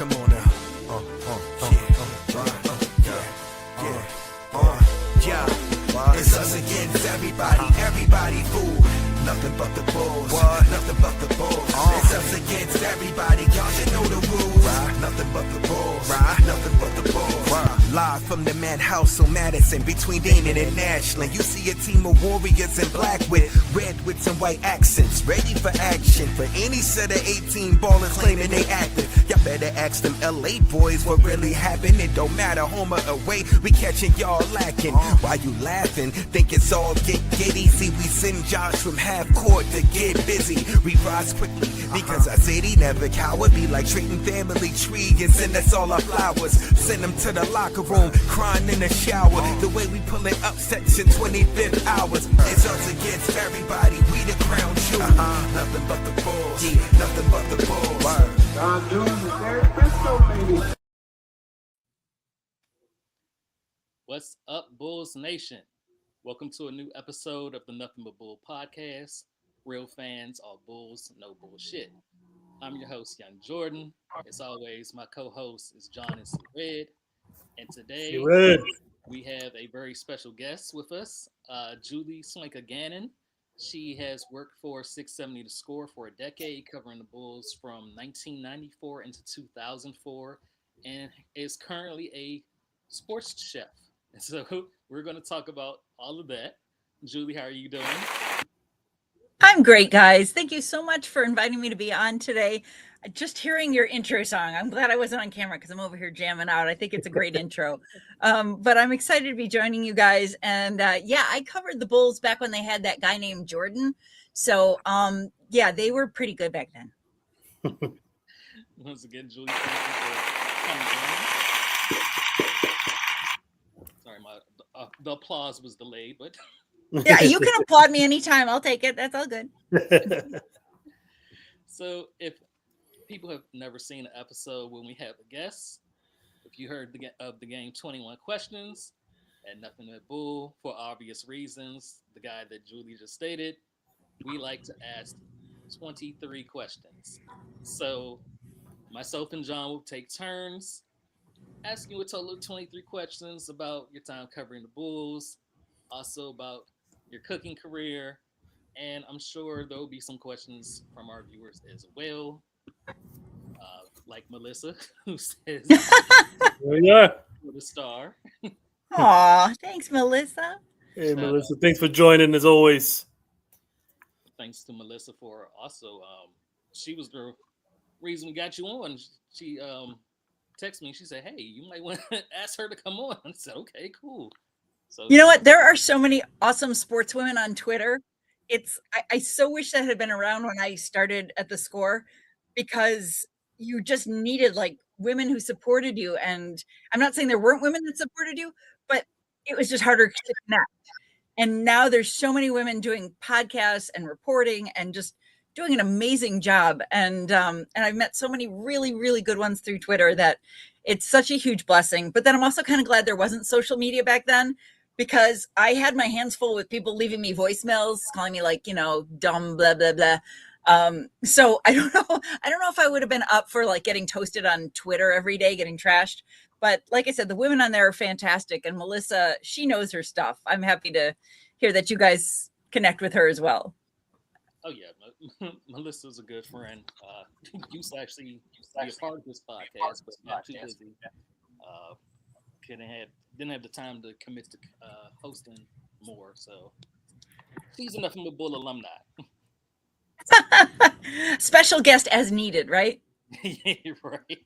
Come on now. Yeah. It's us against everybody fool. Nothing but the bulls. Nothing but the bulls. It's us against everybody. Y'all should know the rules. Nothing but the bulls. Nothing but the bulls. Live from the man house on Madison, between Damon and Ashland. You see a team of warriors in black with red with some white accents, ready for action. For any set of 18 ballers claiming they active, y'all better ask them LA boys what really happened. It don't matter home or away, we catching y'all lacking. Why you laughing? Think it's all get easy. We send Josh from half court to get busy. We rise quickly because I said he never cowered. Be like treating family tree and send us all our flowers. Send them to the locker room, crying in the shower. The way we pulling up section 25th hours. It's us against everybody. We the crown jewel. Nothing but the bulls. Nothing but the bulls. Don Jones is Eric Briscoe, baby. What's up, Bulls Nation? Welcome to a new episode of the Nothing But Bull podcast. Real fans, all bulls, no bullshit. I'm your host, Young Jordan. As always, my co-host is John and SeeRed. And today we have a very special guest with us, Julie Swieca-Gannon. She has worked for 670 The Score for a decade, covering the Bulls from 1994 into 2004, and is currently a sports chef. And so we're going to talk about all of that. Julie, how are you doing? I'm great, guys. Thank you so much for inviting me to be on today. Just hearing your intro song, I'm glad I wasn't on camera because I'm over here jamming out. I think it's a great intro. But I'm excited to be joining you guys. And yeah, I covered the Bulls back when they had that guy named Jordan. So yeah, they were pretty good back then. Once again, Julie, thank you for coming in. Sorry, the applause was delayed, but... Yeah, you can applaud me anytime. I'll take it. That's all good. So if people have never seen an episode when we have a guest, if you heard of the game 21 Questions and Nothing But Bull, for obvious reasons, the guy that Julie just stated, we like to ask 23 questions. So myself and John will take turns asking you a total of 23 questions about your time covering the Bulls, also about your cooking career, and I'm sure there'll be some questions from our viewers as well. Like Melissa, who says, yeah, the star. Aw, thanks, Melissa. Hey, Melissa, thanks for joining as always. Thanks to Melissa for also, she was the reason we got you on. She texted me, she said, hey, you might want to ask her to come on. I said, okay, cool. So, you know what? There are so many awesome sportswomen on Twitter. I so wish that had been around when I started at the Score, because you just needed like women who supported you. And I'm not saying there weren't women that supported you, but it was just harder to connect. And now there's so many women doing podcasts and reporting and just doing an amazing job. And I've met so many really, really good ones through Twitter that it's such a huge blessing. But then I'm also kind of glad there wasn't social media back then, because I had my hands full with people leaving me voicemails, calling me like, dumb, blah, blah, blah. So I don't know if I would have been up for like getting toasted on Twitter every day, getting trashed. But like I said, the women on there are fantastic. And Melissa, she knows her stuff. I'm happy to hear that you guys connect with her as well. Oh yeah, Melissa's a good friend. Used to actually be a part of this podcast, but not too busy. Didn't have the time to commit to hosting more. So she's a Nothing But Bull alumni. Special guest as needed, right? Yeah, right.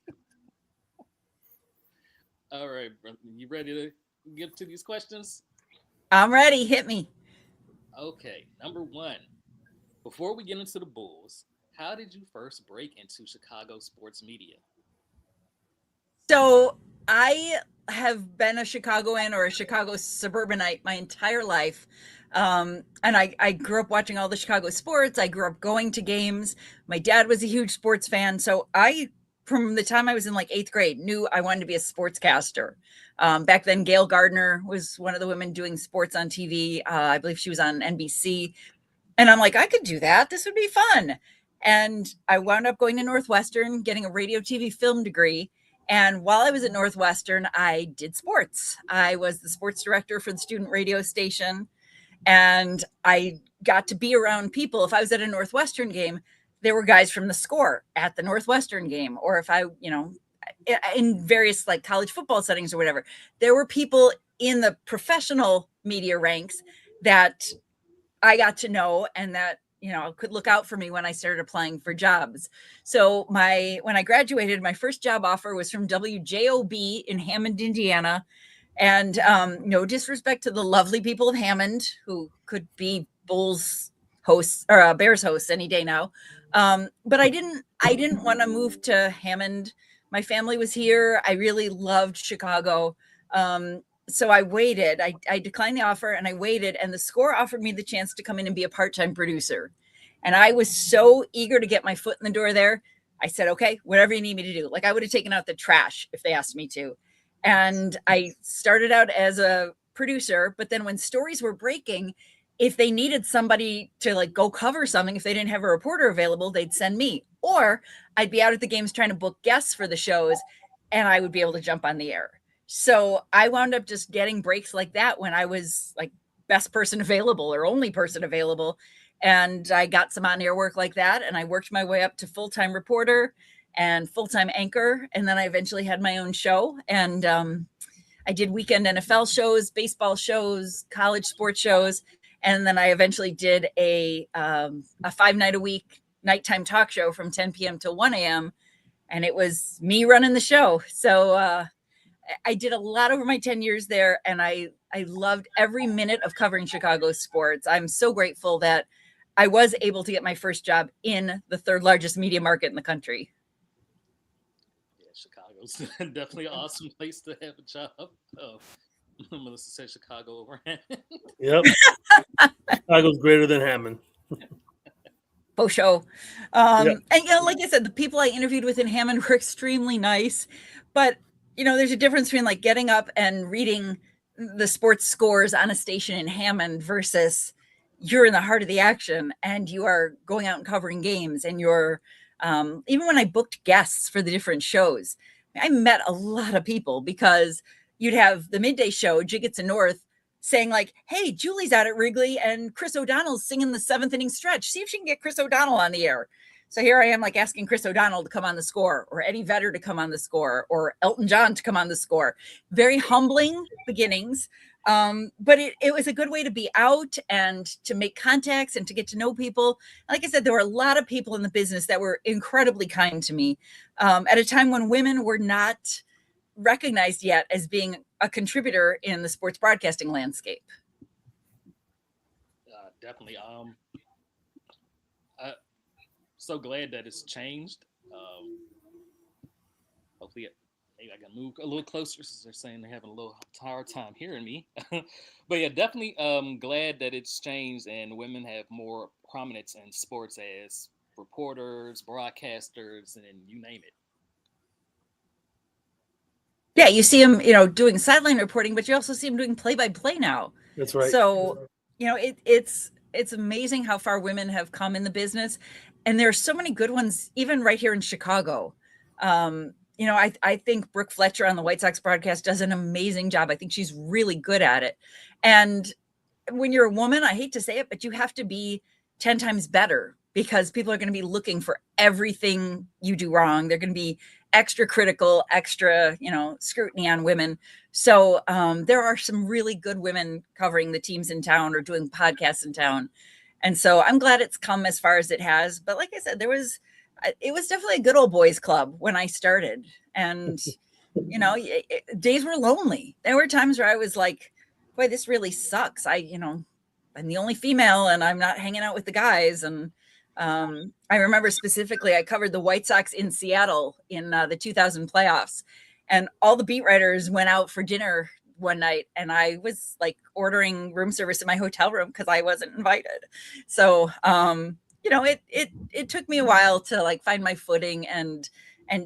All right, you ready to get to these questions? I'm ready. Hit me. Okay, number one. Before we get into the Bulls, how did you first break into Chicago sports media? So I have been a Chicagoan or a Chicago suburbanite my entire life. And I grew up watching all the Chicago sports. I grew up going to games. My dad was a huge sports fan. So from the time I was in like 8th grade, knew I wanted to be a sportscaster. Back then, Gail Gardner was one of the women doing sports on TV. I believe she was on NBC. And I'm like, I could do that. This would be fun. And I wound up going to Northwestern, getting a radio, TV, film degree. And while I was at Northwestern, I did sports. I was the sports director for the student radio station. And I got to be around people. If I was at a Northwestern game, there were guys from the score at the Northwestern game. Or if I, in various like college football settings or whatever, there were people in the professional media ranks that I got to know and that, could look out for me when I started applying for jobs. So when I graduated, my first job offer was from WJOB in Hammond, Indiana. And no disrespect to the lovely people of Hammond, who could be Bulls hosts or Bears hosts any day now. But I didn't want to move to Hammond. My family was here. I really loved Chicago. So I waited. I declined the offer and I waited. And the score offered me the chance to come in and be a part-time producer. And I was so eager to get my foot in the door there. I said, okay, whatever you need me to do. Like I would have taken out the trash if they asked me to. And I started out as a producer, but then when stories were breaking, if they needed somebody to like go cover something, if they didn't have a reporter available, they'd send me. Or I'd be out at the games trying to book guests for the shows and I would be able to jump on the air. So I wound up just getting breaks like that when I was like best person available or only person available. And I got some on-air work like that. And I worked my way up to full-time reporter and full-time anchor. And then I eventually had my own show. And I did weekend NFL shows, baseball shows, college sports shows. And then I eventually did a 5-night-a-week nighttime talk show from 10 p.m. to 1 a.m. And it was me running the show. So I did a lot over my 10 years there. And I loved every minute of covering Chicago sports. I'm so grateful that I was able to get my first job in the third largest media market in the country. Yeah, Chicago's definitely an awesome place to have a job. Oh, Melissa said Chicago over Hammond. Yep. Chicago's greater than Hammond. For sure. And, like I said, the people I interviewed with in Hammond were extremely nice. But, there's a difference between like getting up and reading the sports scores on a station in Hammond versus you're in the heart of the action and you are going out and covering games. And you're, even when I booked guests for the different shows, I met a lot of people because you'd have the midday show, Jiggets and North, saying like, hey, Julie's out at Wrigley and Chris O'Donnell's singing the 7th inning stretch. See if she can get Chris O'Donnell on the air. So here I am like asking Chris O'Donnell to come on the score or Eddie Vedder to come on the score or Elton John to come on the score. Very humbling beginnings. But it was a good way to be out and to make contacts and to get to know people. Like I said, there were a lot of people in the business that were incredibly kind to me at a time when women were not recognized yet as being a contributor in the sports broadcasting landscape. Definitely. So glad that it's changed. Hopefully maybe I can move a little closer since they're saying they're having a little hard time hearing me. But yeah, definitely glad that it's changed and women have more prominence in sports as reporters, broadcasters, and you name it. Yeah, you see them, doing sideline reporting, but you also see them doing play-by-play now. That's right. So, it's amazing how far women have come in the business. And there are so many good ones, even right here in Chicago. I think Brooke Fletcher on the White Sox broadcast does an amazing job. I think she's really good at it. And when you're a woman, I hate to say it, but you have to be 10 times better because people are going to be looking for everything you do wrong. They're going to be extra critical, extra, scrutiny on women. So there are some really good women covering the teams in town or doing podcasts in town. And so I'm glad it's come as far as it has. But like I said, it was definitely a good old boys club when I started. And, days were lonely. There were times where I was like, boy, this really sucks. I'm the only female and I'm not hanging out with the guys. And I remember specifically, I covered the White Sox in Seattle in the 2000 playoffs, and all the beat writers went out for dinner one night, and I was like ordering room service in my hotel room because I wasn't invited. So, it took me a while to like find my footing and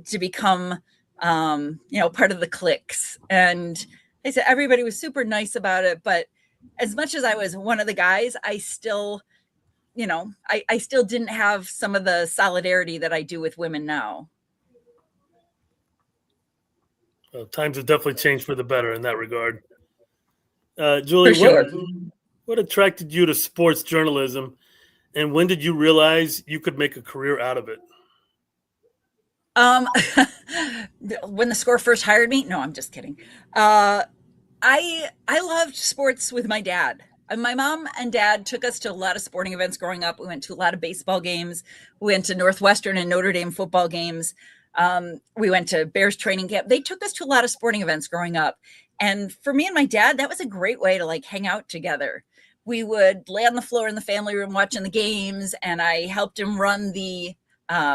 to become, part of the cliques. And they said everybody was super nice about it, but as much as I was one of the guys, I still I still didn't have some of the solidarity that I do with women now. Well, times have definitely changed for the better in that regard. Julie, For sure. what attracted you to sports journalism, and when did you realize you could make a career out of it? When the score first hired me, no, I'm just kidding. I loved sports with my dad. My mom and dad took us to a lot of sporting events growing up. We went to a lot of baseball games. We went to Northwestern and Notre Dame football games. We went to Bears training camp. They took us to a lot of sporting events growing up. And for me and my dad, that was a great way to like hang out together. We would lay on the floor in the family room watching the games, and I helped him run the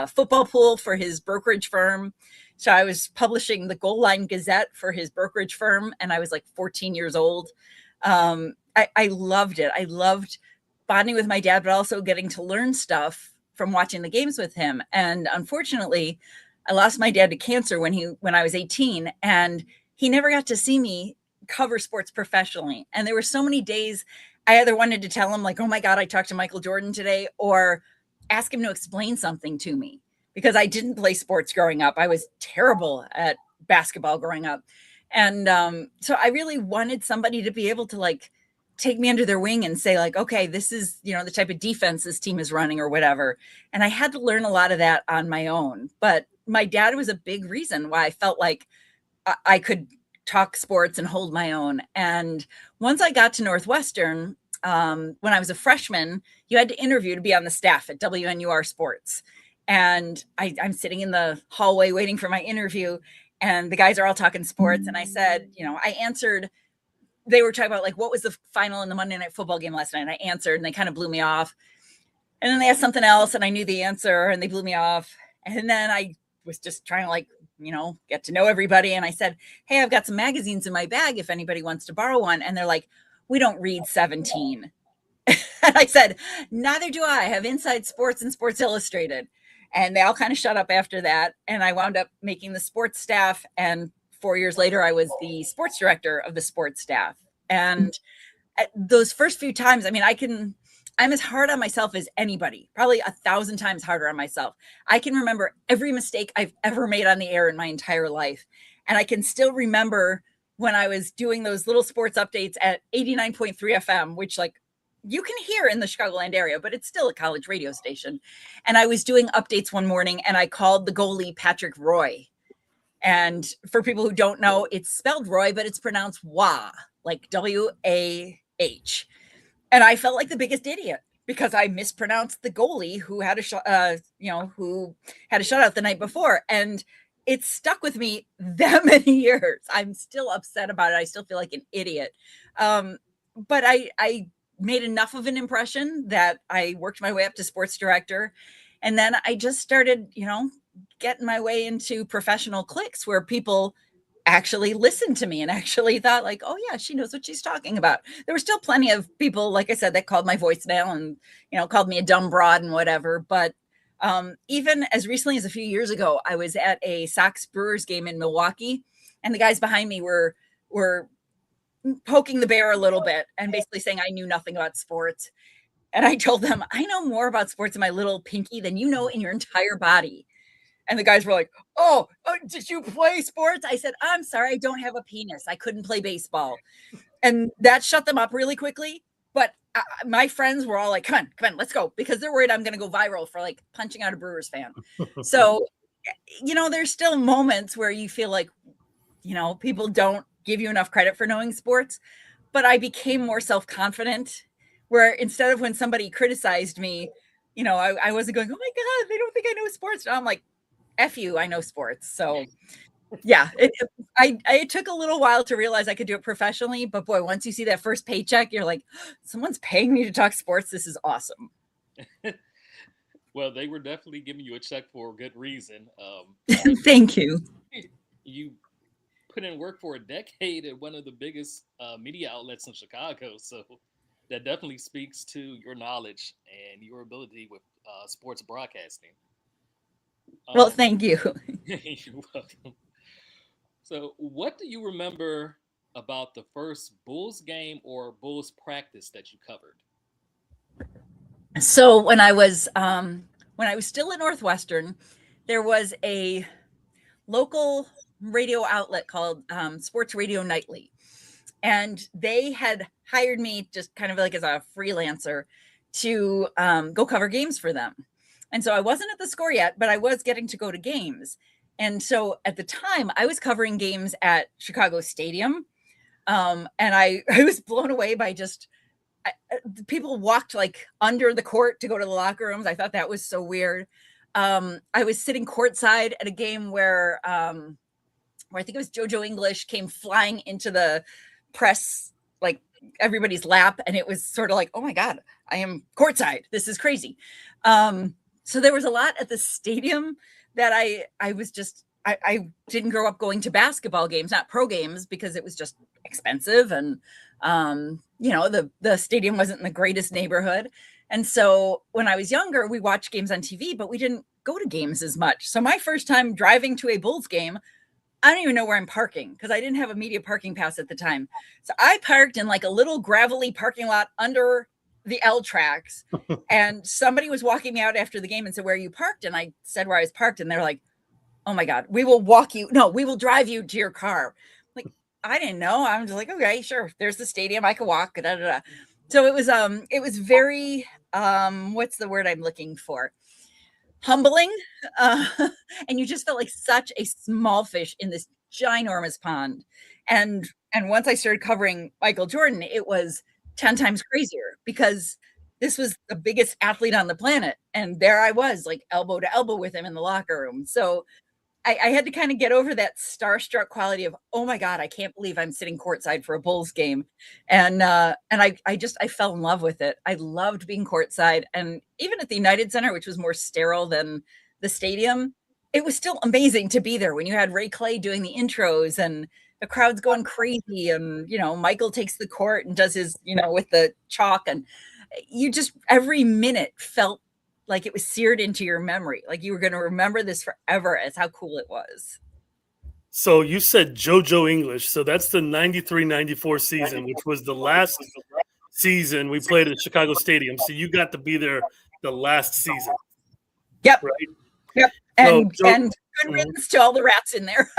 football pool for his brokerage firm. So I was publishing the Goal Line Gazette for his brokerage firm, and I was like 14 years old. I loved it. I loved bonding with my dad, but also getting to learn stuff from watching the games with him. And unfortunately, I lost my dad to cancer when I was 18, and he never got to see me cover sports professionally. And there were so many days I either wanted to tell him like, oh my God, I talked to Michael Jordan today, or ask him to explain something to me, because I didn't play sports growing up. I was terrible at basketball growing up. And so I really wanted somebody to be able to like take me under their wing and say like, okay, this is, the type of defense this team is running or whatever. And I had to learn a lot of that on my own. But my dad was a big reason why I felt like I could talk sports and hold my own. And once I got to Northwestern, when I was a freshman, you had to interview to be on the staff at WNUR Sports. And I'm sitting in the hallway waiting for my interview, and the guys are all talking sports. And I said, I answered, they were talking about like, what was the final in the Monday Night Football game last night? And I answered, and they kind of blew me off. And then they asked something else, and I knew the answer, and they blew me off. And then I was just trying to like, get to know everybody. And I said, hey, I've got some magazines in my bag if anybody wants to borrow one. And they're like, we don't read 17. And I said, neither do I. Have Inside Sports and Sports Illustrated. And they all kind of shut up after that. And I wound up making the sports staff. And 4 years later, I was the sports director of the sports staff. And at those first few times, I mean, I'm as hard on myself as anybody, probably 1,000 times harder on myself. I can remember every mistake I've ever made on the air in my entire life. And I can still remember when I was doing those little sports updates at 89.3 FM, which like you can hear in the Chicagoland area, but it's still a college radio station. And I was doing updates one morning, and I called the goalie Patrick Roy. And for people who don't know, it's spelled Roy, but it's pronounced Wah, like W-A-H. And I felt like the biggest idiot because I mispronounced the goalie who had who had a shutout the night before. And it stuck with me that many years. I'm still upset about it. I still feel like an idiot. But I made enough of an impression that I worked my way up to sports director. And then I just started, getting my way into professional cliques where people actually listened to me and actually thought like, oh yeah, she knows what she's talking about. There were still plenty of people, like I said, that called my voicemail and, called me a dumb broad and whatever. But even as recently as a few years ago, I was at a Sox Brewers game in Milwaukee, and the guys behind me were poking the bear a little bit and basically saying I knew nothing about sports. And I told them, I know more about sports in my little pinky than you know in your entire body. And the guys were like, oh, did you play sports? I said, I'm sorry, I don't have a penis. I couldn't play baseball. And that shut them up really quickly. But my friends were all like, come on, let's go. Because they're worried I'm going to go viral for like punching out a Brewers fan. So, there's still moments where you feel like, people don't give you enough credit for knowing sports. But I became more self-confident, where instead of when somebody criticized me, I wasn't going, oh my God, they don't think I know sports. And I'm like, F you, I know sports. So yeah, it took a little while to realize I could do it professionally, but boy, once you see that first paycheck, you're like, someone's paying me to talk sports. This is awesome. Well, they were definitely giving you a check for a good reason. Thank you. You put in work for a decade at one of the biggest media outlets in Chicago. So that definitely speaks to your knowledge and your ability with sports broadcasting. Well, thank you. You're welcome. So, what do you remember about the first Bulls game or Bulls practice that you covered? So when I was still at Northwestern, there was a local radio outlet called Sports Radio Nightly. And they had hired me just kind of like as a freelancer to go cover games for them. And so I wasn't at the Score yet, but I was getting to go to games. And so at the time, I was covering games at Chicago Stadium. And I was blown away by just people walked like under the court to go to the locker rooms. I thought that was so weird. I was sitting courtside at a game where I think it was JoJo English came flying into the press, like everybody's lap. And it was sort of like, oh my God, I am courtside. This is crazy. So there was a lot at the stadium that I was just, I didn't grow up going to basketball games, not pro games, because it was just expensive. And, the stadium wasn't in the greatest neighborhood. And so when I was younger, we watched games on TV, but we didn't go to games as much. So my first time driving to a Bulls game, I don't even know where I'm parking because I didn't have a media parking pass at the time. So I parked in like a little gravelly parking lot under the L tracks. And somebody was walking me out after the game and said, "Where are you parked?" And I said where I was parked. And they're like, "Oh my God, we will drive you to your car." Like, I didn't know. I'm just like, okay, sure. There's the stadium. I can walk. Da, da, da. So it was very, what's the word I'm looking for? Humbling. And you just felt like such a small fish in this ginormous pond. And once I started covering Michael Jordan, it was 10 times crazier because this was the biggest athlete on the planet. And there I was like elbow to elbow with him in the locker room. So I had to kind of get over that starstruck quality of, oh my God, I can't believe I'm sitting courtside for a Bulls game. And I fell in love with it. I loved being courtside. And even at the United Center, which was more sterile than the stadium, it was still amazing to be there when you had Ray Clay doing the intros and the crowd's going crazy. And, Michael takes the court and does his, with the chalk, and you just every minute felt like it was seared into your memory. Like you were going to remember this forever as how cool it was. So you said JoJo English. So that's the 93-94 season, which was the last season we played at Chicago Stadium. So you got to be there the last season. Yep. Right. Yep. And good riddance to all the rats in there.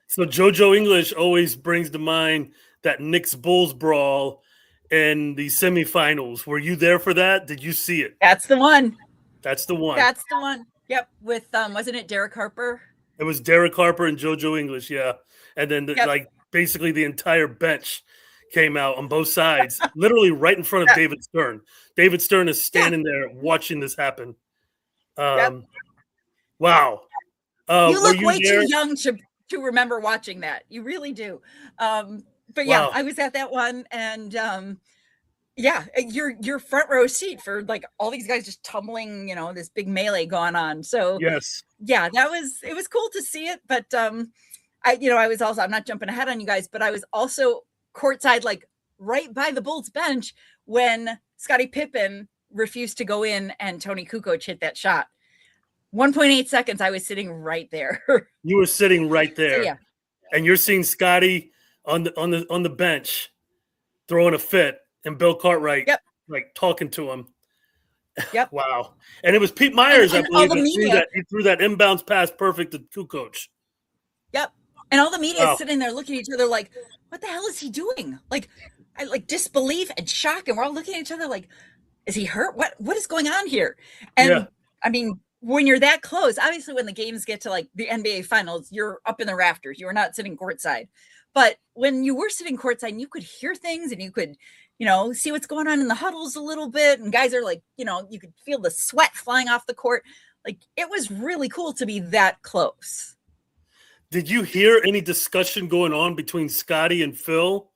So JoJo English always brings to mind that Knicks Bulls brawl in the semifinals. Were you there for that? Did you see it? That's the one. That's the one. That's the one. Yep. With wasn't it Derek Harper? It was Derek Harper and JoJo English, yeah. And then basically the entire bench came out on both sides, literally right in front of David Stern. David Stern is standing there watching this happen. Wow. You look way too young to remember watching that. You really do. But yeah, wow. I was at that one, and your front row seat for like all these guys just tumbling, this big melee going on. So yes, yeah, it was cool to see it. But I was also, I'm not jumping ahead on you guys, but I was also courtside, like right by the Bulls bench when Scottie Pippen refused to go in and Tony Kukoc hit that shot. 1.8 seconds, I was sitting right there. You were sitting right there. So, yeah. And you're seeing Scottie on the bench throwing a fit, and Bill Cartwright like talking to him. Yep. Wow. And it was Pete Myers, I believe, he threw that inbounds pass perfect to Kukoc. Yep. And all the media is sitting there looking at each other like, what the hell is he doing? Like, I like disbelief and shock, and we're all looking at each other like, is he hurt? What is going on here? And I mean, when you're that close, obviously when the games get to like the NBA finals, you're up in the rafters. You're not sitting courtside. But when you were sitting courtside, you could hear things and you could, see what's going on in the huddles a little bit. And guys are like, you could feel the sweat flying off the court. Like, it was really cool to be that close. Did you hear any discussion going on between Scottie and Phil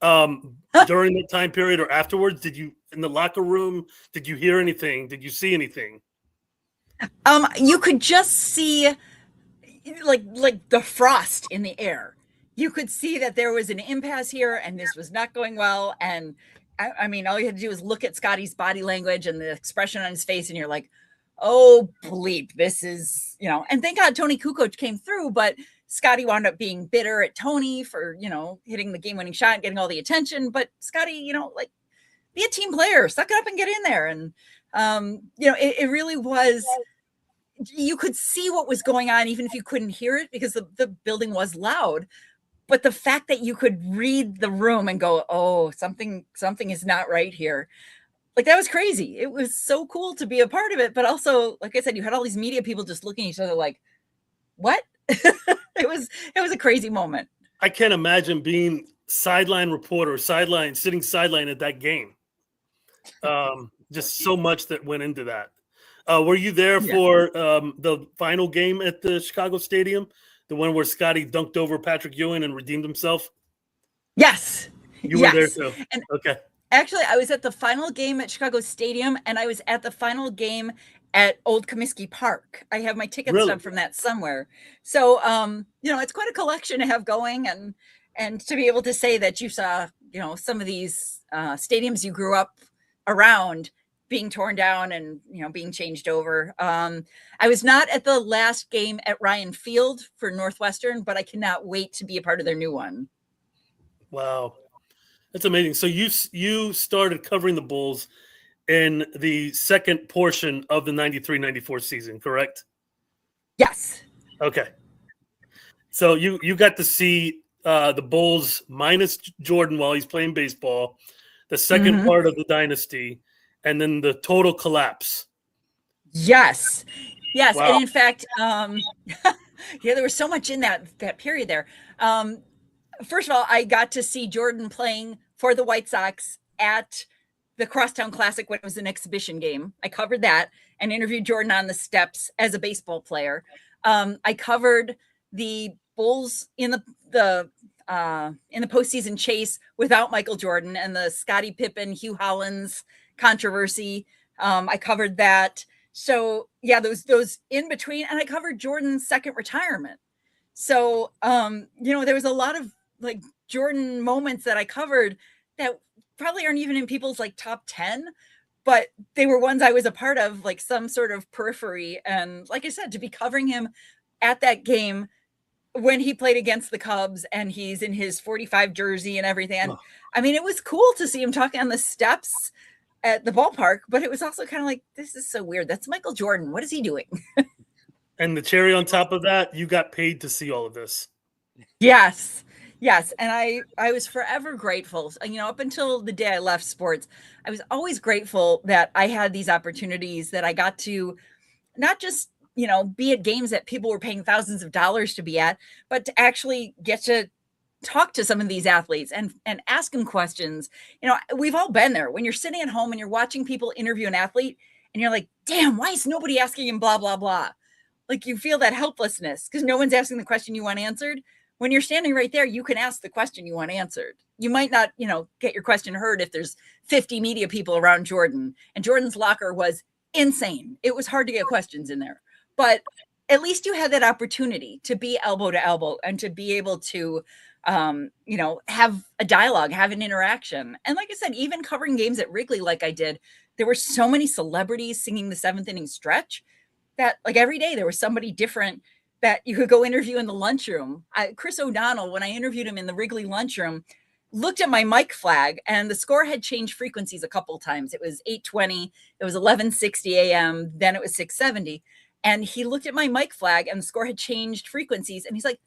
during that time period or afterwards? Did you, in the locker room, did you hear anything? Did you see anything? You could just see like the frost in the air. You could see that there was an impasse here and this was not going well. And I mean, all you had to do was look at Scottie's body language and the expression on his face. And you're like, oh, bleep, this is, and thank God Tony Kukoc came through, but Scottie wound up being bitter at Tony for, hitting the game winning shot and getting all the attention. But Scottie, like, be a team player, suck it up and get in there. And It really was. You could see what was going on, even if you couldn't hear it, because the building was loud. But the fact that you could read the room and go, oh, something is not right here. Like, that was crazy. It was so cool to be a part of it. But also, like I said, you had all these media people just looking at each other like, what? It was a crazy moment. I can't imagine being sideline reporter, sitting sideline at that game. Just so much that went into that. Were you there for the final game at the Chicago Stadium? The one where Scotty dunked over Patrick Ewing and redeemed himself? Yes. You were there too. And okay. Actually, I was at the final game at Chicago Stadium, and I was at the final game at Old Comiskey Park. I have my ticket stub from that somewhere. So, it's quite a collection to have going, and to be able to say that you saw, some of these stadiums you grew up around being torn down and, being changed over. I was not at the last game at Ryan Field for Northwestern, but I cannot wait to be a part of their new one. Wow. That's amazing. So you started covering the Bulls in the second portion of the 93-94 season, correct? Yes. Okay. So you got to see the Bulls minus Jordan while he's playing baseball, the second part of the dynasty, and then the total collapse. Yes. Wow. And in fact, there was so much in that period there. First of all, I got to see Jordan playing for the White Sox at the Crosstown Classic when it was an exhibition game. I covered that and interviewed Jordan on the steps as a baseball player. I covered the Bulls in the postseason chase without Michael Jordan and the Scottie Pippen, Hugh Hollins controversy. I covered that. So yeah, those in between, and I covered Jordan's second retirement. So, there was a lot of like Jordan moments that I covered that probably aren't even in people's like top 10, but they were ones I was a part of, like some sort of periphery. And like I said, to be covering him at that game when he played against the Cubs and he's in his 45 jersey and everything. And I mean, it was cool to see him talking on the steps at the ballpark, but it was also kind of like, this is so weird. That's Michael Jordan. What is he doing? And the cherry on top of that, you got paid to see all of this. Yes. And I was forever grateful. Up until the day I left sports, I was always grateful that I had these opportunities, that I got to not just, be at games that people were paying thousands of dollars to be at, but to actually get to talk to some of these athletes and ask them questions. We've all been there when you're sitting at home and you're watching people interview an athlete and you're like, damn, why is nobody asking him blah, blah, blah? Like, you feel that helplessness because no one's asking the question you want answered. When you're standing right there, you can ask the question you want answered. You might not, get your question heard if there's 50 media people around Jordan. And Jordan's locker was insane. It was hard to get questions in there. But at least you had that opportunity to be elbow to elbow and to be able to, have a dialogue, have an interaction. And like I said, even covering games at Wrigley like I did, there were so many celebrities singing the seventh inning stretch that like every day there was somebody different that you could go interview in the lunchroom. Chris O'Donnell, when I interviewed him in the Wrigley lunchroom, looked at my mic flag and the score had changed frequencies a couple of times. It was 8:20, it was 11:60 a.m., then it was 6:70. And he looked at my mic flag and the score had changed frequencies. And he's like,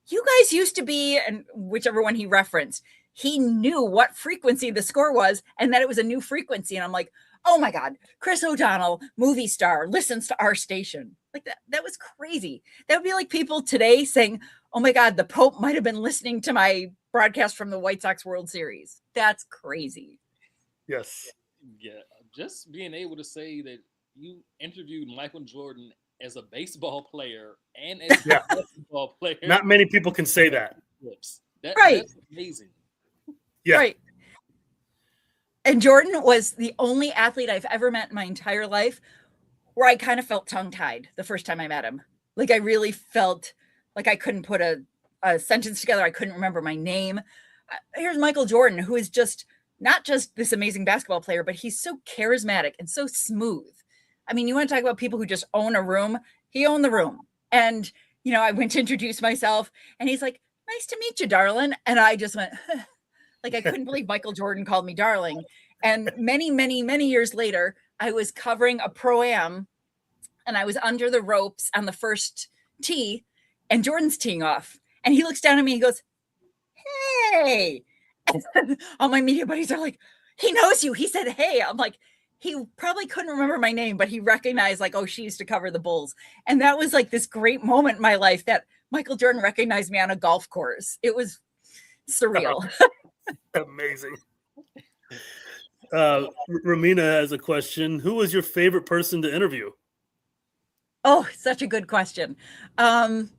you guys used to be, and whichever one he referenced, he knew what frequency the score was and that it was a new frequency. And I'm like, oh my God, Chris O'Donnell, movie star, listens to our station. Like that was crazy. That would be like people today saying, oh my God, the Pope might've been listening to my broadcast from the White Sox World Series. That's crazy. Yes. Yeah. Just being able to say that you interviewed Michael Jordan as a baseball player and as a basketball player. Not many people can say that. Right. That's amazing. Yeah. Right. And Jordan was the only athlete I've ever met in my entire life where I kind of felt tongue-tied the first time I met him. Like I really felt like I couldn't put a sentence together. I couldn't remember my name. Here's Michael Jordan, who is just not just this amazing basketball player, but he's so charismatic and so smooth. I mean, you want to talk about people who just own a room? He owned the room. And, I went to introduce myself and he's like, nice to meet you, darling. And I just went, like, I couldn't believe Michael Jordan called me darling. And many, many, many years later, I was covering a pro-am and I was under the ropes on the first tee and Jordan's teeing off. And he looks down at me and goes, "Hey." And all my media buddies are like, "He knows you." He said, "Hey." I'm like, he probably couldn't remember my name, but he recognized like, oh, she used to cover the Bulls. And that was like this great moment in my life that Michael Jordan recognized me on a golf course. It was surreal. Amazing. Ramina has a question. Who was your favorite person to interview? Oh, such a good question. There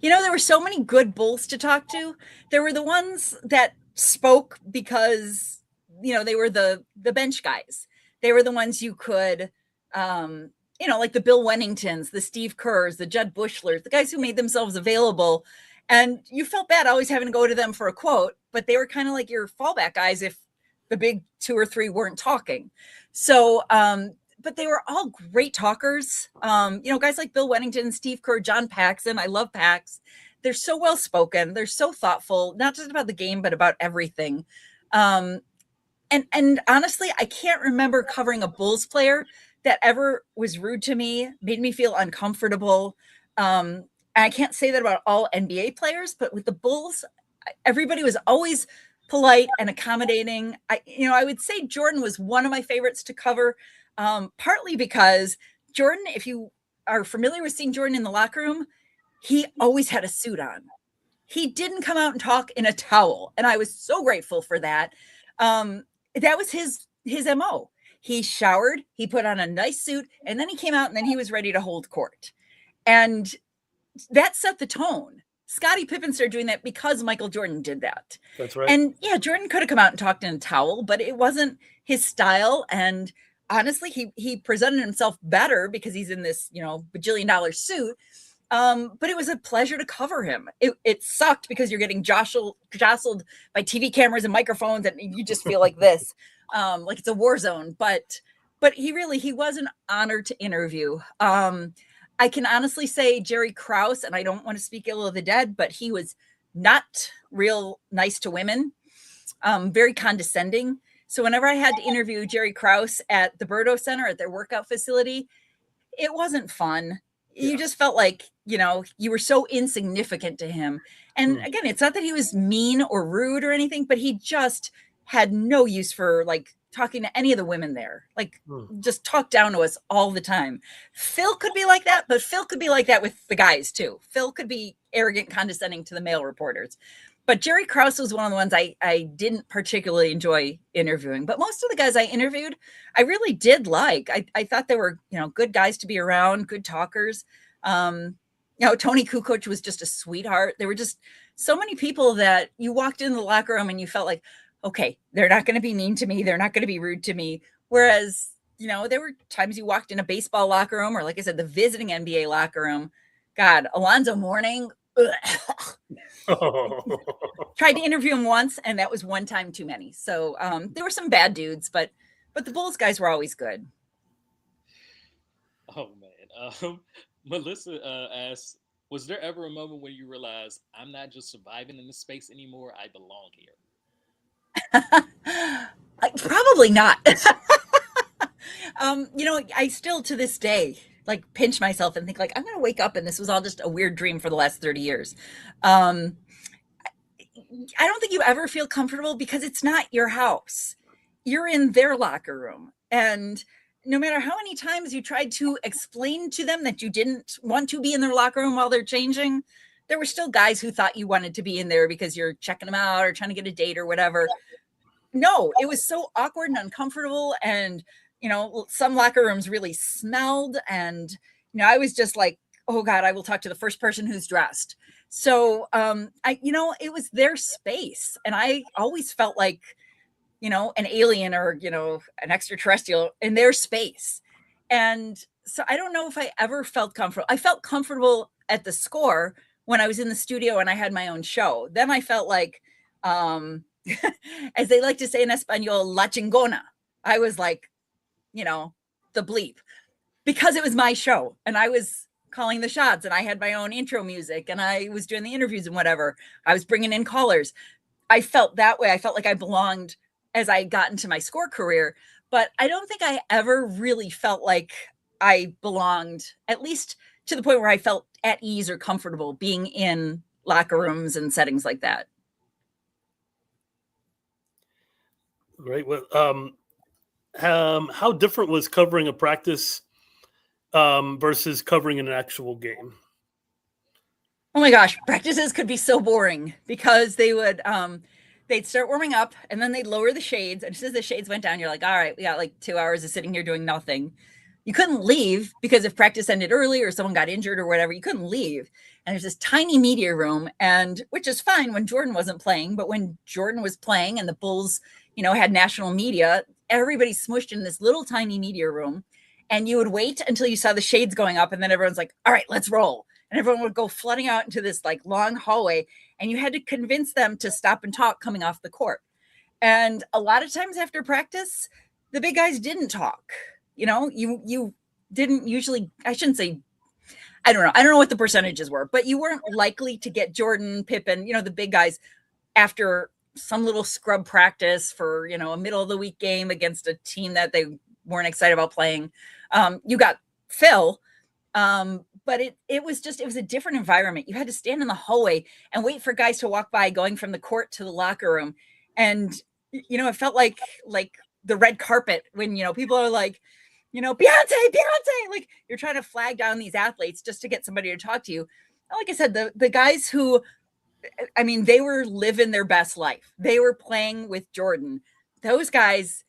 were so many good Bulls to talk to. There were the ones that spoke because, they were the bench guys. They were the ones you could, like the Bill Wenningtons, the Steve Kerrs, the Jud Bushlers, the guys who made themselves available. And you felt bad always having to go to them for a quote, but they were kind of like your fallback guys if the big 2 or 3 weren't talking. So, but they were all great talkers. Guys like Bill Wennington, Steve Kerr, John Paxson. I love Pax. They're so well spoken. They're so thoughtful, not just about the game, but about everything. And honestly, I can't remember covering a Bulls player that ever was rude to me, made me feel uncomfortable. And I can't say that about all NBA players, but with the Bulls, everybody was always polite and accommodating. I would say Jordan was one of my favorites to cover, partly because Jordan, if you are familiar with seeing Jordan in the locker room, he always had a suit on. He didn't come out and talk in a towel. And I was so grateful for that. That was his MO. He showered, he put on a nice suit, and then he came out and then he was ready to hold court. And that set the tone. Scottie Pippen started doing that because Michael Jordan did that. That's right. And yeah, Jordan could have come out and talked in a towel, but it wasn't his style. And honestly, he presented himself better because he's in this, bajillion-dollar suit. But it was a pleasure to cover him. It sucked because you're getting jostled by TV cameras and microphones, and you just feel like this, like it's a war zone. But he was an honor to interview. I can honestly say Jerry Krause, and I don't want to speak ill of the dead, but he was not real nice to women, very condescending. So whenever I had to interview Jerry Krause at the Berto Center at their workout facility, it wasn't fun. You just felt like, you were so insignificant to him. And again, it's not that he was mean or rude or anything, but he just had no use for like talking to any of the women there, like just talk down to us all the time. Phil could be like that, but Phil could be like that with the guys too. Phil could be arrogant, condescending to the male reporters. But Jerry Krause was one of the ones I didn't particularly enjoy interviewing. But most of the guys I interviewed, I really did like. I thought they were, good guys to be around, good talkers. Tony Kukoc was just a sweetheart. There were just so many people that you walked in the locker room and you felt like, okay, they're not going to be mean to me. They're not going to be rude to me. Whereas, there were times you walked in a baseball locker room or, like I said, the visiting NBA locker room. God, Alonzo Mourning. Tried to interview him once, and that was one time too many. So there were some bad dudes, but the Bulls guys were always good. Oh man, Melissa asks, was there ever a moment when you realized I'm not just surviving in this space anymore, I belong here? Probably not. I still to this day like pinch myself and think like I'm gonna wake up and this was all just a weird dream for the last 30 years. I don't think you ever feel comfortable because it's not your house. You're in their locker room, and no matter how many times you tried to explain to them that you didn't want to be in their locker room while they're changing, there were still guys who thought you wanted to be in there because you're checking them out or trying to get a date or whatever. No, it was so awkward and uncomfortable. And, some locker rooms really smelled. And, I was just like, oh God, I will talk to the first person who's dressed. So, it was their space. And I always felt like, an alien or, an extraterrestrial in their space. And so I don't know if I ever felt comfortable. I felt comfortable at the Score when I was in the studio and I had my own show. Then I felt like, as they like to say in Espanol, la chingona. I was like, the bleep, because it was my show and I was calling the shots and I had my own intro music and I was doing the interviews and whatever. I was bringing in callers. I felt that way. I felt like I belonged as I got into my Score career. but I don't think I ever really felt like I belonged, at least to the point where I felt at ease or comfortable being in locker rooms and settings like that. Great. Well, how different was covering a practice versus covering an actual game? Oh my gosh, practices could be so boring because they'd start warming up and then they'd lower the shades. And just as the shades went down, you're like, all right, we got like 2 hours of sitting here doing nothing. You couldn't leave because if practice ended early or someone got injured or whatever, you couldn't leave. And there's this tiny media room, and which is fine when Jordan wasn't playing, but when Jordan was playing and the Bulls, had national media, everybody smushed in this little tiny media room. And you would wait until you saw the shades going up, and then everyone's like, all right, let's roll. And everyone would go flooding out into this like long hallway, and you had to convince them to stop and talk coming off the court. And a lot of times after practice, the big guys didn't talk. You didn't usually, I shouldn't say, I don't know what the percentages were, but you weren't likely to get Jordan, Pippen, the big guys after some little scrub practice for, a middle of the week game against a team that they weren't excited about playing. You got Phil, but it was a different environment. You had to stand in the hallway and wait for guys to walk by going from the court to the locker room. And, it felt like the red carpet when, people are like, Beyonce, like you're trying to flag down these athletes just to get somebody to talk to you. And like I said, the guys who, they were living their best life. They were playing with Jordan. Those guys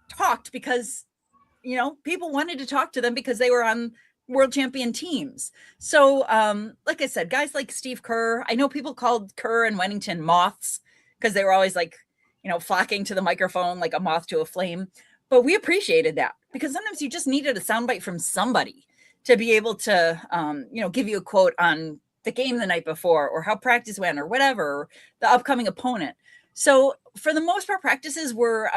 talked because, people wanted to talk to them because they were on world champion teams. So, like I said, guys like Steve Kerr, I know people called Kerr and Wennington moths because they were always like, flocking to the microphone like a moth to a flame. But we appreciated that because sometimes you just needed a soundbite from somebody to be able to, give you a quote on the game the night before or how practice went or whatever, or the upcoming opponent. So for the most part, practices were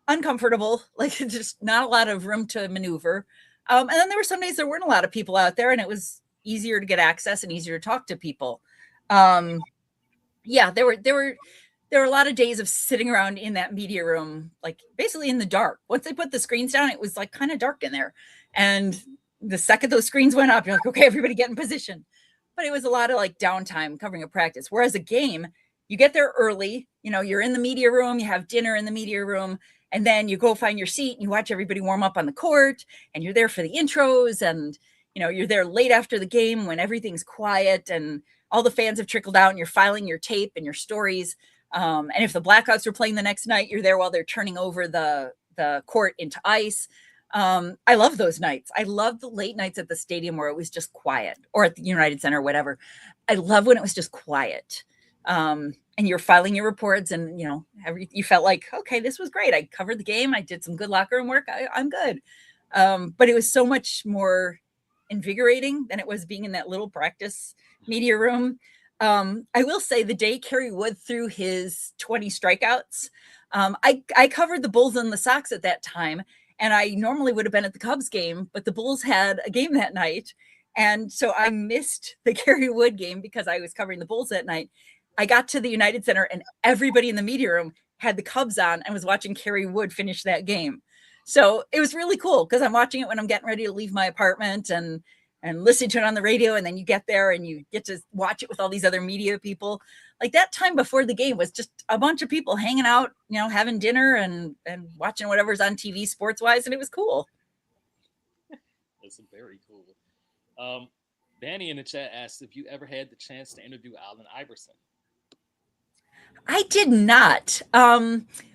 uncomfortable, like just not a lot of room to maneuver. And then there were some days there weren't a lot of people out there and it was easier to get access and easier to talk to people. There were a lot of days of sitting around in that media room, like basically in the dark. Once they put the screens down, it was like kind of dark in there. And the second those screens went up, you're like, okay, everybody get in position. But it was a lot of like downtime covering a practice. Whereas a game, you get there early, you're in the media room, you have dinner in the media room, and then you go find your seat and you watch everybody warm up on the court and you're there for the intros and, you're there late after the game when everything's quiet and all the fans have trickled out and you're filing your tape and your stories. And if the Blackhawks were playing the next night, you're there while they're turning over the court into ice. I love those nights. I love the late nights at the stadium where it was just quiet, or at the United Center or whatever. I love when it was just quiet. And you're filing your reports and, you felt like, okay, this was great. I covered the game. I did some good locker room work. I'm good. But it was so much more invigorating than it was being in that little practice media room. I will say the day Kerry Wood threw his 20 strikeouts, I covered the Bulls and the Sox at that time, and I normally would have been at the Cubs game, but the Bulls had a game that night. And so I missed the Kerry Wood game because I was covering the Bulls that night. I got to the United Center and everybody in the media room had the Cubs on and was watching Kerry Wood finish that game. So it was really cool because I'm watching it when I'm getting ready to leave my apartment and listening to it on the radio. And then you get there and you get to watch it with all these other media people. Like that time before the game was just a bunch of people hanging out, having dinner and watching whatever's on TV sports wise. And it was cool. That's very cool. Danny in the chat asked if you ever had the chance to interview Allen Iverson. I did not.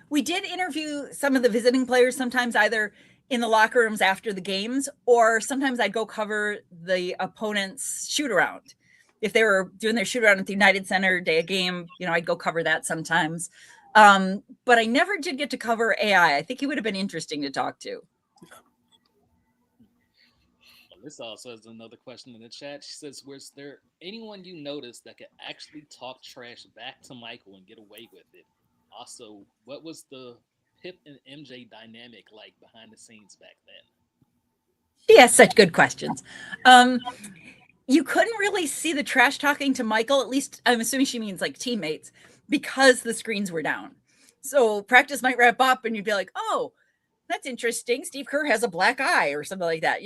We did interview some of the visiting players sometimes either in the locker rooms after the games, or sometimes I'd go cover the opponent's shoot around. If they were doing their shoot around at the United Center day of game, I'd go cover that sometimes. But I never did get to cover AI. I think he would have been interesting to talk to. This also has another question in the chat. She says, was there anyone you noticed that could actually talk trash back to Michael and get away with it? Also, what was the Pip and MJ dynamic like behind the scenes back then? She has such good questions. You couldn't really see the trash talking to Michael, at least I'm assuming she means like teammates, because the screens were down. So practice might wrap up and you'd be like, oh, that's interesting. Steve Kerr has a black eye or something like that.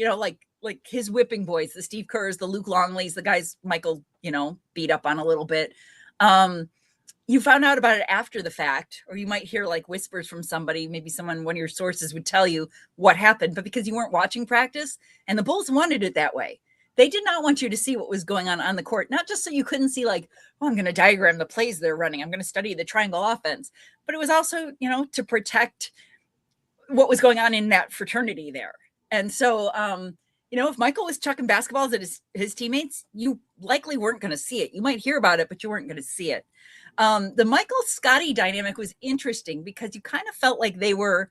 Like his whipping boys, the Steve Kerrs, the Luke Longleys, the guys Michael, beat up on a little bit. You found out about it after the fact, or you might hear like whispers from somebody, maybe one of your sources would tell you what happened, but because you weren't watching practice, and the Bulls wanted it that way. They did not want you to see what was going on the court, not just so you couldn't see like, oh, I'm going to diagram the plays they're running. I'm going to study the triangle offense, but it was also, to protect what was going on in that fraternity there. And so, if Michael was chucking basketballs at his teammates, you likely weren't going to see it. You might hear about it, but you weren't going to see it. The Michael Scotty dynamic was interesting because you kind of felt like they were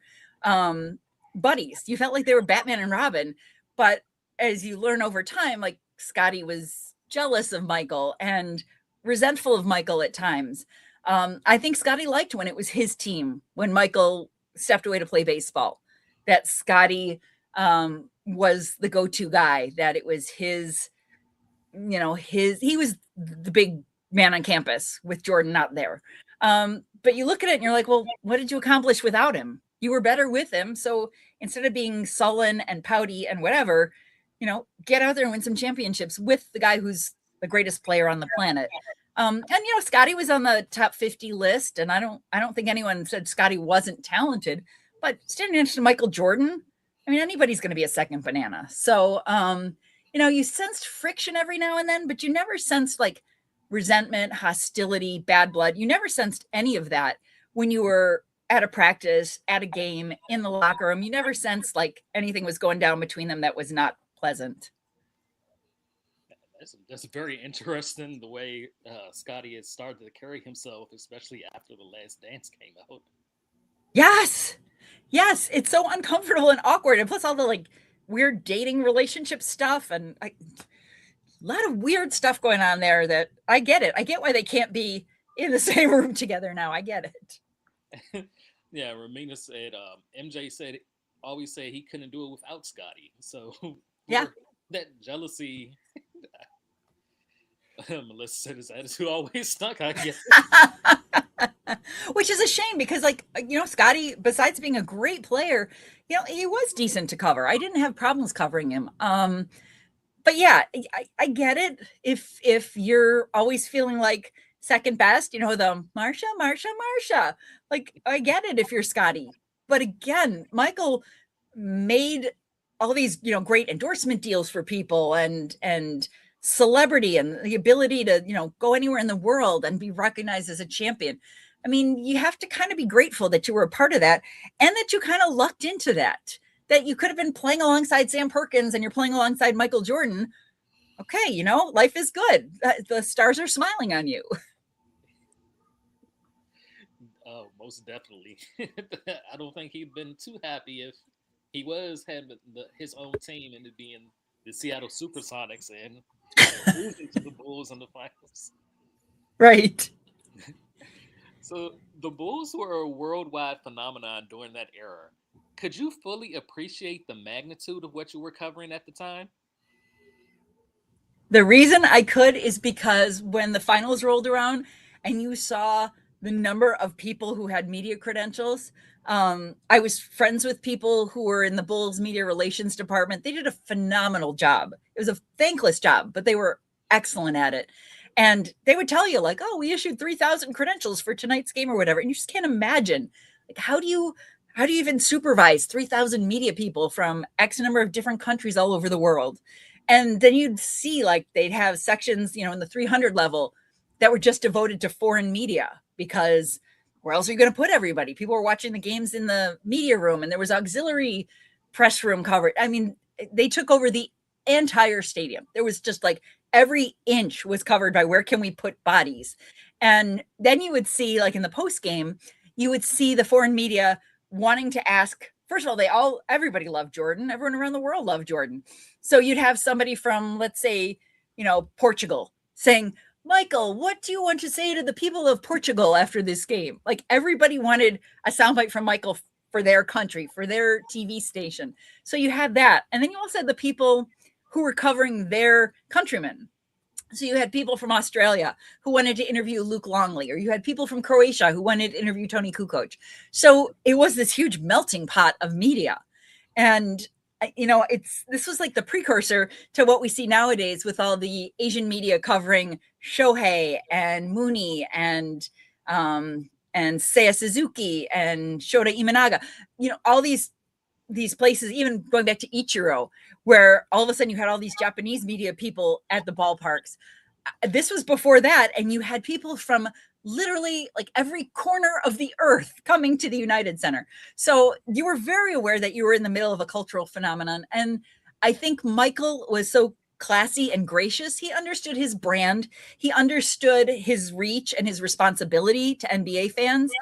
buddies. You felt like they were Batman and Robin, but as you learn over time, like Scotty was jealous of Michael and resentful of Michael at times. I think Scotty liked when it was his team, when Michael stepped away to play baseball, that Scotty was the go-to guy, that it was his, he was the big man on campus with Jordan not there. But you look at it and you're like, well, what did you accomplish without him? You were better with him. So instead of being sullen and pouty and whatever, get out there and win some championships with the guy who's the greatest player on the planet. And Scotty was on the top 50 list, and I don't think anyone said Scotty wasn't talented, but standing next to Michael Jordan, I mean, anybody's going to be a second banana. So, you sensed friction every now and then, but you never sensed like resentment, hostility, bad blood. You never sensed any of that when you were at a practice, at a game, in the locker room. You never sensed like anything was going down between them that was not pleasant. That's very interesting, the way Scotty has started to carry himself, especially after The Last Dance came out. Yes. It's so uncomfortable and awkward. And plus all the like weird dating relationship stuff and a lot of weird stuff going on there that I get it. I get why they can't be in the same room together now. I get it. Yeah, Ramina said, MJ always said he couldn't do it without Scotty. So yeah, that jealousy. Melissa said his attitude always stuck, I guess. Which is a shame because, Scotty, besides being a great player, he was decent to cover. I didn't have problems covering him. But yeah, I get it. If you're always feeling like second best, the Marsha. Like, I get it if you're Scotty. But again, Michael made all these, great endorsement deals for people and celebrity and the ability to, go anywhere in the world and be recognized as a champion. I mean, you have to kind of be grateful that you were a part of that and that you kind of lucked into that you could have been playing alongside Sam Perkins and you're playing alongside Michael Jordan. Okay. Life is good. The stars are smiling on you. Oh, most definitely. I don't think he'd been too happy if he had his own team and it being the Seattle Supersonics and losing to the Bulls in the finals. Right. So the Bulls were a worldwide phenomenon during that era. Could you fully appreciate the magnitude of what you were covering at the time? The reason I could is because when the finals rolled around and you saw the number of people who had media credentials, I was friends with people who were in the Bulls media relations department. They did a phenomenal job. It was a thankless job, but they were excellent at it. And they would tell you like, oh, we issued 3,000 credentials for tonight's game or whatever. And you just can't imagine, like, how do you even supervise 3,000 media people from X number of different countries all over the world? And then you'd see like they'd have sections, in the 300 level that were just devoted to foreign media, because where else are you going to put everybody? People were watching the games in the media room and there was auxiliary press room coverage. I mean, they took over the entire stadium. There was just like every inch was covered by where can we put bodies. And then you would see like in the post game, you would see the foreign media wanting to ask, first of all, everybody loved Jordan. Everyone around the world loved Jordan. So you'd have somebody from, let's say, Portugal saying, Michael, what do you want to say to the people of Portugal after this game? Like everybody wanted a soundbite from Michael for their country, for their TV station. So you had that. And then you also had the people who were covering their countrymen. So you had people from Australia who wanted to interview Luke Longley, or you had people from Croatia who wanted to interview Tony Kukoc. So it was this huge melting pot of media. And this was like the precursor to what we see nowadays with all the Asian media covering Shohei and Mooney and Seiya Suzuki and Shota Imanaga. All these places, even going back to Ichiro, where all of a sudden you had all these Japanese media people at the ballparks. This was before that, and you had people from literally like every corner of the earth coming to the United Center. So you were very aware that you were in the middle of a cultural phenomenon. And I think Michael was so classy and gracious. He understood his brand. He understood his reach and his responsibility to NBA fans.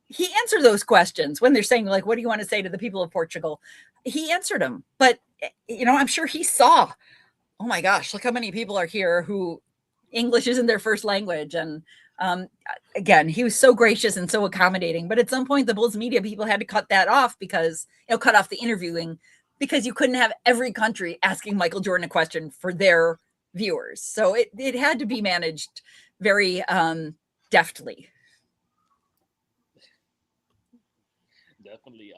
He answered those questions when they're saying, like, what do you want to say to the people of Portugal? He answered them. But, I'm sure he saw, oh my gosh, look how many people are here who English isn't their first language. And again, he was so gracious and so accommodating. But at some point, the Bulls media people had to cut that off because, cut off the interviewing, because you couldn't have every country asking Michael Jordan a question for their viewers. So it had to be managed very deftly. Definitely.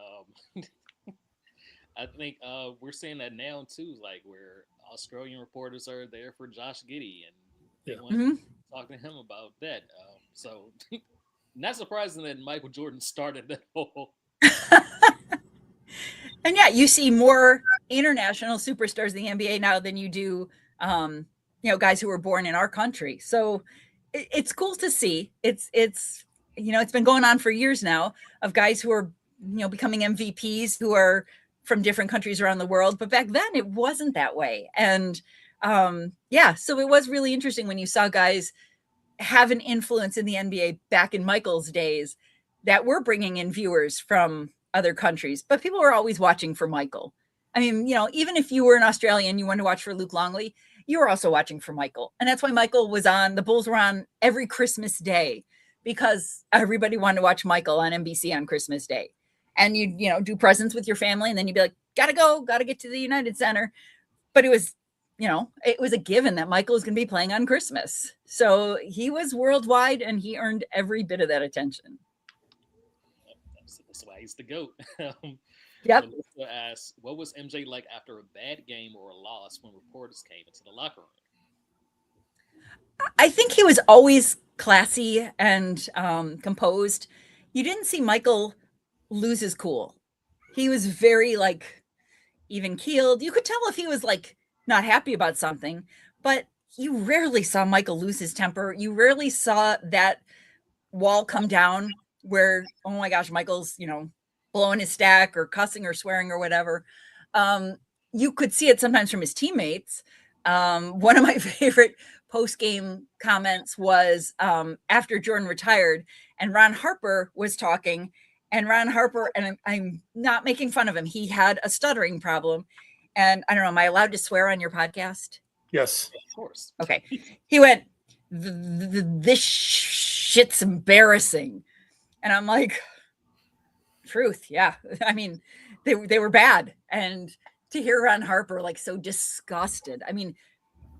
I think we're seeing that now too, like where Australian reporters are there for Josh Giddey, and they want to talk to him about that. So not surprising that Michael Jordan started that whole. And yeah, you see more international superstars in the NBA now than you do, guys who were born in our country. So it's cool to see. It's been going on for years now of guys who are, becoming MVPs who are from different countries around the world. But back then it wasn't that way. And so it was really interesting when you saw guys have an influence in the NBA back in Michael's days that were bringing in viewers from other countries, but people were always watching for Michael. I mean, even if you were an Australian, you wanted to watch for Luke Longley, you were also watching for Michael. And that's why Michael was on, the Bulls were on every Christmas Day, because everybody wanted to watch Michael on NBC on Christmas Day. And you'd, do presents with your family, and then you'd be like, gotta get to the United Center. But it was, it was a given that Michael was going to be playing on Christmas. So he was worldwide, and he earned every bit of that attention. That's why he's the GOAT. Yep. Melissa asks, what was MJ like after a bad game or a loss when reporters came into the locker room? I think he was always classy and composed. You didn't see Michael lose his cool. He was very even keeled. You could tell if he was not happy about something, but you rarely saw Michael lose his temper. You rarely saw that wall come down where, oh my gosh, Michael's, blowing his stack or cussing or swearing or whatever. You could see it sometimes from his teammates. One of my favorite post-game comments was after Jordan retired and Ron Harper was talking, and Ron Harper, and I'm not making fun of him, he had a stuttering problem. And I don't know, am I allowed to swear on your podcast? Yes. Of course. Okay. He went, this shit's embarrassing. And I'm like, truth. Yeah. I mean, they were bad. And to hear Ron Harper so disgusted, I mean,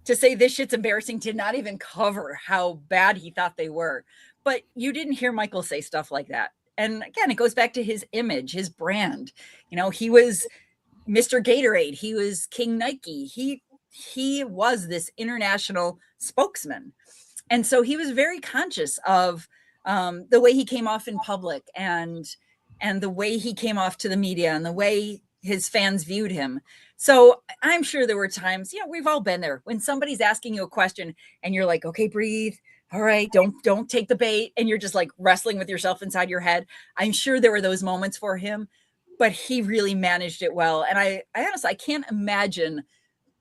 to say this shit's embarrassing did not even cover how bad he thought they were. But you didn't hear Michael say stuff like that. And again, it goes back to his image, his brand. He was Mr. Gatorade. He was King Nike. He was this international spokesman. And so he was very conscious of the way he came off in public and the way he came off to the media and the way his fans viewed him. So I'm sure there were times, we've all been there, when somebody's asking you a question and you're like, okay, breathe. All right, don't take the bait. And you're just wrestling with yourself inside your head. I'm sure there were those moments for him, but he really managed it well. And I honestly, I can't imagine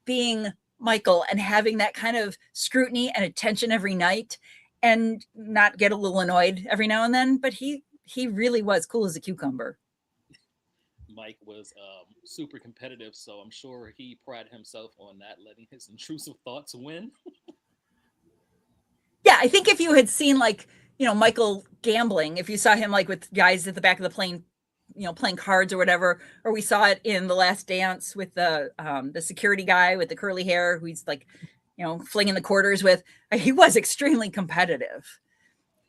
being Michael and having that kind of scrutiny and attention every night and not get a little annoyed every now and then. But he really was cool as a cucumber. Mike was super competitive, so I'm sure he prided himself on not letting his intrusive thoughts win. Yeah, I think if you had seen Michael gambling, if you saw him with guys at the back of the plane, playing cards or whatever, or we saw it in The Last Dance with the security guy with the curly hair, who's flinging the quarters with. He was extremely competitive.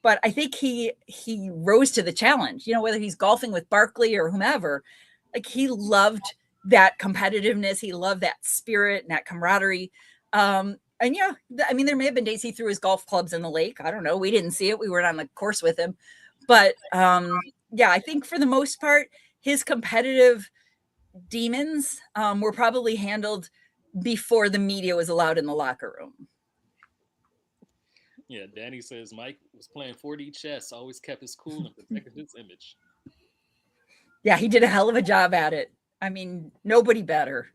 But I think he rose to the challenge, whether he's golfing with Barkley or whomever, like he loved that competitiveness. He loved that spirit and that camaraderie. And there may have been days he threw his golf clubs in the lake. I don't know. We didn't see it. We weren't on the course with him. But I think for the most part, his competitive demons were probably handled before the media was allowed in the locker room. Yeah, Danny says Mike was playing 4D chess, always kept his cool and protected his image. Yeah, he did a hell of a job at it. I mean, nobody better.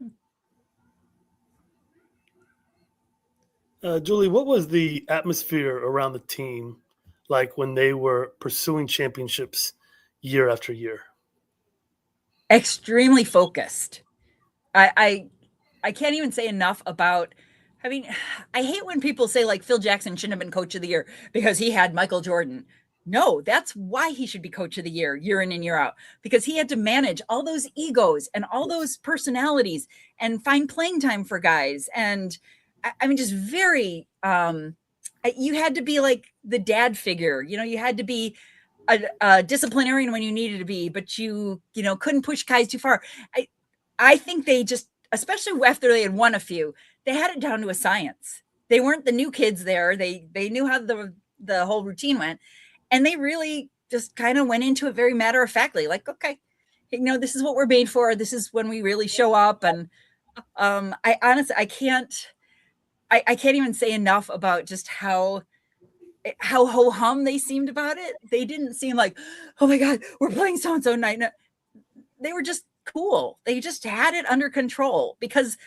Julie, what was the atmosphere around the team like when they were pursuing championships year after year? Extremely focused. I can't even say enough about. I mean, I hate when people say like Phil Jackson shouldn't have been coach of the year because he had Michael Jordan. No, that's why he should be coach of the year in and year out, because he had to manage all those egos and all those personalities and find playing time for guys. And I mean, just very, you had to be like the dad figure, you had to be a disciplinarian when you needed to be, but you couldn't push guys too far. I think they just, especially after they had won a few, they had it down to a science. They weren't the new kids there. They knew how the whole routine went. And they really just kind of went into it very matter of factly, like, okay, this is what we're made for. This is when we really show up. And I honestly, I can't even say enough about just how ho-hum they seemed about it. They didn't seem like, oh my God, we're playing so-and-so night. No, they were just cool. They just had it under control because,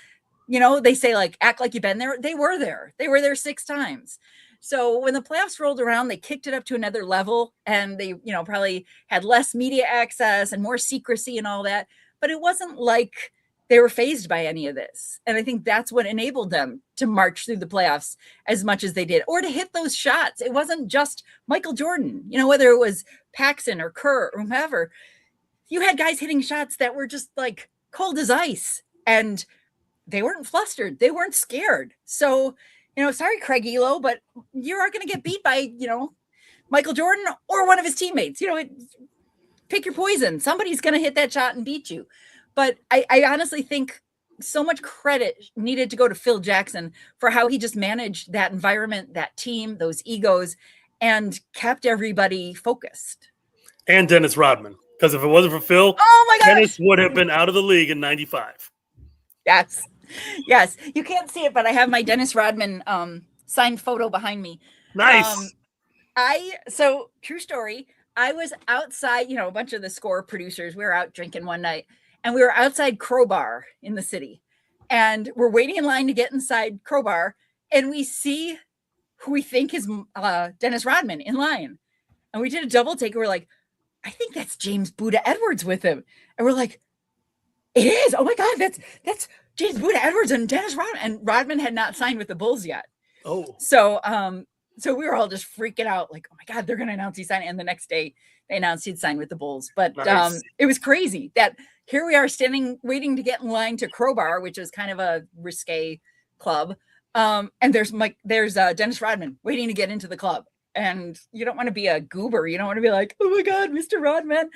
they say like, act like you've been there. They were there. They were there 6 times. So when the playoffs rolled around, they kicked it up to another level and they, probably had less media access and more secrecy and all that. But it wasn't like they were fazed by any of this. And I think that's what enabled them to march through the playoffs as much as they did, or to hit those shots. It wasn't just Michael Jordan, whether it was Paxson or Kerr or whomever. You had guys hitting shots that were just like cold as ice and they weren't flustered. They weren't scared. So, sorry, Craig Elo, but you are going to get beat by, Michael Jordan or one of his teammates. Pick your poison. Somebody's going to hit that shot and beat you. But I honestly think so much credit needed to go to Phil Jackson for how he just managed that environment, that team, those egos, and kept everybody focused. And Dennis Rodman, because if it wasn't for Phil, oh my gosh, Dennis would have been out of the league in '95. Yes. You can't see it, but I have my Dennis Rodman signed photo behind me. Nice. So true story. I was outside, a bunch of the score producers, we were out drinking one night and we were outside Crowbar in the city and we're waiting in line to get inside Crowbar and we see who we think is Dennis Rodman in line. And we did a double take. And we're like, I think that's James Buddha Edwards with him. And we're like, it is. Oh my God, that's James Buddha Edwards and Dennis Rodman. And Rodman had not signed with the Bulls yet. Oh. So we were all just freaking out, like, oh my God, they're going to announce he signed. And the next day they announced he'd signed with the Bulls. But nice. It was crazy that here we are standing, waiting to get in line to Crowbar, which is kind of a risque club. And there's Dennis Rodman waiting to get into the club. And you don't want to be a goober. You don't want to be like, oh my God, Mr. Rodman.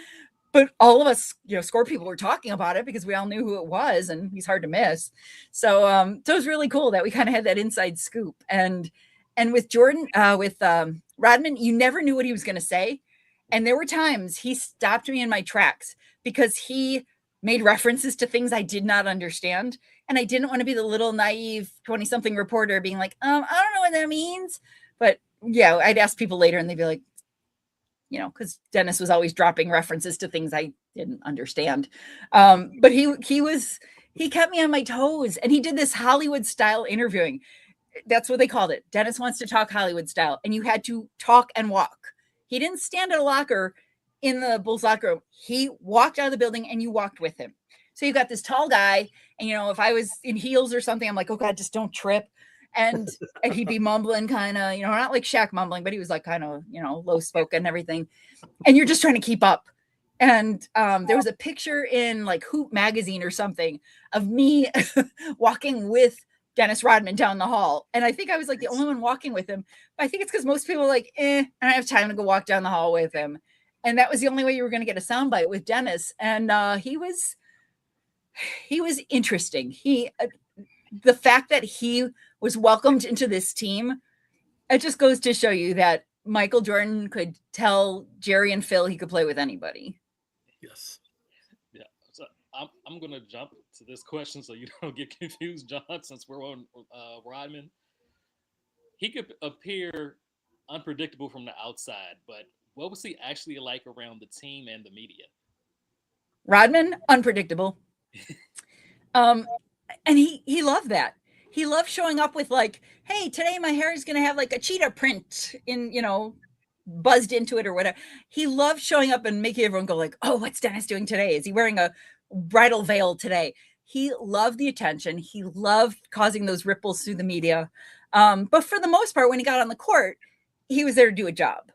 But all of us, score people were talking about it because we all knew who it was and he's hard to miss. So it was really cool that we kind of had that inside scoop. And with Jordan, Rodman, you never knew what he was going to say. And there were times he stopped me in my tracks because he made references to things I did not understand. And I didn't want to be the little naive 20-something reporter being like, I don't know what that means. But yeah, I'd ask people later and they'd be like, because Dennis was always dropping references to things I didn't understand. But he kept me on my toes and he did this Hollywood style interviewing. That's what they called it. Dennis wants to talk Hollywood style. And you had to talk and walk. He didn't stand at a locker in the Bulls locker room. He walked out of the building and you walked with him. So you got this tall guy. And, if I was in heels or something, I'm like, oh God, just don't trip. And he'd be mumbling kind of, not like Shaq mumbling, but he was like kind of, low spoken and everything. And you're just trying to keep up. And there was a picture in like Hoop magazine or something of me walking with Dennis Rodman down the hall. And I think I was like the only one walking with him. But I think it's because most people are like, I don't have time to go walk down the hall with him. And that was the only way you were going to get a soundbite with Dennis. And he was interesting. The fact that he was welcomed into this team, it just goes to show you that Michael Jordan could tell Jerry and Phil he could play with anybody. Yes. Yeah. So I'm going to jump to this question so you don't get confused, John, since we're on Rodman. He could appear unpredictable from the outside, but what was he actually like around the team and the media? Rodman, unpredictable. And he loved that. He loved showing up with like, hey, today my hair is going to have like a cheetah print in, buzzed into it or whatever. He loved showing up and making everyone go like, oh, what's Dennis doing today? Is he wearing a bridal veil today? He loved the attention. He loved causing those ripples through the media. But for the most part, when he got on the court, he was there to do a job.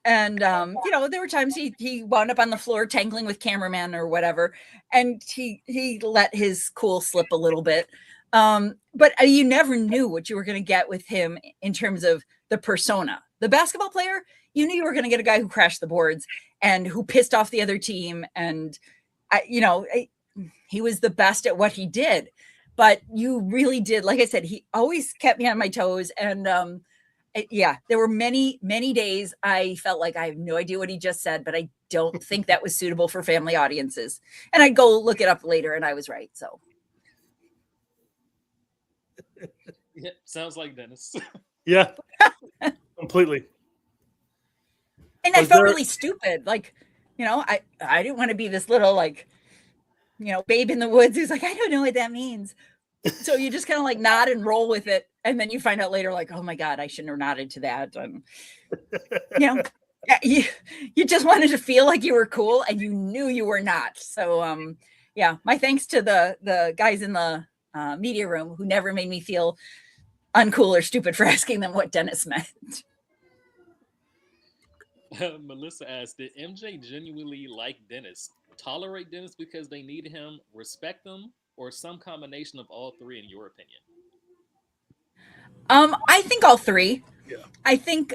And, there were times he wound up on the floor tangling with cameraman or whatever. And he let his cool slip a little bit. But you never knew what you were going to get with him in terms of the persona. The basketball player, you knew you were going to get a guy who crashed the boards and who pissed off the other team. And, he was the best at what he did. But you really did. Like I said, he always kept me on my toes. And there were many, many days I felt like I have no idea what he just said, but I don't think that was suitable for family audiences. And I'd go look it up later and I was right. So. Yeah, sounds like Dennis. Yeah, completely. And I felt really stupid. Like, I didn't want to be this little, like, babe in the woods who's like, I don't know what that means. So you just kind of like nod and roll with it. And then you find out later, like, oh my God, I shouldn't have nodded to that. You just wanted to feel like you were cool and you knew you were not. So, my thanks to the guys in the media room who never made me feel uncool or stupid for asking them what Dennis meant. Melissa asked, did MJ genuinely like Dennis, tolerate Dennis because they needed him, respect him, or some combination of all three, in your opinion? I think all three. Yeah. I think,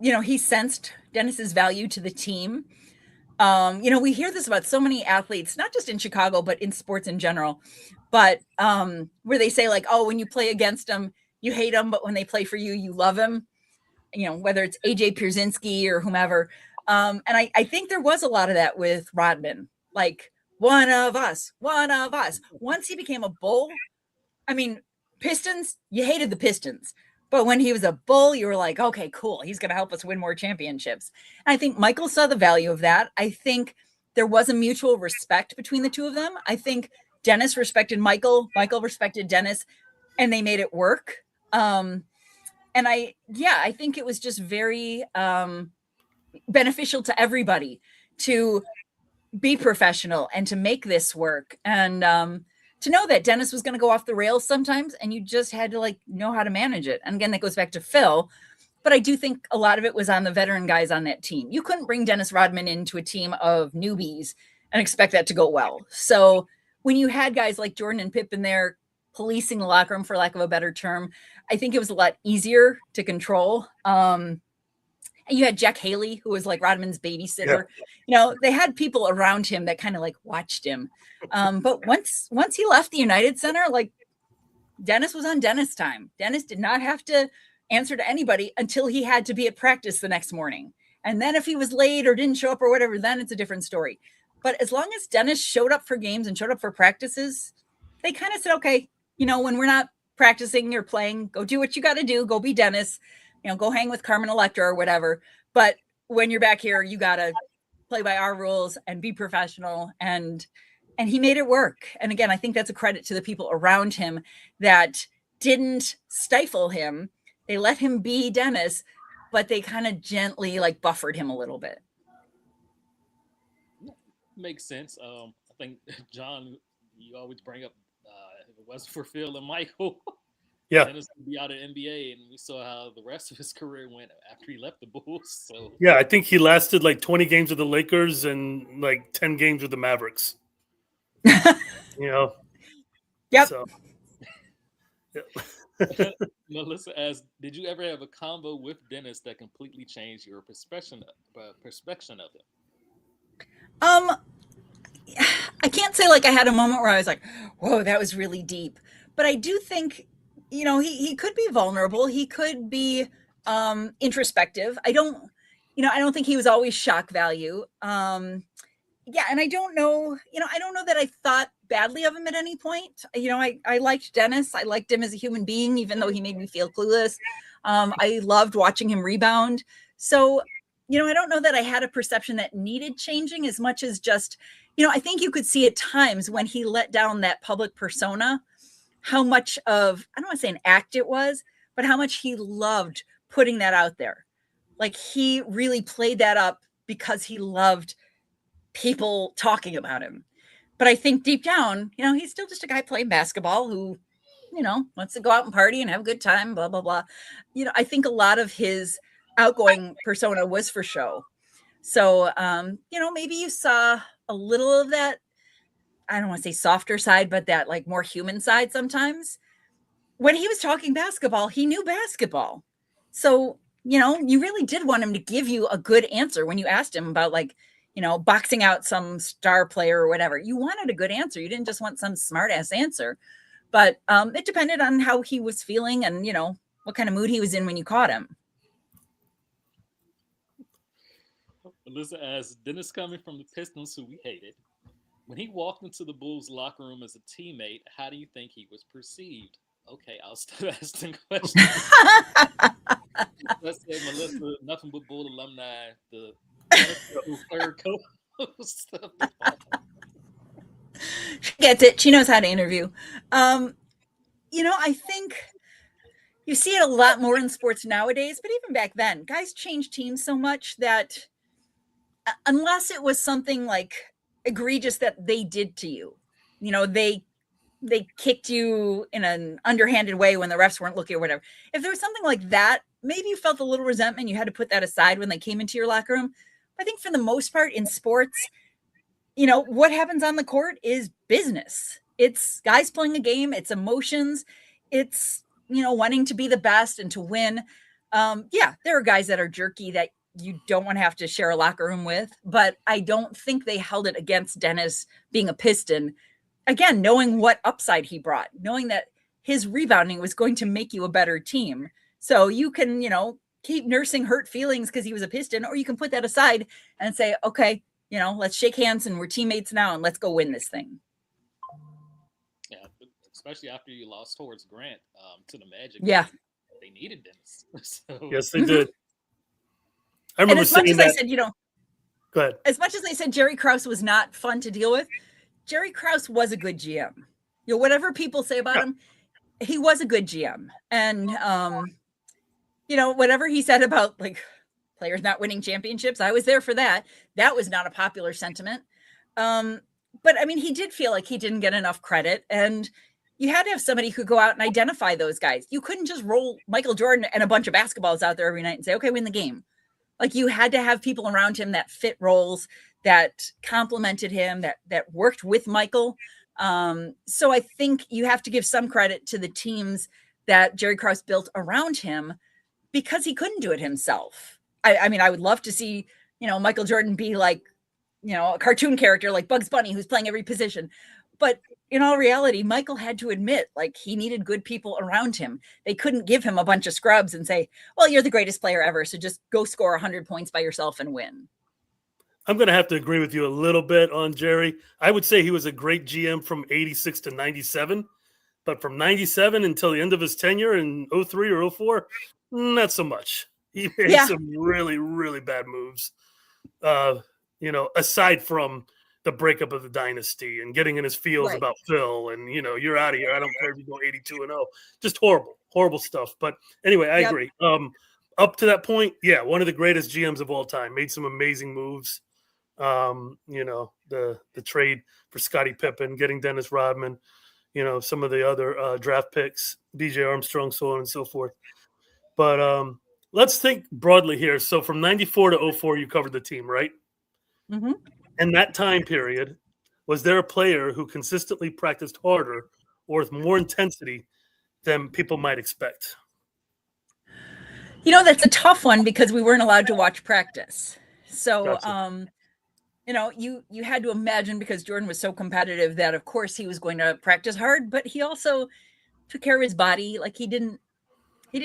he sensed Dennis's value to the team. We hear this about so many athletes, not just in Chicago, but in sports in general. But where they say like, oh, when you play against them, you hate them, but when they play for you, you love them. Whether it's AJ Pierzynski or whomever. And I think there was a lot of that with Rodman. Like, one of us. Once he became a Bull, Pistons, you hated the Pistons. But when he was a Bull, you were like, okay, cool. He's going to help us win more championships. And I think Michael saw the value of that. I think there was a mutual respect between the two of them. I think Dennis respected Michael. Michael respected Dennis. And they made it work. And I think it was just very beneficial to everybody to be professional and to make this work. And to know that Dennis was going to go off the rails sometimes, and you just had to know how to manage it. And again, that goes back to Phil, but I do think a lot of it was on the veteran guys on that team. You couldn't bring Dennis Rodman into a team of newbies and expect that to go well. So when you had guys like Jordan and Pip in there policing the locker room, for lack of a better term, I think it was a lot easier to control. And you had Jack Haley, who was like Rodman's babysitter. Yeah. They had people around him that kind of watched him. But once he left the United Center, Dennis was on Dennis time. Dennis did not have to answer to anybody until he had to be at practice the next morning. And then if he was late or didn't show up or whatever, then it's a different story. But as long as Dennis showed up for games and showed up for practices, they kind of said, okay, when we're not practicing or playing, go do what you got to do. Go be Dennis. Go hang with Carmen Electra or whatever. But when you're back here, you got to play by our rules and be professional. And he made it work. And again, I think that's a credit to the people around him that didn't stifle him. They let him be Dennis, but they kind of gently buffered him a little bit. Makes sense. I think, John, you always bring up if it wasn't for Phil and Michael, yeah, Dennis would be out of NBA, and we saw how the rest of his career went after he left the Bulls. So yeah, I think he lasted 20 games with the Lakers and 10 games with the Mavericks. Yep. So. Yeah. Melissa asks, did you ever have a combo with Dennis that completely changed your perspective of him? Um, I can't say like I had a moment where I was like, whoa, that was really deep. But I do think, he could be vulnerable. He could be introspective. I don't think he was always shock value. Yeah, and I don't know, I don't know that I thought badly of him at any point. I liked Dennis. I liked him as a human being, even though he made me feel clueless. I loved watching him rebound. So, I don't know that I had a perception that needed changing as much as just, I think you could see at times when he let down that public persona, how much of, I don't want to say an act it was, but how much he loved putting that out there. Like he really played that up because he loved people talking about him. But I think deep down, he's still just a guy playing basketball who, wants to go out and party and have a good time, blah, blah, blah. I think a lot of his outgoing persona was for show. So, maybe you saw a little of that. I don't want to say softer side, but that like more human side sometimes. When he was talking basketball, he knew basketball. So, you really did want him to give you a good answer when you asked him about like, boxing out some star player or whatever. You wanted a good answer. You didn't just want some smart ass answer. But it depended on how he was feeling and, what kind of mood he was in when you caught him. Melissa asks, Dennis coming from the Pistons, who we hated, when he walked into the Bulls locker room as a teammate, how do you think he was perceived? Okay, I'll start asking questions. Let's say Melissa, nothing but Bull alumni, the third co-host of the podcast. She gets it. She knows how to interview. I think you see it a lot more in sports nowadays, but even back then, guys change teams so much that unless it was something like egregious that they did to you, they kicked you in an underhanded way when the refs weren't looking or whatever. If there was something like that, maybe you felt a little resentment. You had to put that aside when they came into your locker room. I think for the most part in sports, what happens on the court is business. It's guys playing a game. It's emotions. It's, wanting to be the best and to win. Yeah, there are guys that are jerky that you don't want to have to share a locker room with, but I don't think they held it against Dennis being a Piston. Again, knowing what upside he brought, knowing that his rebounding was going to make you a better team. So you can, keep nursing hurt feelings because he was a Piston, or you can put that aside and say, okay, let's shake hands and we're teammates now and let's go win this thing. Yeah, especially after you lost towards Grant to the Magic. Yeah. They needed Dennis. So. Yes, they did. I remember saying that. I said, go ahead. As much as I said Jerry Krause was not fun to deal with, Jerry Krause was a good GM. Whatever people say about him, he was a good GM. And, whatever he said about like players not winning championships, I was there for that. That was not a popular sentiment. But I mean, he did feel like he didn't get enough credit, and you had to have somebody who could go out and identify those guys. You couldn't just roll Michael Jordan and a bunch of basketballs out there every night and say, okay, win the game. Like you had to have people around him that fit roles, that complimented him, that worked with Michael. So I think you have to give some credit to the teams that Jerry Krause built around him because he couldn't do it himself. I mean, I would love to see, Michael Jordan be like, a cartoon character like Bugs Bunny who's playing every position. But in all reality, Michael had to admit, like, he needed good people around him. They couldn't give him a bunch of scrubs and say, well, you're the greatest player ever, so just go score 100 points by yourself and win. I'm going to have to agree with you a little bit on Jerry. I would say he was a great GM from 86 to 97, but from 97 until the end of his tenure in 03 or 04, not so much. He made some really, really bad moves. Aside from the breakup of the dynasty and getting in his feels about Phil and, you're out of here. I don't care if you go 82-0. Just horrible stuff. But anyway, I agree. Up to that point, one of the greatest GMs of all time. Made some amazing moves. The trade for Scottie Pippen, getting Dennis Rodman, some of the other draft picks, DJ Armstrong, so on and so forth. But let's think broadly here. So from 94 to 04, you covered the team, right? Mm-hmm. In that time period, was there a player who consistently practiced harder or with more intensity than people might expect? That's a tough one because we weren't allowed to watch practice. So, Gotcha. you had to imagine, because Jordan was so competitive, that of course he was going to practice hard, but he also took care of his body. Like he didn't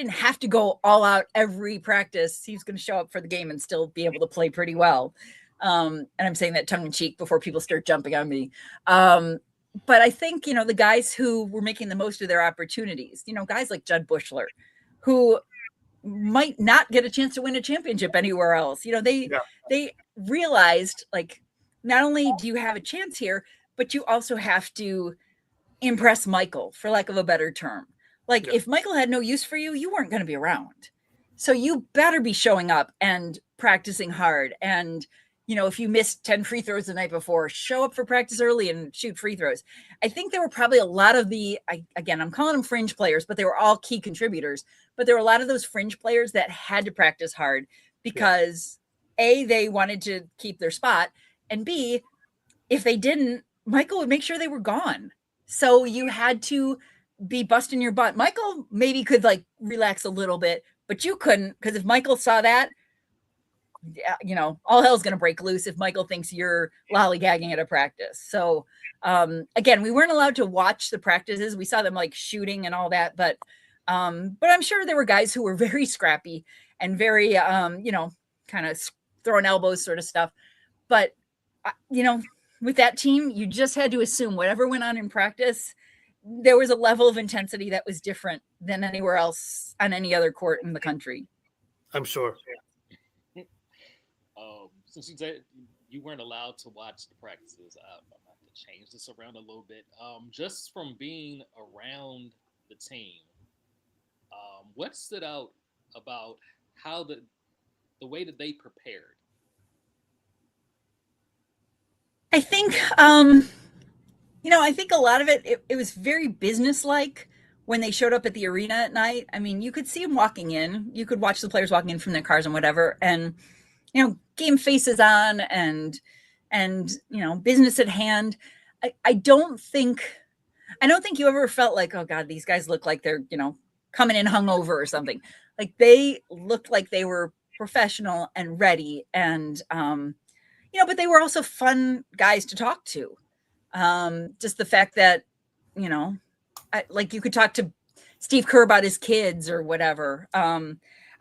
have to go all out every practice. He was going to show up for the game and still be able to play pretty well. And I'm saying that tongue in cheek before people start jumping on me. But I think, the guys who were making the most of their opportunities, guys like Judd Bushler, who might not get a chance to win a championship anywhere else. They realized, like, not only do you have a chance here, but you also have to impress Michael, for lack of a better term. Like, if Michael had no use for you, you weren't going to be around. So you better be showing up and practicing hard. And, if you missed 10 free throws the night before, show up for practice early and shoot free throws. I think there were probably a lot of I'm calling them fringe players, but they were all key contributors. But there were a lot of those fringe players that had to practice hard because A, they wanted to keep their spot, and B, if they didn't, Michael would make sure they were gone. So you had to be busting your butt. Michael maybe could relax a little bit, but you couldn't, because if Michael saw that, all hell's going to break loose if Michael thinks you're lollygagging at a practice. So again, we weren't allowed to watch the practices. We saw them shooting and all that, but I'm sure there were guys who were very scrappy and very, kind of throwing elbows sort of stuff. But, with that team, you just had to assume whatever went on in practice, there was a level of intensity that was different than anywhere else on any other court in the country. I'm sure. Since you said you weren't allowed to watch the practices, I'm going to have to change this around a little bit. Just from being around the team, what stood out about how the way that they prepared? I think, I think a lot of it was very businesslike when they showed up at the arena at night. I mean, you could see them walking in. You could watch the players walking in from their cars and whatever. And, game faces on and, business at hand. I don't think you ever felt like, oh God, these guys look like they're, coming in hungover or something. Like they looked like they were professional and ready. And, but they were also fun guys to talk to. Just the fact that, you could talk to Steve Kerr about his kids or whatever.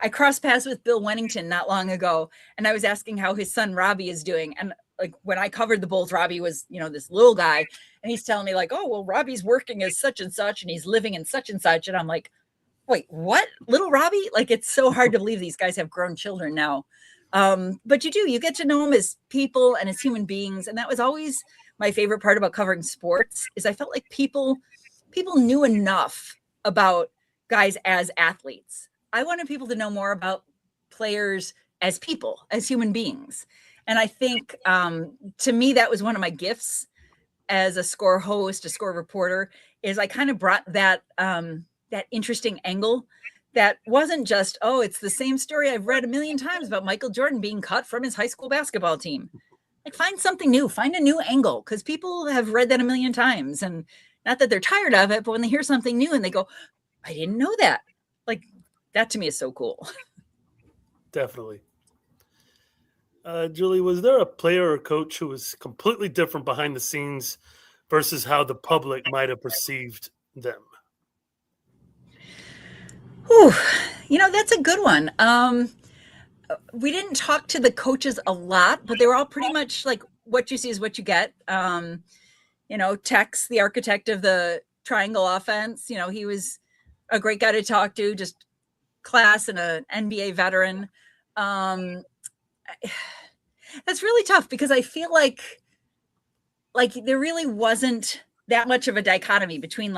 I crossed paths with Bill Wennington not long ago, and I was asking how his son Robbie is doing. And when I covered the Bulls, Robbie was, this little guy, and he's telling me oh, well, Robbie's working as such and such, and he's living in such and such. And I'm like, wait, what? Little Robbie? It's so hard to believe these guys have grown children now. But you get to know them as people and as human beings. And that was always my favorite part about covering sports, is I felt like people knew enough about guys as athletes. I wanted people to know more about players as people, as human beings. And I think, to me, that was one of my gifts as a score host, a score reporter, is I kind of brought that interesting angle that wasn't just, oh, it's the same story I've read a million times about Michael Jordan being cut from his high school basketball team. Find something new, find a new angle, because people have read that a million times. And not that they're tired of it, but when they hear something new and they go, I didn't know that. That to me is so cool. Definitely. Julie, was there a player or coach who was completely different behind the scenes versus how the public might have perceived them? Whew. That's a good one. We didn't talk to the coaches a lot, but they were all pretty much what you see is what you get. Tex, the architect of the triangle offense, he was a great guy to talk to, just class and an NBA veteran. That's really tough because I feel like there really wasn't that much of a dichotomy between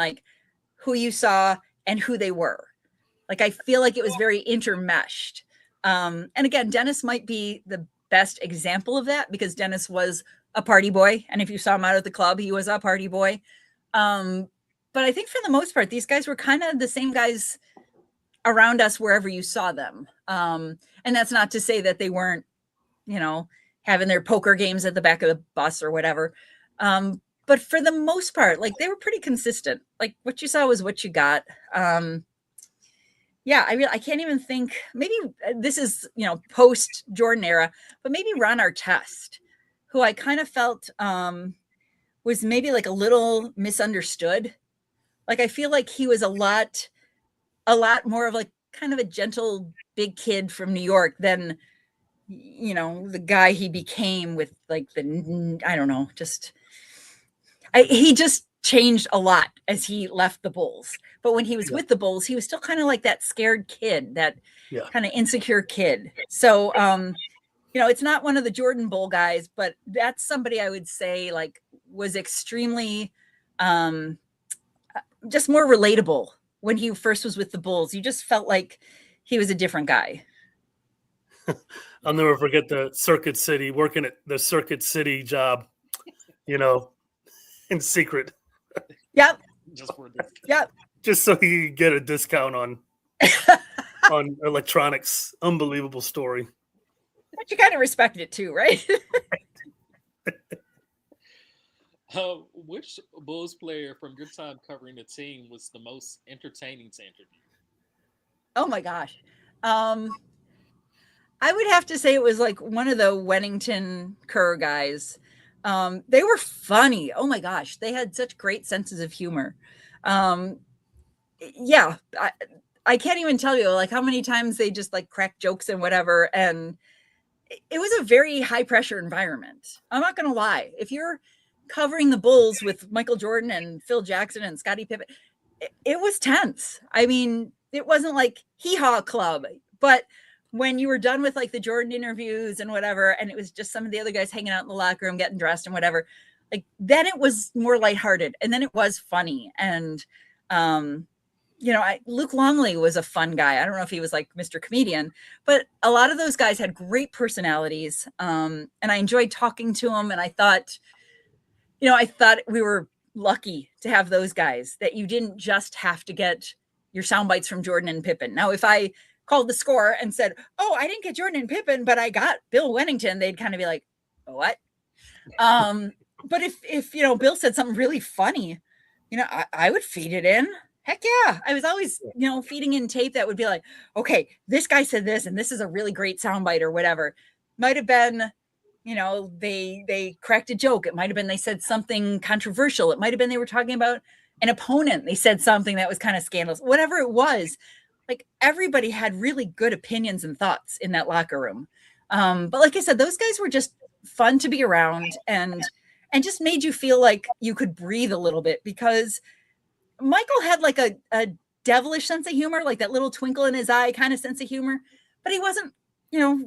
who you saw and who they were. I feel like it was very intermeshed. And again, Dennis might be the best example of that because Dennis was a party boy. And if you saw him out at the club, he was a party boy. But I think for the most part, these guys were kind of the same guys around us wherever you saw them. And that's not to say that they weren't, having their poker games at the back of the bus or whatever. but for the most part, like they were pretty consistent. Like what you saw was what you got. Yeah, I can't even think. Maybe this is post Jordan era, but maybe Ron Artest, who I kind of felt was maybe like a little misunderstood. Like I feel like he was a lot more of like kind of a gentle big kid from New York than the guy he became with like I don't know, he just changed a lot as he left the Bulls. But when he was with the Bulls, he was still kind of like that scared kid, that kind of insecure kid. So, it's not one of the Jordan Bull guys, but that's somebody I would say like was extremely just more relatable when he first was with the Bulls. You just felt like he was a different guy. I'll never forget the Circuit City, working at the Circuit City job, in secret. Yep. Just for this. Yep. Just so he could get a discount on electronics. Unbelievable story. But you kind of respect it too, right? Which Bulls player from your time covering the team was the most entertaining to interview? Oh my gosh. I would have to say it was like one of the Wennington Kerr guys. They were funny. Oh my gosh. They had such great senses of humor. Yeah, I can't even tell you like how many times they just like crack jokes and whatever. And it was a very high pressure environment. I'm not going to lie. If you're covering the Bulls with Michael Jordan and Phil Jackson and Scottie Pippen, it was tense. I mean, it wasn't like hee-haw club, but when you were done with like the Jordan interviews and whatever, and it was just some of the other guys hanging out in the locker room, getting dressed and whatever, like then it was more lighthearted and then it was funny. And, Luke Longley was a fun guy. I don't know if he was like Mr. Comedian, but a lot of those guys had great personalities. And I enjoyed talking to them. And I thought we were lucky to have those guys, that you didn't just have to get your sound bites from Jordan and Pippen. Now, if I called the score and said, "Oh, I didn't get Jordan and Pippen, but I got Bill Wennington," they'd kind of be like, "What?" But if Bill said something really funny, I would feed it in. Heck yeah. I was always, feeding in tape that would be like, okay, this guy said this, and this is a really great soundbite or whatever. Might have been, they cracked a joke. It might have been they said something controversial. It might have been they were talking about an opponent. They said something that was kind of scandalous. Whatever it was, like everybody had really good opinions and thoughts in that locker room. But like I said, those guys were just fun to be around and just made you feel like you could breathe a little bit, because Michael had like a devilish sense of humor, like that little twinkle in his eye kind of sense of humor, but he wasn't,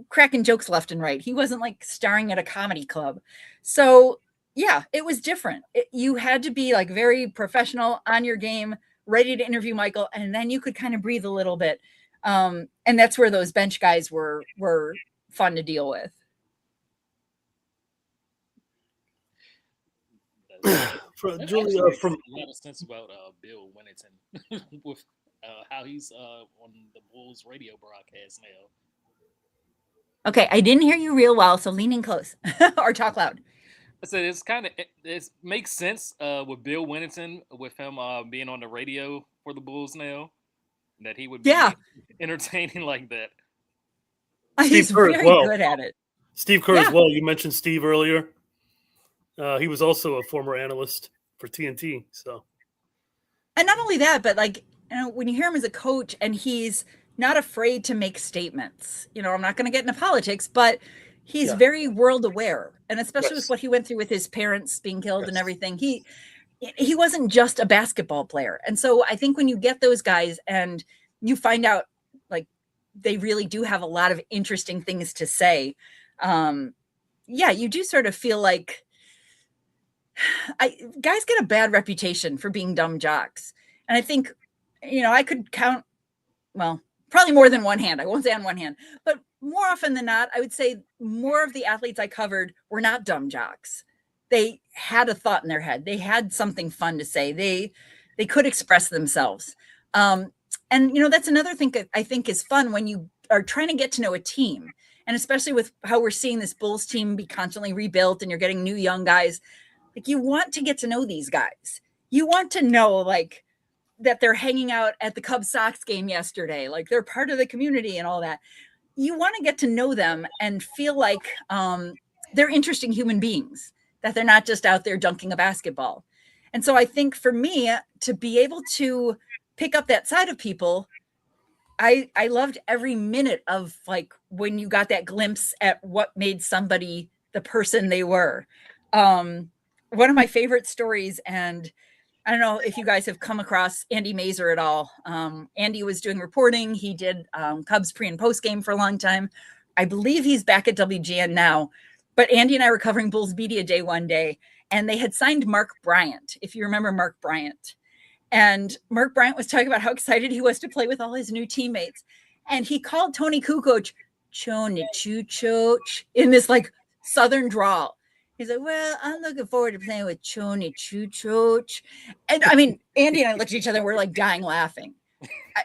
cracking jokes left and right. He wasn't like starring at a comedy club. So yeah, it was different. You had to be like very professional, on your game, ready to interview Michael, and then you could kind of breathe a little bit. And that's where those bench guys were fun to deal with. Julie, from a lot of sense about Bill Wennington with how he's on the Bulls radio broadcast now. Okay, I didn't hear you real well, so lean in close or talk loud. I said it makes sense with Bill Wennington, with him being on the radio for the Bulls now, that he would be entertaining like that. He's very good at it. Steve Kerr as well. You mentioned Steve earlier. He was also a former analyst for TNT. So, and not only that, but like when you hear him as a coach, and he's not afraid to make statements. I'm not going to get into politics, but he's very world aware, and especially with what he went through with his parents being killed and everything. He wasn't just a basketball player, and so I think when you get those guys and you find out like they really do have a lot of interesting things to say, you do sort of feel like. Guys get a bad reputation for being dumb jocks. And I think, I could count, well, probably more than one hand. I won't say on one hand, but more often than not, I would say more of the athletes I covered were not dumb jocks. They had a thought in their head. They had something fun to say. They could express themselves. And, that's another thing I think is fun when you are trying to get to know a team. And especially with how we're seeing this Bulls team be constantly rebuilt and you're getting new young guys. Like, you want to get to know these guys. You want to know, like, that they're hanging out at the Cubs Sox game yesterday. Like, they're part of the community and all that. You want to get to know them and feel like they're interesting human beings, that they're not just out there dunking a basketball. And so I think for me to be able to pick up that side of people, I loved every minute of, like, when you got that glimpse at what made somebody the person they were. One of my favorite stories, and I don't know if you guys have come across Andy Mazer at all. Andy was doing reporting. He did Cubs pre and post game for a long time. I believe he's back at WGN now. But Andy and I were covering Bulls Media Day one day, and they had signed Mark Bryant, if you remember Mark Bryant. And Mark Bryant was talking about how excited he was to play with all his new teammates. And he called Tony Kukoc, Chony Chuchoch, in this, like, Southern drawl. He's like, well, I'm looking forward to playing with Chony Chuchoch. And I mean, Andy and I looked at each other and we're like dying laughing.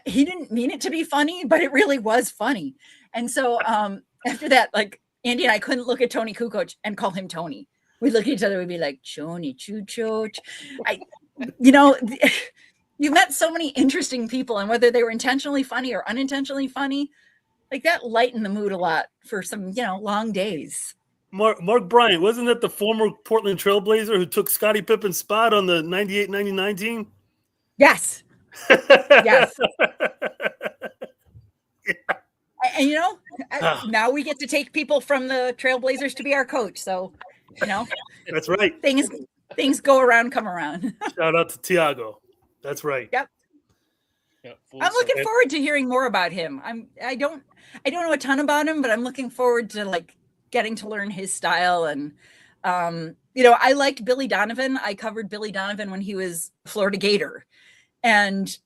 He didn't mean it to be funny, but it really was funny. And so after that, like, Andy and I couldn't look at Tony Kukoc and call him Tony. We'd look at each other, we'd be like, Chony Chuchoch. You know, you met so many interesting people, and whether they were intentionally funny or unintentionally funny, like, that lightened the mood a lot for some, you know, long days. Mark Bryant, wasn't that the former Portland Trailblazer who took Scottie Pippen's spot on the 98-99 team? Yes. Yes. And, you know, now we get to take people from the Trailblazers to be our coach. So, you know, that's right. Things go around, come around. Shout out to Tiago. That's right. Yep. I'm looking forward to hearing more about him. I don't know a ton about him, but I'm looking forward to, like, getting to learn his style. And you know, I liked Billy Donovan. I covered Billy Donovan when he was Florida Gator. And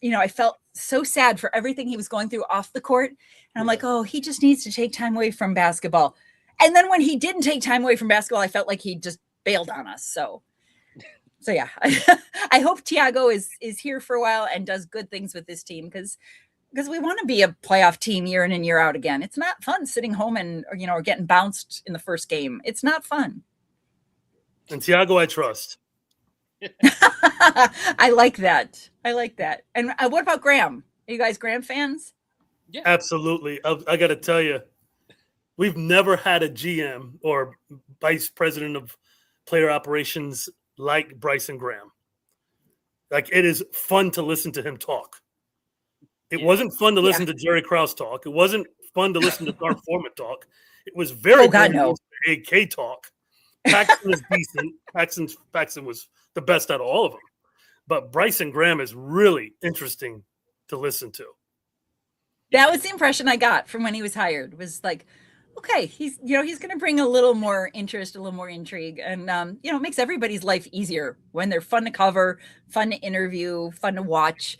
you know, I felt so sad for everything he was going through off the court. And I'm like, oh, he just needs to take time away from basketball. And then when he didn't take time away from basketball, I felt like he just bailed on us. So yeah, I hope Tiago is here for a while and does good things with this team, because we want to be a playoff team year in and year out again. It's not fun sitting home and, you know, or getting bounced in the first game. It's not fun. And Tiago, I trust. I like that. And what about Graham? Are you guys Graham fans? Yeah, absolutely. I got to tell you, we've never had a GM or vice president of player operations like Bryson Graham. Like, it is fun to listen to him talk. It wasn't fun to listen to Jerry Krause talk. It wasn't fun to listen to Dark Foreman talk. It was very good to listen to AK talk. Paxson is decent. Paxson was the best out of all of them. But Bryson Graham is really interesting to listen to. That was the impression I got from when he was hired, was like, okay, he's going to bring a little more interest, a little more intrigue. And, you know, it makes everybody's life easier when they're fun to cover, fun to interview, fun to watch.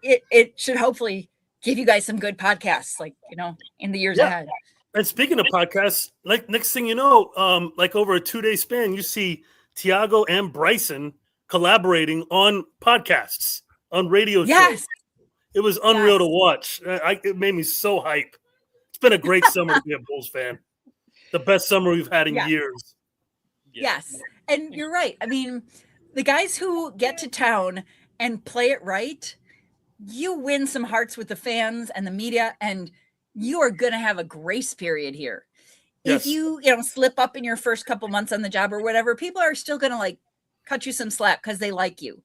It should hopefully give you guys some good podcasts, like, you know, in the years ahead. And speaking of podcasts, like, next thing you know, like, over a 2-day span, you see Tiago and Bryson collaborating on podcasts, on radio shows. It was unreal to watch. It made me so hype. It's been a great summer to be a Bulls fan. The best summer we've had in years. Yes. And you're right. I mean, the guys who get to town and play it right, you win some hearts with the fans and the media, and you are going to have a grace period here. If you slip up in your first couple months on the job or whatever, people are still going to, like, cut you some slack because they like you.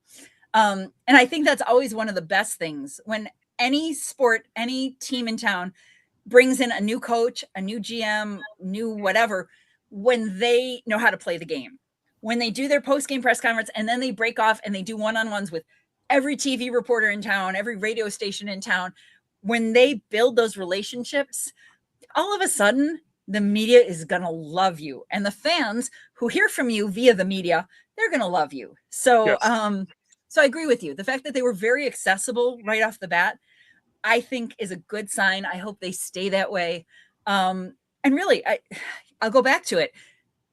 And I think that's always one of the best things when any sport, any team in town brings in a new coach, a new GM, new whatever, when they know how to play the game, when they do their post-game press conference and then they break off and they do one-on-ones with every TV reporter in town, every radio station in town, when they build those relationships, all of a sudden the media is going to love you. And the fans who hear from you via the media, they're going to love you. So, so I agree with you. The fact that they were very accessible right off the bat, I think, is a good sign. I hope they stay that way. And really, I'll go back to it.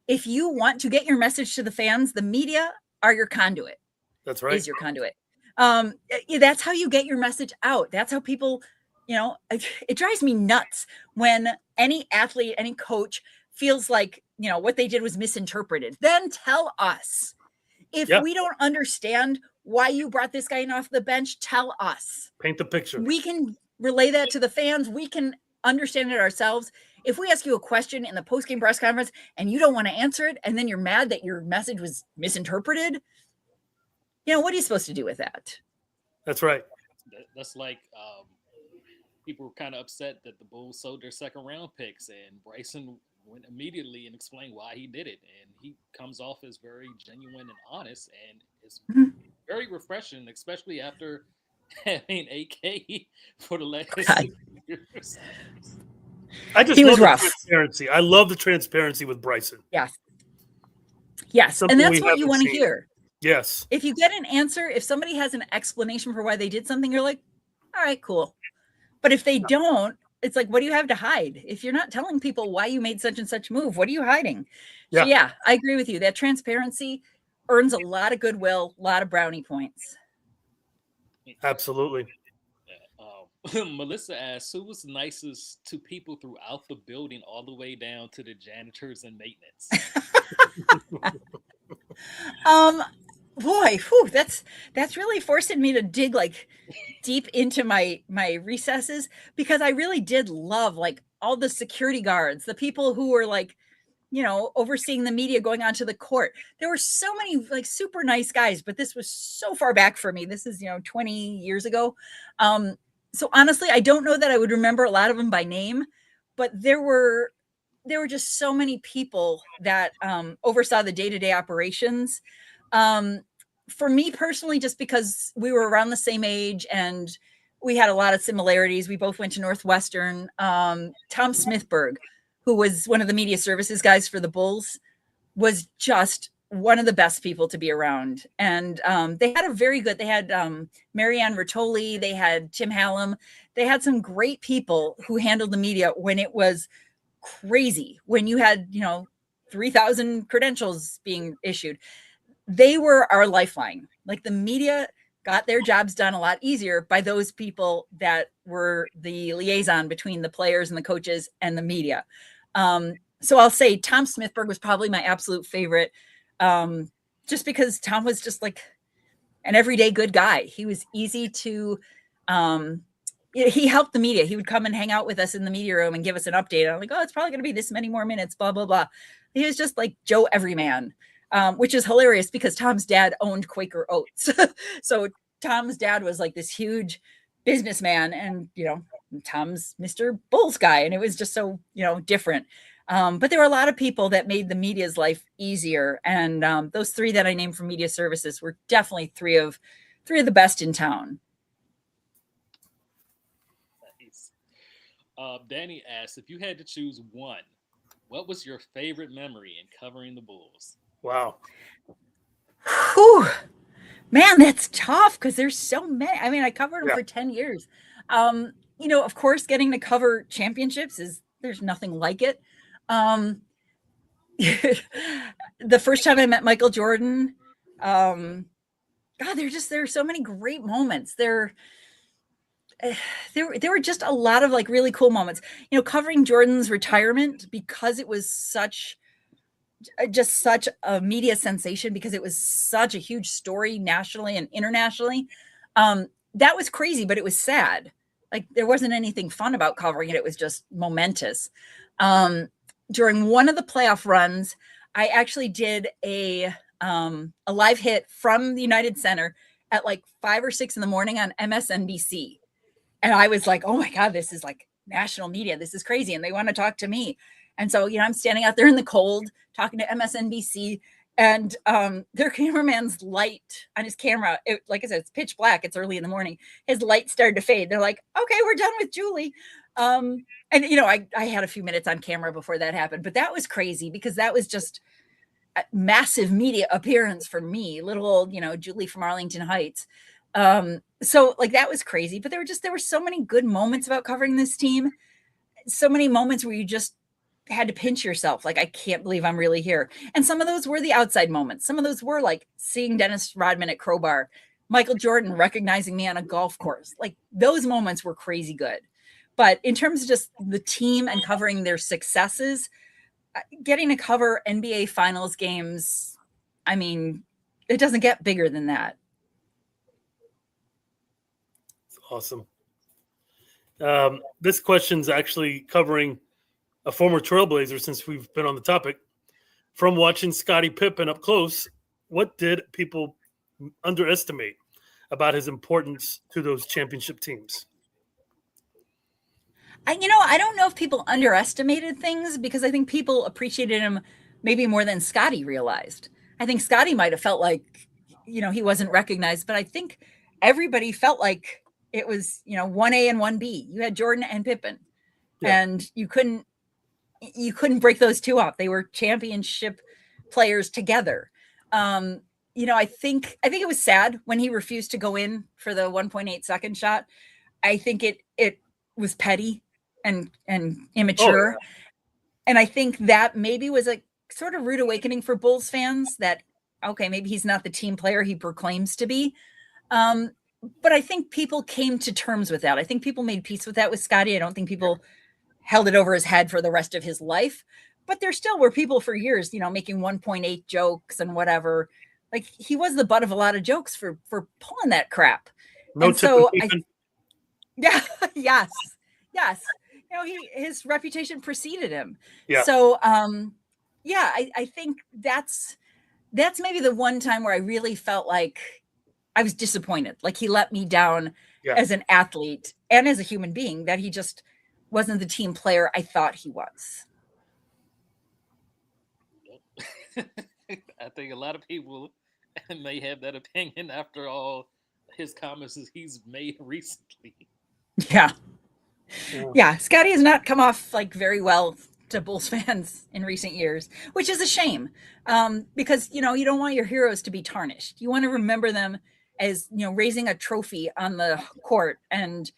If you want to get your message to the fans, the media are your conduit. That's right. Is your conduit. That's how you get your message out. That's how people, it drives me nuts when any athlete, any coach feels like, what they did was misinterpreted, then tell us. If we don't understand why you brought this guy in off the bench, tell us. Paint the picture. We can relay that to the fans. We can understand it ourselves. If we ask you a question in the post-game press conference and you don't want to answer it, and then you're mad that your message was misinterpreted, what are you supposed to do with that? That's right. That's like people were kind of upset that the Bulls sold their second round picks, and Bryson went immediately and explained why he did it. And he comes off as very genuine and honest, and it's very refreshing, especially after having AK for the last years. I just love the transparency. I love the transparency with Bryson. Yes. And that's what you want to hear. Yes. If you get an answer, if somebody has an explanation for why they did something, you're like, all right, cool. But if they don't, it's like, what do you have to hide? If you're not telling people why you made such and such move, what are you hiding? So I agree with you. That transparency earns a lot of goodwill, a lot of brownie points. Absolutely. Melissa asks, who was nicest to people throughout the building, all the way down to the janitors and maintenance? That's really forcing me to dig like deep into my recesses, because I really did love like all the security guards, the people who were like, overseeing the media going onto the court. There were so many like super nice guys, but this was so far back for me. This is, 20 years ago. So honestly, I don't know that I would remember a lot of them by name, but there were just so many people that oversaw the day-to-day operations. For me personally, just because we were around the same age and we had a lot of similarities. We both went to Northwestern. Tom Smithberg, who was one of the media services guys for the Bulls, was just one of the best people to be around. And they had Marianne Rotoli, they had Tim Hallam. They had some great people who handled the media when it was crazy, when you had, 3,000 credentials being issued. They were our lifeline. Like, the media got their jobs done a lot easier by those people that were the liaison between the players and the coaches and the media. So I'll say Tom Smithberg was probably my absolute favorite, just because Tom was just like an everyday good guy. He was easy to, he helped the media. He would come and hang out with us in the media room and give us an update. I'm like, oh, it's probably going to be this many more minutes, blah, blah, blah. He was just like Joe Everyman, which is hilarious because Tom's dad owned Quaker Oats. So Tom's dad was like this huge businessman, and, Tom's Mr. Bulls guy. And it was just so, different. But there were a lot of people that made the media's life easier. And those three that I named from media services were definitely three of the best in town. Nice. Danny asks, if you had to choose one, what was your favorite memory in covering the Bulls? Wow. Whew. Man, that's tough because there's so many. I mean, I covered them for 10 years. Of course, getting to cover championships there's nothing like it. The first time I met Michael Jordan, God, there are so many great moments. There were just a lot of like really cool moments, covering Jordan's retirement, because it was such a media sensation, because it was such a huge story nationally and internationally. That was crazy, but it was sad. Like, there wasn't anything fun about covering it. It was just momentous. During one of the playoff runs, I actually did a live hit from the United Center at like 5 or 6 in the morning on MSNBC. And I was like, oh my God, this is like national media. This is crazy. And they want to talk to me. And so, I'm standing out there in the cold talking to MSNBC, and their cameraman's light on his camera, like I said, it's pitch black. It's early in the morning. His light started to fade. They're like, okay, we're done with Julie. And, I had a few minutes on camera before that happened, but that was crazy because that was just a massive media appearance for me, little old, Julie from Arlington Heights. So like, that was crazy, but there were so many good moments about covering this team. So many moments where you just had to pinch yourself. Like, I can't believe I'm really here. And some of those were the outside moments. Some of those were like seeing Dennis Rodman at Crowbar, Michael Jordan recognizing me on a golf course. Like, those moments were crazy good. But in terms of just the team and covering their successes, getting to cover NBA Finals games, I mean, it doesn't get bigger than that. It's awesome. This question's actually covering a former Trailblazer, since we've been on the topic. From watching Scottie Pippen up close, what did people underestimate about his importance to those championship teams? I don't know if people underestimated things, because I think people appreciated him maybe more than Scottie realized. I think Scottie might have felt like, he wasn't recognized, but I think everybody felt like it was, 1A and 1B. You had Jordan and Pippen, and you couldn't break those two up. They were championship players together. I think it was sad when he refused to go in for the 1.8 second shot. I think it was petty and immature. Oh, yeah. And I think that maybe was a sort of rude awakening for Bulls fans, that, okay, maybe he's not the team player he proclaims to be. But I think people came to terms with that. I think people made peace with that with Scottie. I don't think people held it over his head for the rest of his life, but there still were people for years, making 1.8 jokes and whatever. Like, he was the butt of a lot of jokes for pulling that crap. No, and so yes. His reputation preceded him. Yeah. So, I think that's maybe the one time where I really felt like I was disappointed. Like, he let me down as an athlete and as a human being, that he just wasn't the team player I thought he was. I think a lot of people may have that opinion after all his comments he's made recently. Yeah. Scottie has not come off like very well to Bulls fans in recent years, which is a shame. Because, you don't want your heroes to be tarnished. You want to remember them as, raising a trophy on the court, and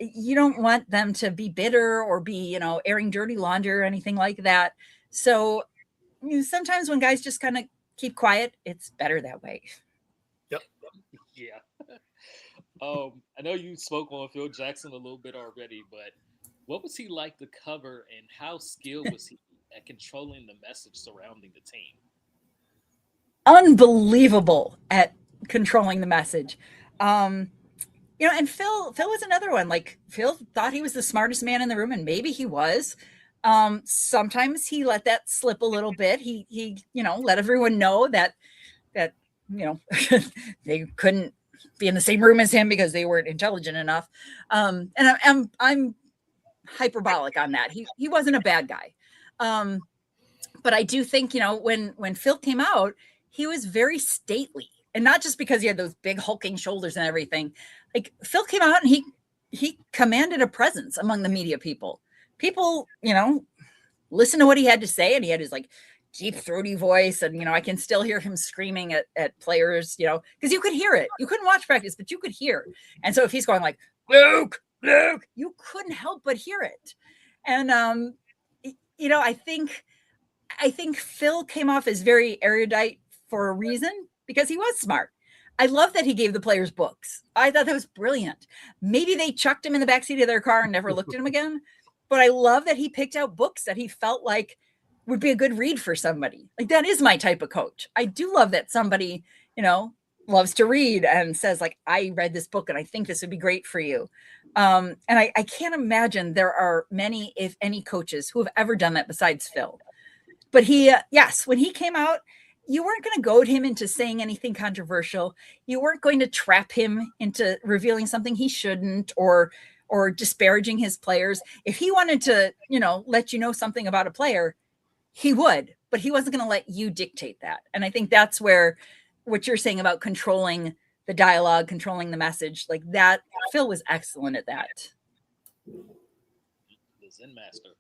you don't want them to be bitter or be, airing dirty laundry or anything like that. So sometimes when guys just kind of keep quiet, it's better that way. Yep. Yeah. I know you spoke on Phil Jackson a little bit already, but what was he like to cover, and how skilled was he at controlling the message surrounding the team? Unbelievable at controlling the message. And Phil was another one. Like, Phil thought he was the smartest man in the room, and maybe he was. Sometimes he let that slip a little bit. He let everyone know that they couldn't be in the same room as him because they weren't intelligent enough. And I'm hyperbolic on that. He wasn't a bad guy. But I do think, when Phil came out, he was very stately, and not just because he had those big hulking shoulders and everything. Like, Phil came out and he commanded a presence among the media people. People, listen to what he had to say, and he had his like deep throaty voice, and I can still hear him screaming at players, because you could hear it. You couldn't watch practice, but you could hear. And so if he's going like, Luke, you couldn't help but hear it. And I think Phil came off as very erudite for a reason, because he was smart. I love that he gave the players books. I thought that was brilliant. Maybe they chucked him in the backseat of their car and never looked at him again. But I love that he picked out books that he felt like would be a good read for somebody. Like, that is my type of coach. I do love that somebody, loves to read and says, like, I read this book and I think this would be great for you. And I can't imagine there are many, if any, coaches who have ever done that besides Phil. But when he came out, you weren't going to goad him into saying anything controversial. You weren't going to trap him into revealing something he shouldn't, or disparaging his players. If he wanted to, let you know something about a player, he would, but he wasn't going to let you dictate that. And I think that's where what you're saying about controlling the dialogue, controlling the message, like that, Phil was excellent at that. The Zen master.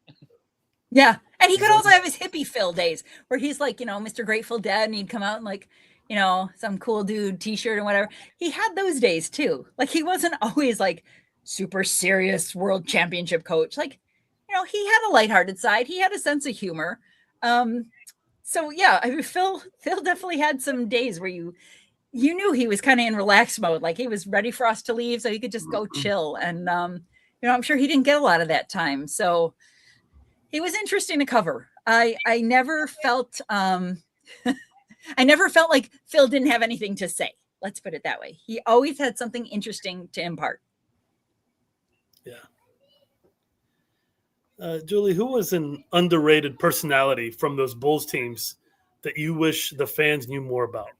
Yeah. And he could also have his hippie Phil days where he's like, Mr. Grateful Dead, and he'd come out in like, some cool dude t-shirt and whatever. He had those days too. Like, he wasn't always like super serious world championship coach. Like, he had a lighthearted side. He had a sense of humor. So yeah, I mean, Phil definitely had some days where you knew he was kind of in relaxed mode. Like, he was ready for us to leave so he could just go chill. And, I'm sure he didn't get a lot of that time. So he was interesting to cover. I never felt I never felt like Phil didn't have anything to say. Let's put it that way. He always had something interesting to impart. Yeah. Julie, who was an underrated personality from those Bulls teams that you wish the fans knew more about?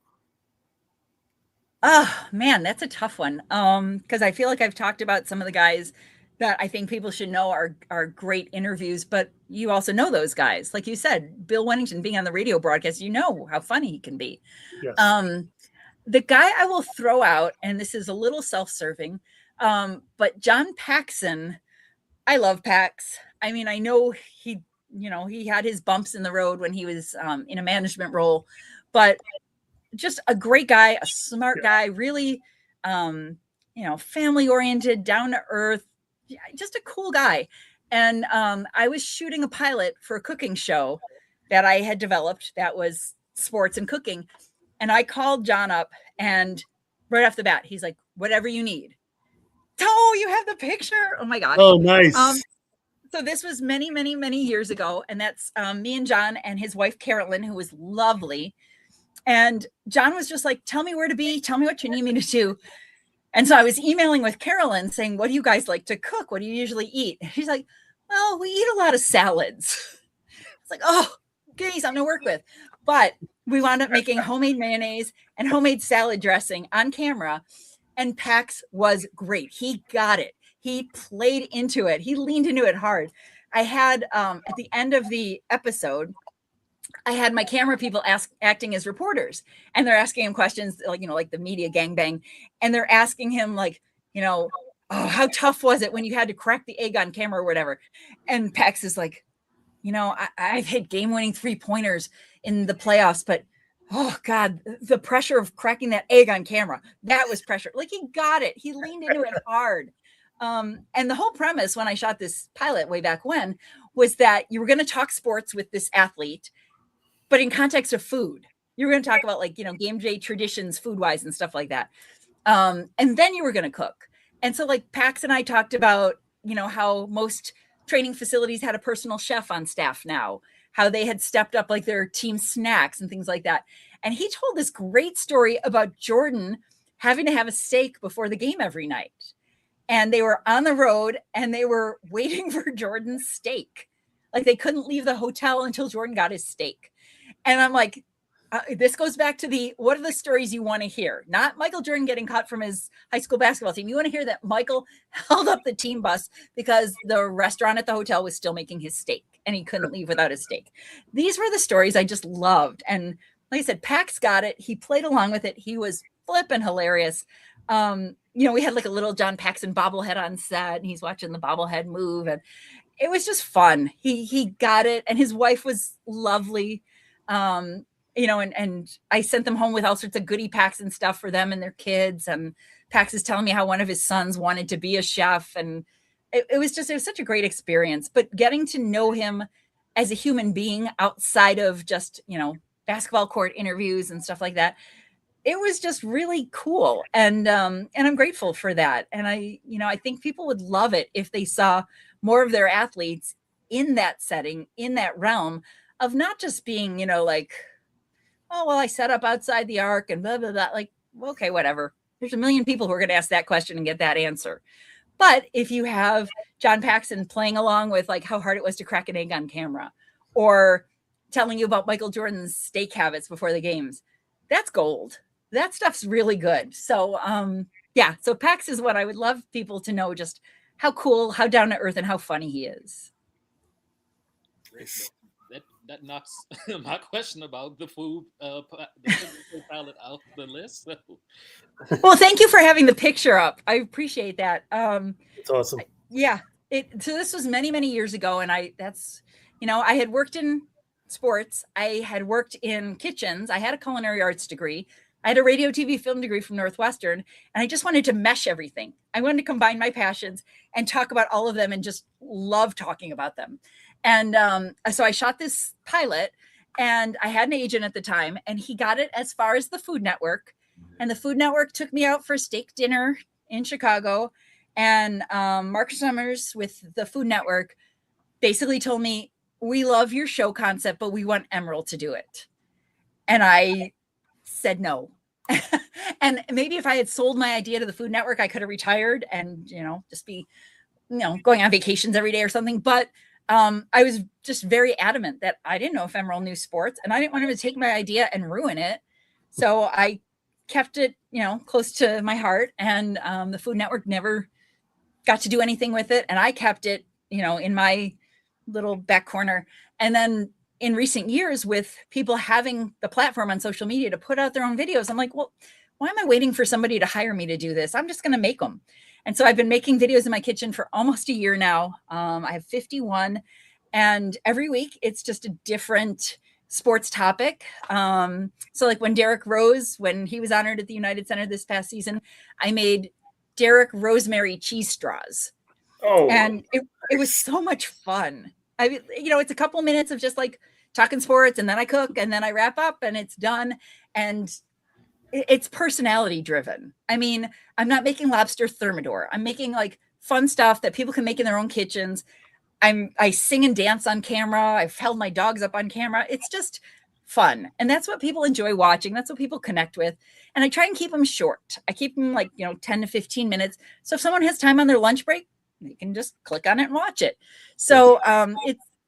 Oh man, that's a tough one. Because I feel like I've talked about some of the guys that I think people should know are great interviews, but you also know those guys. Like you said, Bill Wennington being on the radio broadcast, you know how funny he can be. Yes. The guy I will throw out, and this is a little self-serving, but John Paxson, I love Pax. I mean, I know he had his bumps in the road when he was in a management role, but just a great guy, a smart guy, really, family oriented, down to earth, just a cool guy. And I was shooting a pilot for a cooking show that I had developed that was sports and cooking. And I called John up, and right off the bat, he's like, whatever you need. Oh, you have the picture. Oh my gosh. Oh, nice. So this was many, many, many years ago. And that's me and John and his wife, Carolyn, who was lovely. And John was just like, tell me where to be. Tell me what you need me to do. And so I was emailing with Carolyn saying, what do you guys like to cook? What do you usually eat? And she's like, well, we eat a lot of salads. It's like, oh, give me something to work with. But we wound up making homemade mayonnaise and homemade salad dressing on camera. And Pax was great. He got it. He played into it. He leaned into it hard. I had, at the end of the episode, I had my camera people acting as reporters, and they're asking him questions like the media gangbang. And they're asking him oh, how tough was it when you had to crack the egg on camera or whatever? And Pax is like, I've hit game-winning 3-pointers in the playoffs, but oh God, the pressure of cracking that egg on camera, that was pressure. Like, he got it. He leaned into it hard. And the whole premise when I shot this pilot way back when was that you were going to talk sports with this athlete, but in context of food. You were going to talk about game day traditions, food wise and stuff like that. And then you were going to cook. And so Pax and I talked about, how most training facilities had a personal chef on staff now, how they had stepped up their team snacks and things like that. And he told this great story about Jordan having to have a steak before the game every night. And they were on the road and they were waiting for Jordan's steak. They couldn't leave the hotel until Jordan got his steak. And I'm like, this goes back to what are the stories you want to hear? Not Michael Jordan getting cut from his high school basketball team. You want to hear that Michael held up the team bus because the restaurant at the hotel was still making his steak and he couldn't leave without his steak. These were the stories I just loved. And like I said, Pax got it. He played along with it. He was flipping hilarious. We had a little John Paxson bobblehead on set, and he's watching the bobblehead move. And it was just fun. He got it. And his wife was lovely. And I sent them home with all sorts of goodie packs and stuff for them and their kids. And Pax is telling me how one of his sons wanted to be a chef. And it was such a great experience. But getting to know him as a human being outside of just, basketball court interviews and stuff like that, it was just really cool. And I'm grateful for that. And I think people would love it if they saw more of their athletes in that setting, in that realm of not just being, oh, well, I set up outside the arc and blah, blah, blah. Okay, whatever. There's a million people who are going to ask that question and get that answer. But if you have John Paxson playing along with how hard it was to crack an egg on camera, or telling you about Michael Jordan's steak habits before the games, that's gold. That stuff's really good. So, so Pax is what I would love people to know, just how cool, how down to earth, and how funny he is. That knocks my question about the food pilot off the list. So. Well, thank you for having the picture up. I appreciate that. It's awesome. Yeah. So this was many, many years ago. And I had worked in sports. I had worked in kitchens. I had a culinary arts degree. I had a radio, TV, film degree from Northwestern. And I just wanted to mesh everything. I wanted to combine my passions and talk about all of them and just love talking about them. And so I shot this pilot, and I had an agent at the time, and he got it as far as the Food Network. And the Food Network took me out for a steak dinner in Chicago. And Mark Summers with the Food Network basically told me, we love your show concept, but we want Emerald to do it. And I said no. And maybe if I had sold my idea to the Food Network, I could have retired and, just be, going on vacations every day or something. But I was just very adamant that I didn't know if Emerald knew sports, and I didn't want him to take my idea and ruin it. So I kept it, close to my heart, and the Food Network never got to do anything with it. And I kept it, in my little back corner. And then in recent years, with people having the platform on social media to put out their own videos, I'm like, well, why am I waiting for somebody to hire me to do this? I'm just going to make them. And so I've been making videos in my kitchen for almost a year now. I have 51, and every week it's just a different sports topic. So like when Derek Rose, when he was honored at the United Center this past season, I made Derek rosemary cheese straws. Oh, and it was so much fun. It's a couple minutes of just like talking sports, and then I cook, and then I wrap up, and it's done. And it's personality driven. I mean, I'm not making lobster thermidor. I'm making like fun stuff that people can make in their own kitchens. I sing and dance on camera. I've held my dogs up on camera. It's just fun. And that's what people enjoy watching. That's what people connect with. And I try and keep them short. I keep them like, 10 to 15 minutes. So if someone has time on their lunch break, they can just click on it and watch it. So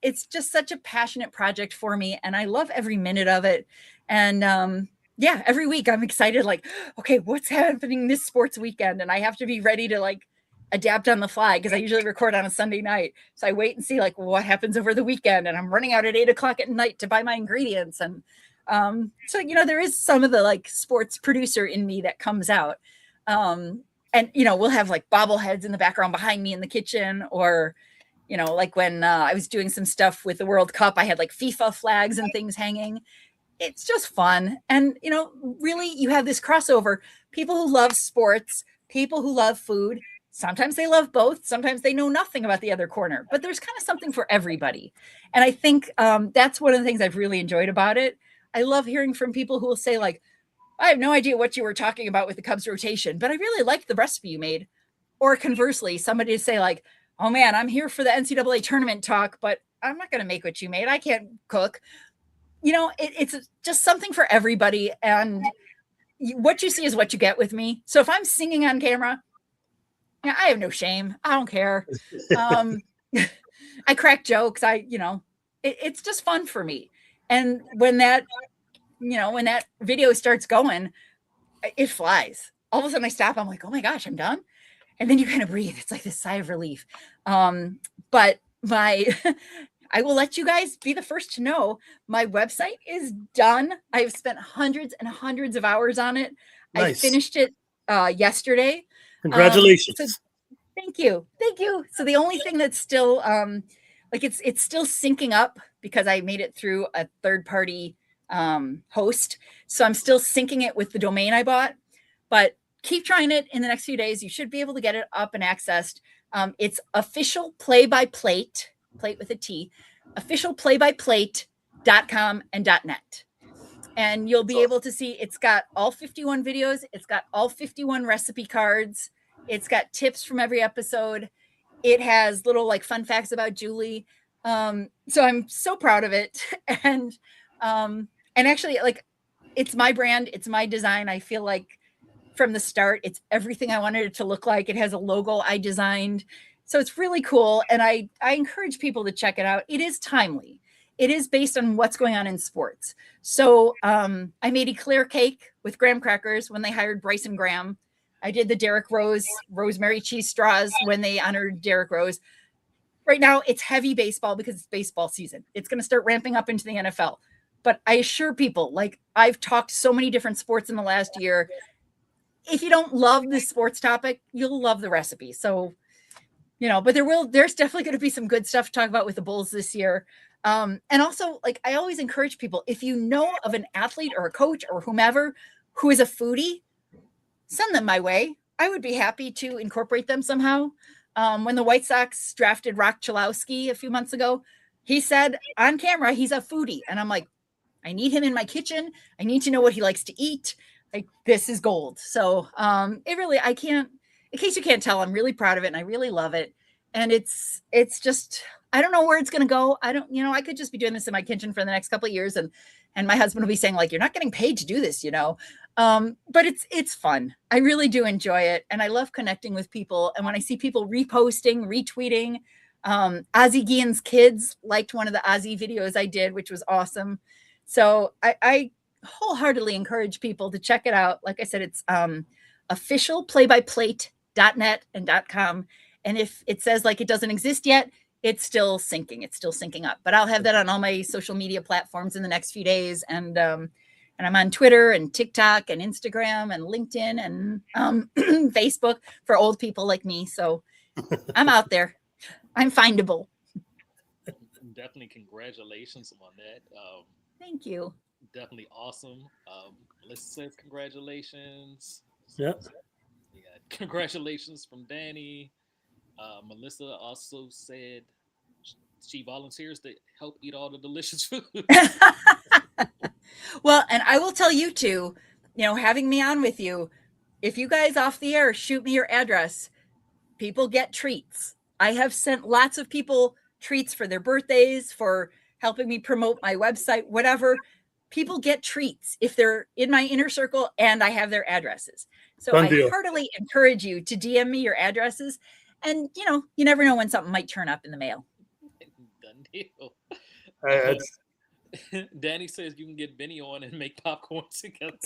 it's just such a passionate project for me, and I love every minute of it. And every week I'm excited, like, okay, what's happening this sports weekend? And I have to be ready to like adapt on the fly, because I usually record on a Sunday night. So I wait and see like what happens over the weekend, and I'm running out at 8:00 at night to buy my ingredients. And so there is some of the like sports producer in me that comes out. And we'll have like bobbleheads in the background behind me in the kitchen, or like when I was doing some stuff with the World Cup, I had like FIFA flags and things hanging. It's just fun. And, really you have this crossover, people who love sports, people who love food. Sometimes they love both. Sometimes they know nothing about the other corner, but there's kind of something for everybody. And I think that's one of the things I've really enjoyed about it. I love hearing from people who will say like, I have no idea what you were talking about with the Cubs rotation, but I really liked the recipe you made. Or conversely, somebody to say like, oh man, I'm here for the NCAA tournament talk, but I'm not going to make what you made. I can't cook. It's just something for everybody. And what you see is what you get with me. So if I'm singing on camera, I have no shame. I don't care. I crack jokes. It's just fun for me. And when that video starts going, it flies. All of a sudden I stop. I'm like, oh my gosh, I'm done. And then you kind of breathe. It's like this sigh of relief. But I will let you guys be the first to know my website is done. I've spent hundreds and hundreds of hours on it. Nice. I finished it yesterday. Congratulations. So thank you. So the only thing that's still it's still syncing up, because I made it through a third party host. So I'm still syncing it with the domain I bought, but keep trying it. In the next few days, you should be able to get it up and accessed. It's official plate with a T, officialplaybyplate.com and .net. And you'll be able to see it's got all 51 videos. It's got all 51 recipe cards. It's got tips from every episode. It has little like fun facts about Julie. So I'm so proud of it. And actually, like, it's my brand. It's my design. I feel like from the start, it's everything I wanted it to look like. It has a logo I designed. So it's really cool. And I encourage people to check it out. It is timely. It is based on what's going on in sports. So I made eclair cake with graham crackers when they hired Bryson Graham. I did the Derek Rose rosemary cheese straws when they honored Derek Rose. Right now, it's heavy baseball because it's baseball season. It's going to start ramping up into the NFL. But I assure people, like, I've talked so many different sports in the last year. If you don't love this sports topic, you'll love the recipe. So, but there's definitely going to be some good stuff to talk about with the Bulls this year. And also, like, I always encourage people, if you know of an athlete or a coach or whomever who is a foodie, send them my way. I would be happy to incorporate them somehow. When the White Sox drafted Rock Chalowski a few months ago, he said on camera, he's a foodie. And I'm like, I need him in my kitchen. I need to know what he likes to eat. Like, this is gold. So in case you can't tell, I'm really proud of it and I really love it. And it's just I don't know where it's going to go. I don't, I could just be doing this in my kitchen for the next couple of years. And my husband will be saying like, you're not getting paid to do this, but it's fun. I really do enjoy it. And I love connecting with people. And when I see people reposting, retweeting, Ozzie Guillen's kids liked one of the Ozzie videos I did, which was awesome. So I wholeheartedly encourage people to check it out. Like I said, it's officialplaybyplate.net and .com. And if it says like it doesn't exist yet, it's still syncing. It's still syncing up. But I'll have that on all my social media platforms in the next few days. And I'm on Twitter and TikTok and Instagram and LinkedIn and Facebook for old people like me. So I'm out there. I'm findable. Definitely congratulations on that. Thank you. Definitely awesome. Melissa says congratulations. Yeah. Congratulations from Danny. Melissa also said she volunteers to help eat all the delicious food. Well, and I will tell you too, having me on with you, if you guys off the air shoot me your address, people get treats. I have sent lots of people treats for their birthdays, for helping me promote my website, whatever. People get treats if they're in my inner circle and I have their addresses. So I heartily encourage you to DM me your addresses. And, you never know when something might turn up in the mail. Done deal. Danny says you can get Benny on and make popcorn together.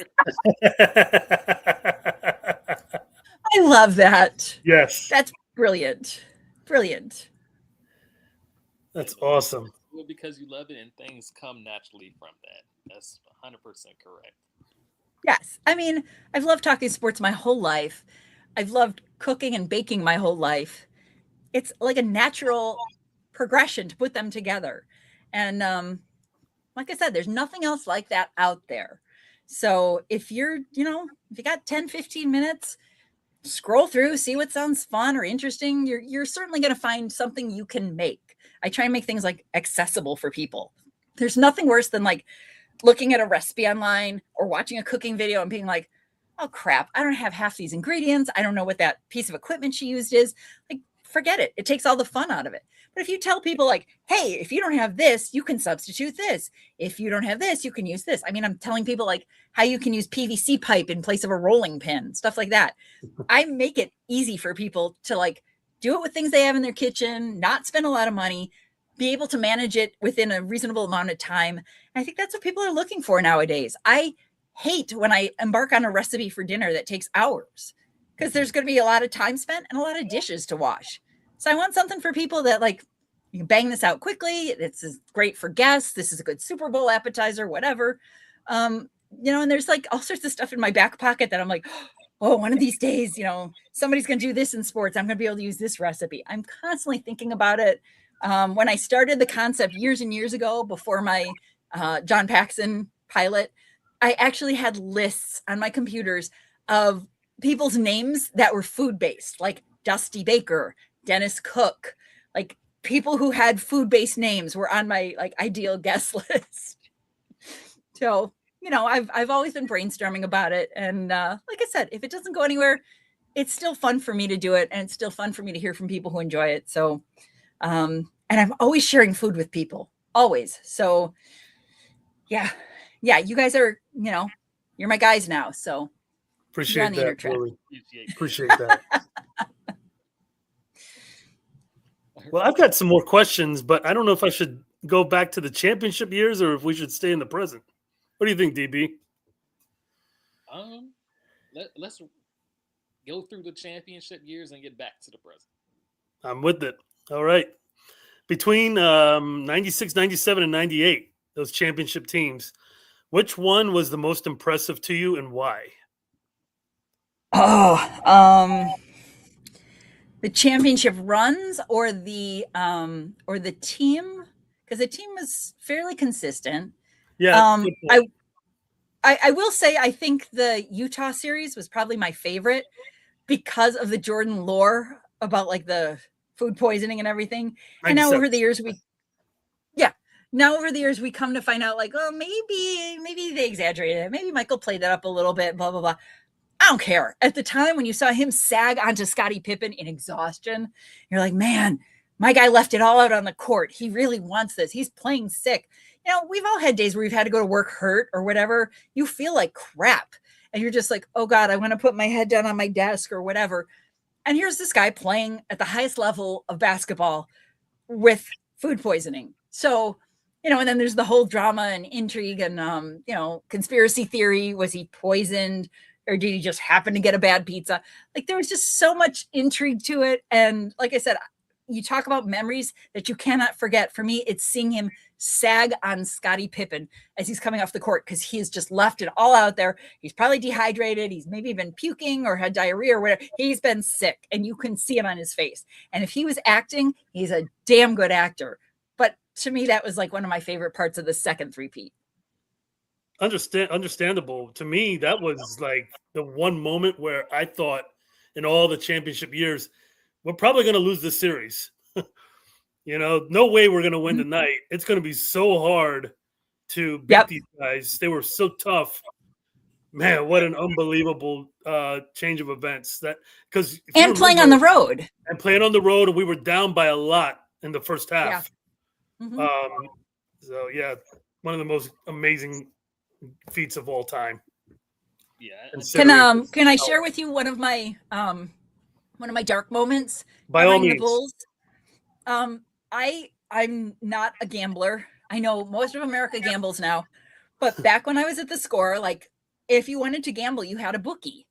I love that. Yes. That's brilliant. Brilliant. That's awesome. Well, because you love it and things come naturally from that. That's 100% correct. Yes. I mean, I've loved talking sports my whole life. I've loved cooking and baking my whole life. It's like a natural progression to put them together. And like I said, there's nothing else like that out there. So if you're, if you got 10, 15 minutes, scroll through, see what sounds fun or interesting. You're certainly going to find something you can make. I try and make things like accessible for people. There's nothing worse than like looking at a recipe online or watching a cooking video and being like, oh crap, I don't have half these ingredients. I don't know what that piece of equipment she used is. Like, forget it. It takes all the fun out of it. But if you tell people like, hey, if you don't have this, you can substitute this. If you don't have this, you can use this. I mean, I'm telling people like how you can use PVC pipe in place of a rolling pin, stuff like that. I make it easy for people to like do it with things they have in their kitchen, not spend a lot of money, be able to manage it within a reasonable amount of time. And I think that's what people are looking for nowadays. I hate when I embark on a recipe for dinner that takes hours because there's going to be a lot of time spent and a lot of dishes to wash. So I want something for people that like, you can bang this out quickly. This is great for guests. This is a good Super Bowl appetizer, whatever. And there's like all sorts of stuff in my back pocket that I'm like, oh, one of these days, somebody's going to do this in sports. I'm going to be able to use this recipe. I'm constantly thinking about it. When I started the concept years and years ago, before my John Paxson pilot, I actually had lists on my computers of people's names that were food-based, like Dusty Baker, Dennis Cook, like people who had food-based names were on my like ideal guest list. So, I've always been brainstorming about it. And like I said, if it doesn't go anywhere, it's still fun for me to do it. And it's still fun for me to hear from people who enjoy it. So, and I'm always sharing food with people, always. So yeah, you guys are, you're my guys now. So appreciate that. Really. Appreciate that. Well, I've got some more questions, but I don't know if I should go back to the championship years or if we should stay in the present. What do you think, DB? Let's go through the championship years and get back to the present. I'm with it. All right. Between 96, 97, and 98, those championship teams, which one was the most impressive to you and why? The championship runs or the team, because the team was fairly consistent. Yeah. I will say I think the Utah series was probably my favorite because of the Jordan lore about like the food poisoning and everything. And now over the years we come to find out like, oh, maybe they exaggerated it. Maybe Michael played that up a little bit, blah, blah, blah. I don't care. At the time when you saw him sag onto Scottie Pippen in exhaustion, you're like, man, my guy left it all out on the court. He really wants this. He's playing sick. You know, we've all had days where we've had to go to work hurt or whatever. You feel like crap. And you're just like, oh God, I want to put my head down on my desk or whatever. And here's this guy playing at the highest level of basketball with food poisoning. So, you know, and then there's the whole drama and intrigue and, you know, conspiracy theory. Was he poisoned or did he just happen to get a bad pizza? Like there was just so much intrigue to it. And like I said, you talk about memories that you cannot forget. For me, it's seeing him sag on Scottie Pippen as he's coming off the court because he has just left it all out there. He's probably dehydrated. He's maybe been puking or had diarrhea or whatever. He's been sick and you can see it on his face. And if he was acting, he's a damn good actor. But to me, that was like one of my favorite parts of the second three-peat. Understandable. To me, that was like the one moment where I thought in all the championship years, we're probably going to lose this series. You know, no way we're going to win tonight. It's going to be so hard to beat these guys. They were so tough. Man, what an unbelievable change of events. That because and playing on the road. And playing on the road, and we were down by a lot in the first half. Yeah. Mm-hmm. So yeah, one of the most amazing feats of all time. Yeah. Can I share with you one of my dark moments? By all means. The Bulls. I'm not a gambler. I know most of America gambles now, but back when I was at the Score, like if you wanted to gamble, you had a bookie.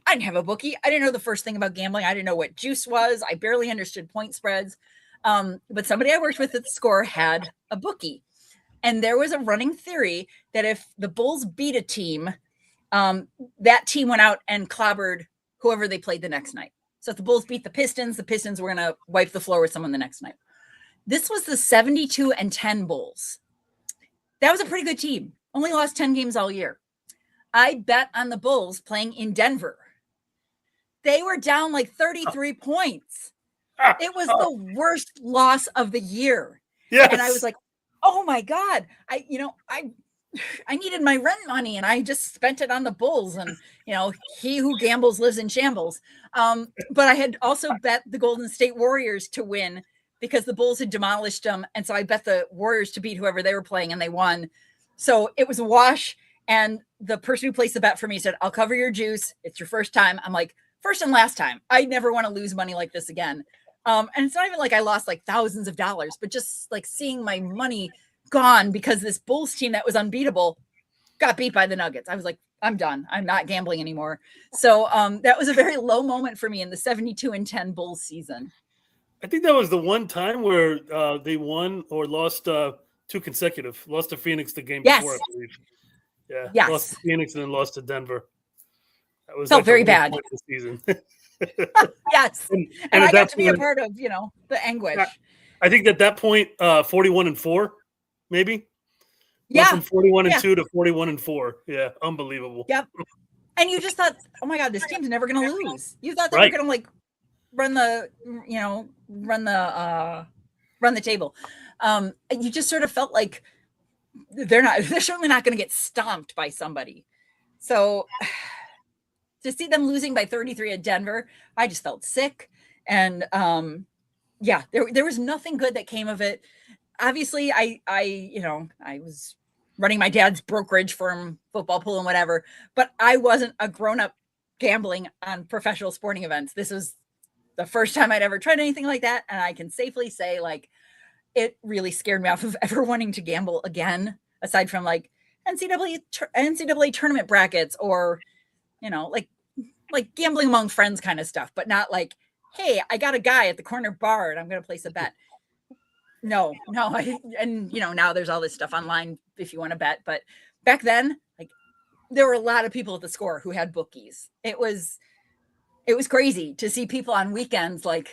I didn't have a bookie. I didn't know the first thing about gambling. I didn't know what juice was. I barely understood point spreads. But somebody I worked with at the Score had a bookie. And there was a running theory that if the Bulls beat a team, that team went out and clobbered whoever they played the next night. So if the Bulls beat the Pistons were going to wipe the floor with someone the next night. This was the 72-10 Bulls. That was a pretty good team. Only lost 10 games all year. I bet on the Bulls playing in Denver. They were down like 33 points. It was the worst loss of the year. Yes. And I was like, oh my God. I needed my rent money and I just spent it on the Bulls, and you know, he who gambles lives in shambles. But I had also bet the Golden State Warriors to win because the Bulls had demolished them. And so I bet the Warriors to beat whoever they were playing, and they won. So it was a wash. And the person who placed the bet for me said, I'll cover your juice. It's your first time. I'm like, first and last time. I never want to lose money like this again. And it's not even like I lost like thousands of dollars, but just like seeing my money gone because this Bulls team that was unbeatable got beat by the Nuggets. I was like, I'm done. I'm not gambling anymore. So that was a very low moment for me in the 72-10 Bulls season. I think that was the one time where they won or lost two consecutive. Lost to Phoenix the game before, I believe. Yeah. Yes. Lost to Phoenix and then lost to Denver. That was felt very bad. This season. Yes. And I got to be a part of, you know, the anguish. I think at that point, 41-4, maybe. Yeah. Went from 41-2 to 41-4. Yeah. Unbelievable. Yep. And you just thought, oh my God, this team's never going to lose. You thought they were going to like run the table. You just sort of felt like they're certainly not going to get stomped by somebody. So to see them losing by 33 at Denver, I just felt sick. And there was nothing good that came of it. Obviously, I was running my dad's brokerage firm, football pool and whatever, but I wasn't a grown-up gambling on professional sporting events. This was the first time I'd ever tried anything like that. And I can safely say, like, it really scared me off of ever wanting to gamble again, aside from like NCAA tournament brackets or, you know, like gambling among friends kind of stuff, but not like, hey, I got a guy at the corner bar and I'm going to place a bet. No. And you know, now there's all this stuff online if you want to bet, but back then, like, there were a lot of people at the Score who had bookies. It was crazy to see people on weekends, like,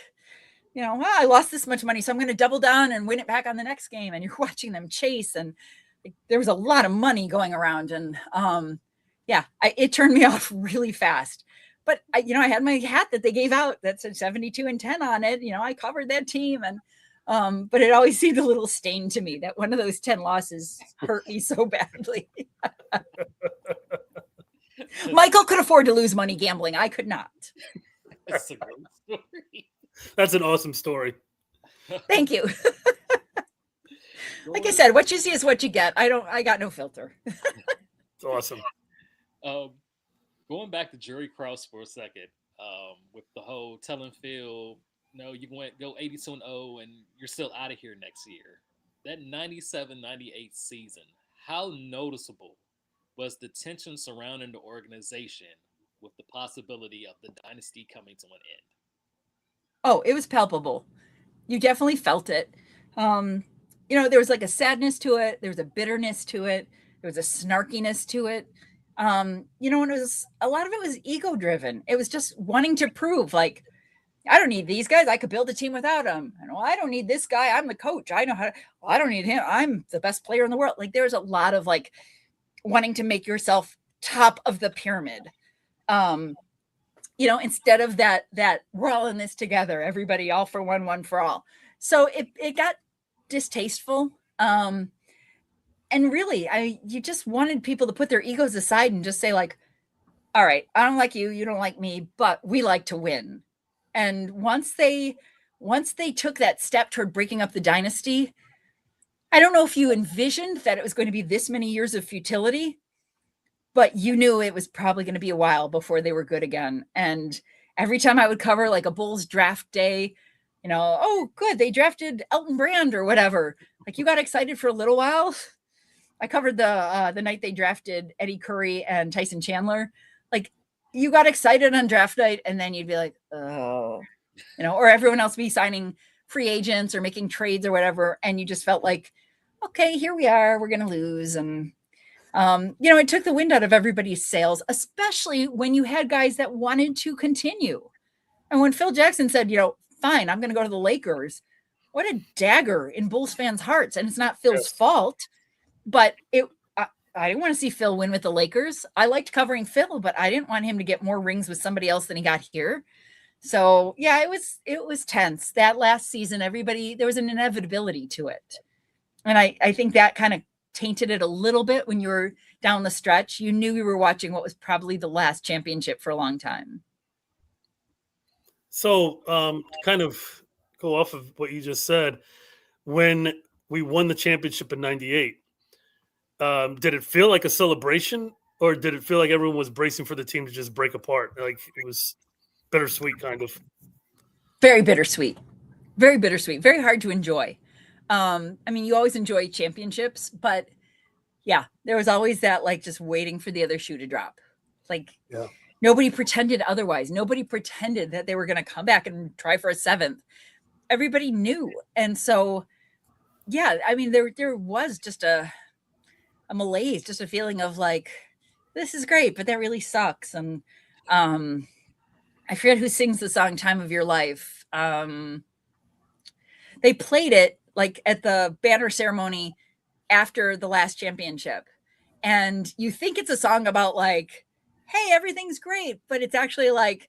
you know, I lost this much money, so I'm going to double down and win it back on the next game. And you're watching them chase, and there was a lot of money going around. And it turned me off really fast. But I had my hat that they gave out that said 72-10 on it. You know, I covered that team, and but it always seemed a little stained to me that one of those 10 losses hurt me so badly. Michael could afford to lose money gambling. I could not. That's a great story. That's an awesome story. Thank you. Like I said, what you see is what you get. I got no filter. It's awesome. Going back to Jerry Krause for a second, with the whole telling Phil, no, you go 82-0 and you're still out of here next year. That 97-98 season, how noticeable was the tension surrounding the organization with the possibility of the dynasty coming to an end? Oh, it was palpable. You definitely felt it. There was like a sadness to it. There was a bitterness to it. There was a snarkiness to it. And it was a lot of it was ego driven. It was just wanting to prove, like, I don't need these guys. I could build a team without them. And I don't need this guy. I'm the coach. I know how to, I don't need him. I'm the best player in the world. Like, there's a lot of like wanting to make yourself top of the pyramid. Instead of that we're all in this together, everybody, all for one for all. So it got distasteful. And really, you just wanted people to put their egos aside and just say, like, all right, I don't like you, you don't like me, but we like to win. And once they took that step toward breaking up the dynasty, I don't know if you envisioned that it was going to be this many years of futility, but you knew it was probably going to be a while before they were good again. And every time I would cover like a Bulls draft day, oh, good, they drafted Elton Brand or whatever. Like, you got excited for a little while. I covered the night they drafted Eddie Curry and Tyson Chandler. Like, you got excited on draft night, and then you'd be like, oh, or everyone else be signing free agents or making trades or whatever. And you just felt like, okay, here we are, we're going to lose. And, it took the wind out of everybody's sails, especially when you had guys that wanted to continue. And when Phil Jackson said, fine, I'm going to go to the Lakers, what a dagger in Bulls fans' hearts. And it's not Phil's fault, but I didn't want to see Phil win with the Lakers. I liked covering Phil, but I didn't want him to get more rings with somebody else than he got here. So yeah, it was tense. That last season, there was an inevitability to it. And I think that kind of tainted it a little bit when you were down the stretch. You knew you were watching what was probably the last championship for a long time. So kind of go off of what you just said, when we won the championship in 98, did it feel like a celebration, or did it feel like everyone was bracing for the team to just break apart? Like, it was bittersweet, kind of. Very bittersweet. Very bittersweet. Very hard to enjoy. You always enjoy championships, but yeah, there was always that, like, just waiting for the other shoe to drop. Like, nobody pretended otherwise. Nobody pretended that they were going to come back and try for a seventh. Everybody knew. And so, yeah, there was just a malaise, just a feeling of like, this is great, but that really sucks. And I forget who sings the song Time of Your Life. They played it like at the banner ceremony after the last championship. And you think it's a song about like, hey, everything's great, but it's actually like,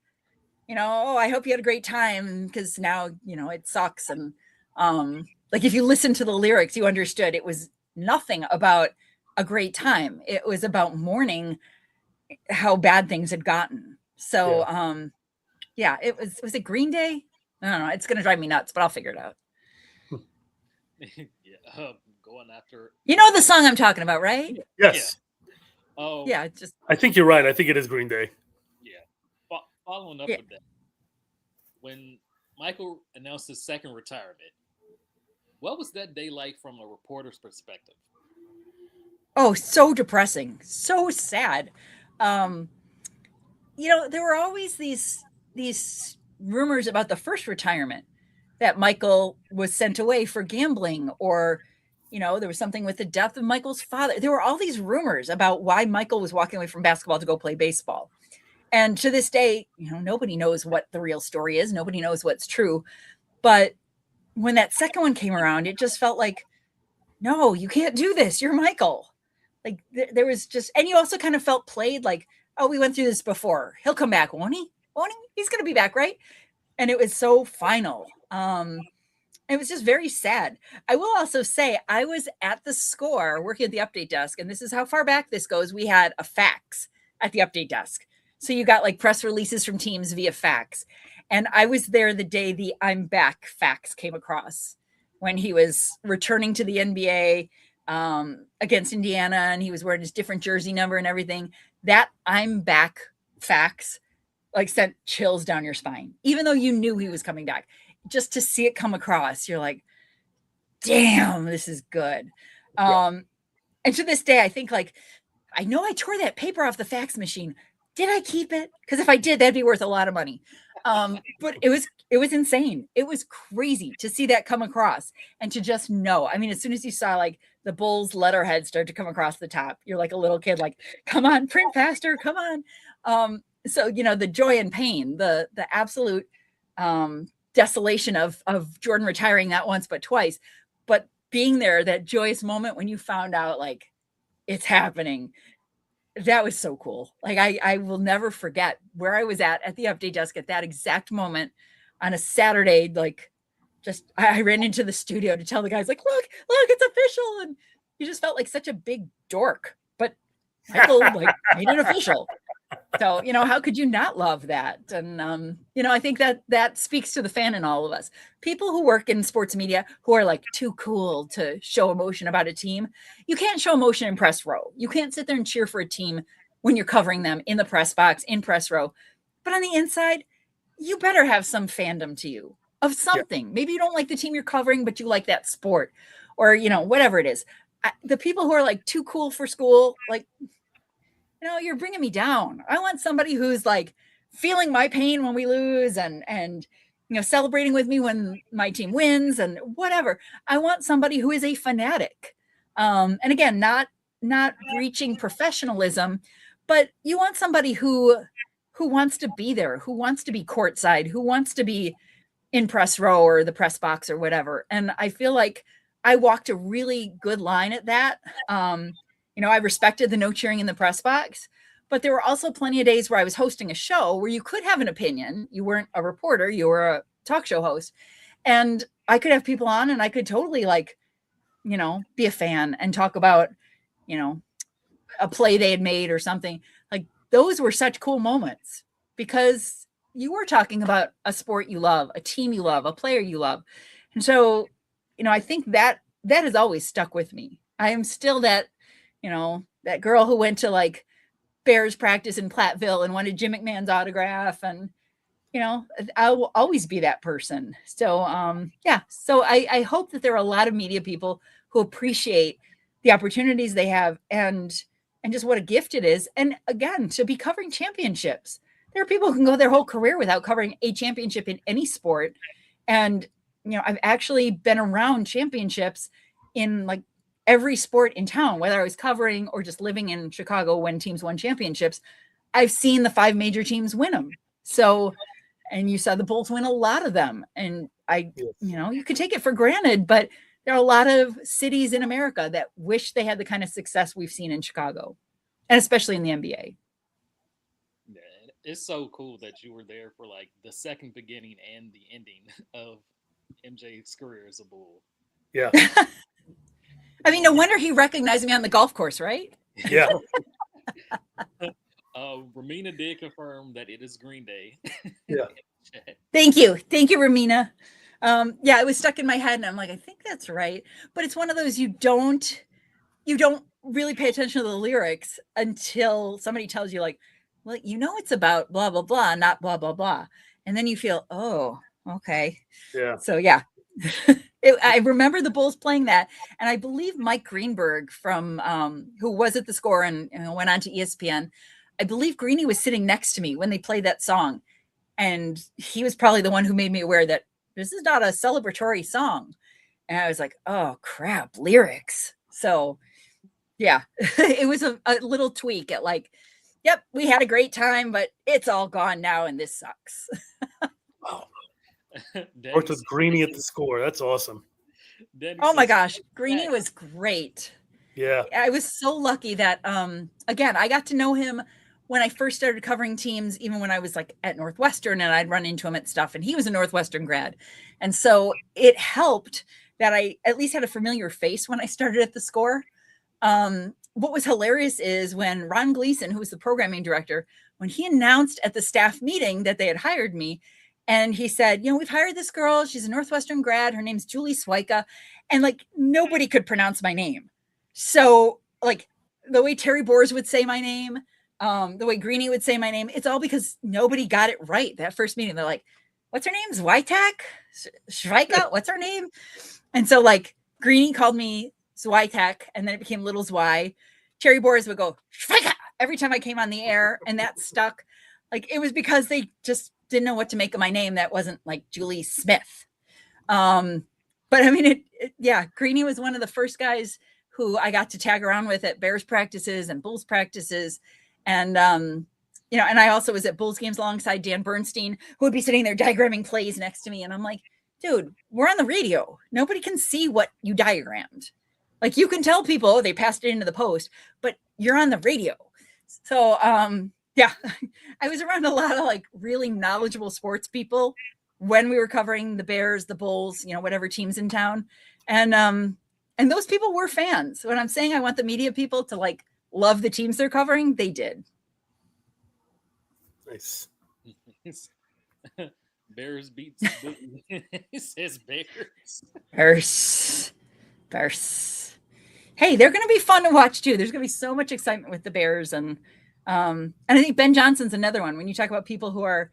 oh, I hope you had a great time, because now, it sucks. And like, if you listen to the lyrics, you understood it was nothing about a great time. It was about mourning how bad things had gotten. So, it was it Green Day? I don't know. It's going to drive me nuts, but I'll figure it out. Going after. You know the song I'm talking about, right? Yes. Yeah. Oh. Yeah. I think you're right. I think it is Green Day. Yeah. Following up with that, when Michael announced his second retirement, what was that day like from a reporter's perspective? Oh, so depressing, so sad. There were always these rumors about the first retirement, that Michael was sent away for gambling, or, there was something with the death of Michael's father. There were all these rumors about why Michael was walking away from basketball to go play baseball. And to this day, nobody knows what the real story is. Nobody knows what's true. But when that second one came around, it just felt like, no, you can't do this. You're Michael. Like, there was just, and you also kind of felt played like, oh, we went through this before. He'll come back, won't he? Won't he? He's going to be back, right? And it was so final. It was just very sad. I will also say, I was at the Score working at the update desk, and this is how far back this goes. We had a fax at the update desk. So you got like press releases from teams via fax. And I was there the day the "I'm back" fax came across, when he was returning to the NBA against Indiana, and he was wearing his different jersey number and everything. That "I'm back" fax like sent chills down your spine, even though you knew he was coming back. Just to see it come across, you're like, damn, this is good. And to this day, I think, like, I know I tore that paper off the fax machine. Did I keep it? Because if I did, that'd be worth a lot of money. But it was insane. It was crazy to see that come across and to just know. I mean, as soon as you saw like the Bulls letterhead start to come across the top, you're like a little kid, like, come on, print faster, come on. So, you know, the joy and pain, the absolute desolation of Jordan retiring not once but twice, but being there, that joyous moment when you found out like it's happening. That was so cool. Like I will never forget where I was at the update desk at that exact moment on a Saturday. Like, just I ran into the studio to tell the guys, like, look, it's official. And you just felt like such a big dork, but Michael like made it official. So, you know, how could you not love that? And, you know, I think that speaks to the fan in all of us. People who work in sports media who are like too cool to show emotion about a team. You can't show emotion in press row. You can't sit there and cheer for a team when you're covering them in the press box, in press row. But on the inside, you better have some fandom to you of something. Maybe you don't like the team you're covering, but you like that sport, or, you know, whatever it is. The people who are like too cool for school, like, no, you're bringing me down. I want somebody who's like feeling my pain when we lose and, you know, celebrating with me when my team wins and whatever. I want somebody who is a fanatic. And again, not reaching professionalism, but you want somebody who wants to be there, who wants to be courtside, who wants to be in press row or the press box or whatever. And I feel like I walked a really good line at that. You know, I respected the no cheering in the press box, but there were also plenty of days where I was hosting a show where you could have an opinion. You weren't a reporter, you were a talk show host. And I could have people on and I could totally, like, you know, be a fan and talk about, you know, a play they had made or something. Like, those were such cool moments because you were talking about a sport you love, a team you love, a player you love. And so, you know, I think that has always stuck with me. I am still that, you know, that girl who went to like Bears practice in Platteville and wanted Jim McMahon's autograph. And, you know, I will always be that person. So, yeah. So I hope that there are a lot of media people who appreciate the opportunities they have and just what a gift it is. And again, to be covering championships. There are people who can go their whole career without covering a championship in any sport. And, you know, I've actually been around championships in like every sport in town, whether I was covering or just living in Chicago when teams won championships. I've seen the 5 major teams win them. So, and you saw the Bulls win a lot of them. And you know, you could take it for granted, but there are a lot of cities in America that wish they had the kind of success we've seen in Chicago, and especially in the NBA. Yeah, it's so cool that you were there for like the second beginning and the ending of MJ's career as a Bull. Yeah. I mean, no wonder he recognized me on the golf course, right? Yeah. Ramina did confirm that it is Green Day. Yeah. Thank you, Ramina. Yeah, it was stuck in my head, and I'm like, I think that's right. But it's one of those you don't really pay attention to the lyrics until somebody tells you, like, well, you know, it's about blah blah blah, not blah blah blah, and then you feel, oh, okay. Yeah. So yeah. I remember the Bulls playing that, and I believe Mike Greenberg from who was at the Score and went on to ESPN. I believe Greeny was sitting next to me when they played that song, and he was probably the one who made me aware that this is not a celebratory song. And I was like, oh crap, lyrics. So yeah, it was a little tweak at like, yep, we had a great time, but it's all gone now, and this sucks. Wow. Worked with Greeny at the Score. That's awesome. Oh my gosh, Greeny was great. Yeah, I was so lucky that again, I got to know him when I first started covering teams, even when I was like at Northwestern, and I'd run into him at stuff, and he was a Northwestern grad. And so it helped that I at least had a familiar face when I started at the Score. What was hilarious is when Ron Gleason, who was the programming director, when he announced at the staff meeting that they had hired me, And he said, we've hired this girl. She's a Northwestern grad. Her name's Julie Swieca. And like, nobody could pronounce my name. So like the way Terry Boers would say my name, the way Greenie would say my name, it's all because nobody got it right that first meeting. They're like, what's her name? Zweitak? Schweika? What's her name? And so like Greenie called me Zweitak, and then it became Little Zwei. Terry Boers would go, Schweika, every time I came on the air, and that stuck. Like, it was because they just didn't know what to make of my name. That wasn't like Julie Smith. But I mean, Greenie was one of the first guys who I got to tag around with at Bears practices and Bulls practices. And, and I also was at Bulls games alongside Dan Bernstein, who would be sitting there diagramming plays next to me. And I'm like, dude, we're on the radio. Nobody can see what you diagrammed. Like, you can tell people, oh, they passed it into the post, but you're on the radio. So, I was around a lot of like really knowledgeable sports people when we were covering the Bears, the Bulls, whatever teams in town. And those people were fans. When I'm saying I want the media people to like love the teams they're covering, they did. Nice. Bears beats. He says Bears. Hey, they're going to be fun to watch too. There's going to be so much excitement with the Bears, and I think Ben Johnson's another one. When you talk about people who are,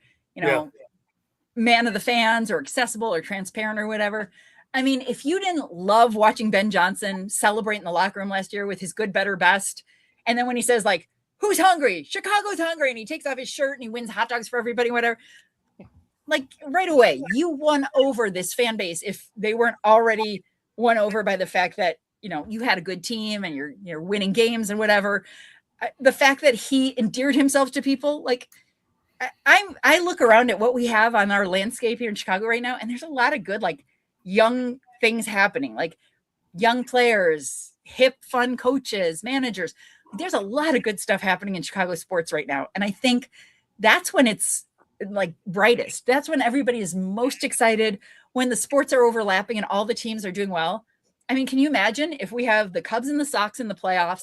man of the fans or accessible or transparent or whatever. I mean, if you didn't love watching Ben Johnson celebrate in the locker room last year with his good, better, best, and then when he says like, who's hungry? Chicago's hungry. And he takes off his shirt and he wins hot dogs for everybody, whatever. Like right away, you won over this fan base if they weren't already won over by the fact that, you had a good team and you're winning games and whatever. The fact that he endeared himself to people, like I look around at what we have on our landscape here in Chicago right now, and there's a lot of good, like young things happening, like young players, hip, fun coaches, managers. There's a lot of good stuff happening in Chicago sports right now. And I think that's when it's like brightest. That's when everybody is most excited, when the sports are overlapping and all the teams are doing well. I mean, can you imagine if we have the Cubs and the Sox in the playoffs,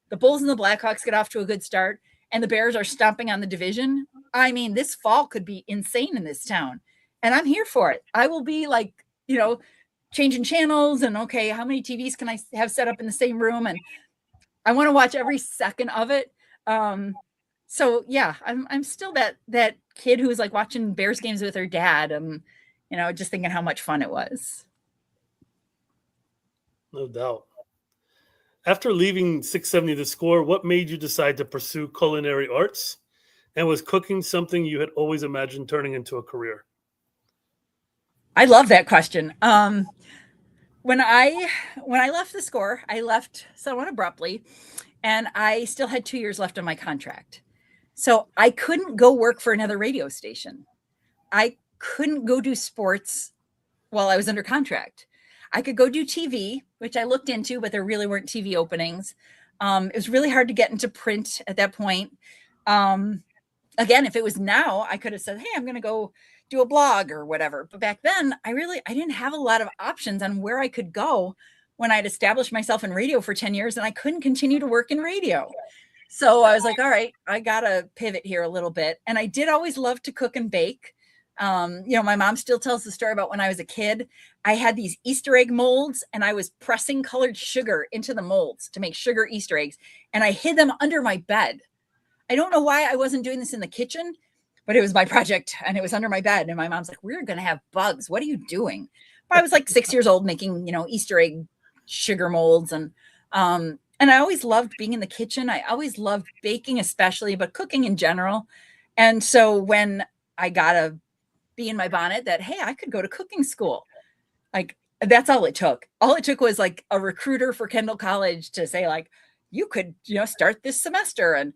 the Bulls and the Blackhawks get off to a good start, and the Bears are stomping on the division? I mean, this fall could be insane in this town. And I'm here for it. I will be like, changing channels and okay, how many TVs can I have set up in the same room? And I want to watch every second of it. So yeah, I'm still that kid who was like watching Bears games with her dad. Just thinking how much fun it was. No doubt. After leaving 670 The Score, what made you decide to pursue culinary arts? And was cooking something you had always imagined turning into a career? I love that question. When I left The Score, I left somewhat abruptly, and I still had 2 years left on my contract. So I couldn't go work for another radio station. I couldn't go do sports while I was under contract. I could go do TV, which I looked into, but there really weren't TV openings. It was really hard to get into print at that point. Again, if it was now, I could have said, hey, I'm going to go do a blog or whatever. But back then, I didn't have a lot of options on where I could go when I'd established myself in radio for 10 years and I couldn't continue to work in radio. So I was like, all right, I got to pivot here a little bit. And I did always love to cook and bake. My mom still tells the story about when I was a kid, I had these Easter egg molds and I was pressing colored sugar into the molds to make sugar Easter eggs. And I hid them under my bed. I don't know why I wasn't doing this in the kitchen, but it was my project and it was under my bed. And my mom's like, we're going to have bugs. What are you doing? But I was like 6 years old making, Easter egg sugar molds. And I always loved being in the kitchen. I always loved baking, especially, but cooking in general. And so when I got a bee in my bonnet that, hey, I could go to cooking school, like that's all it took. All it took was like a recruiter for Kendall College to say like, you could, start this semester. And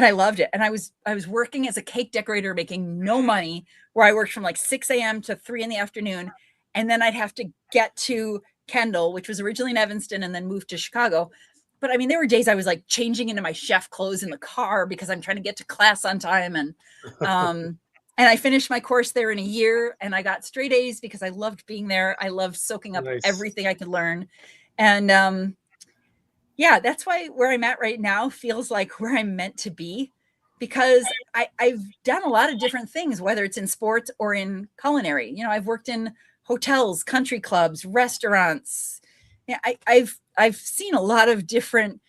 I loved it. And I was working as a cake decorator, making no money, where I worked from like 6 a.m. to 3 p.m. And then I'd have to get to Kendall, which was originally in Evanston and then moved to Chicago. But I mean, there were days I was like changing into my chef clothes in the car because I'm trying to get to class on time. And I finished my course there in a year and I got straight A's because I loved being there. I loved soaking up everything I could learn. And that's why where I'm at right now feels like where I'm meant to be. because I've done a lot of different things, whether it's in sports or in culinary. You know, I've worked in hotels, country clubs, restaurants. Yeah, I've seen a lot of different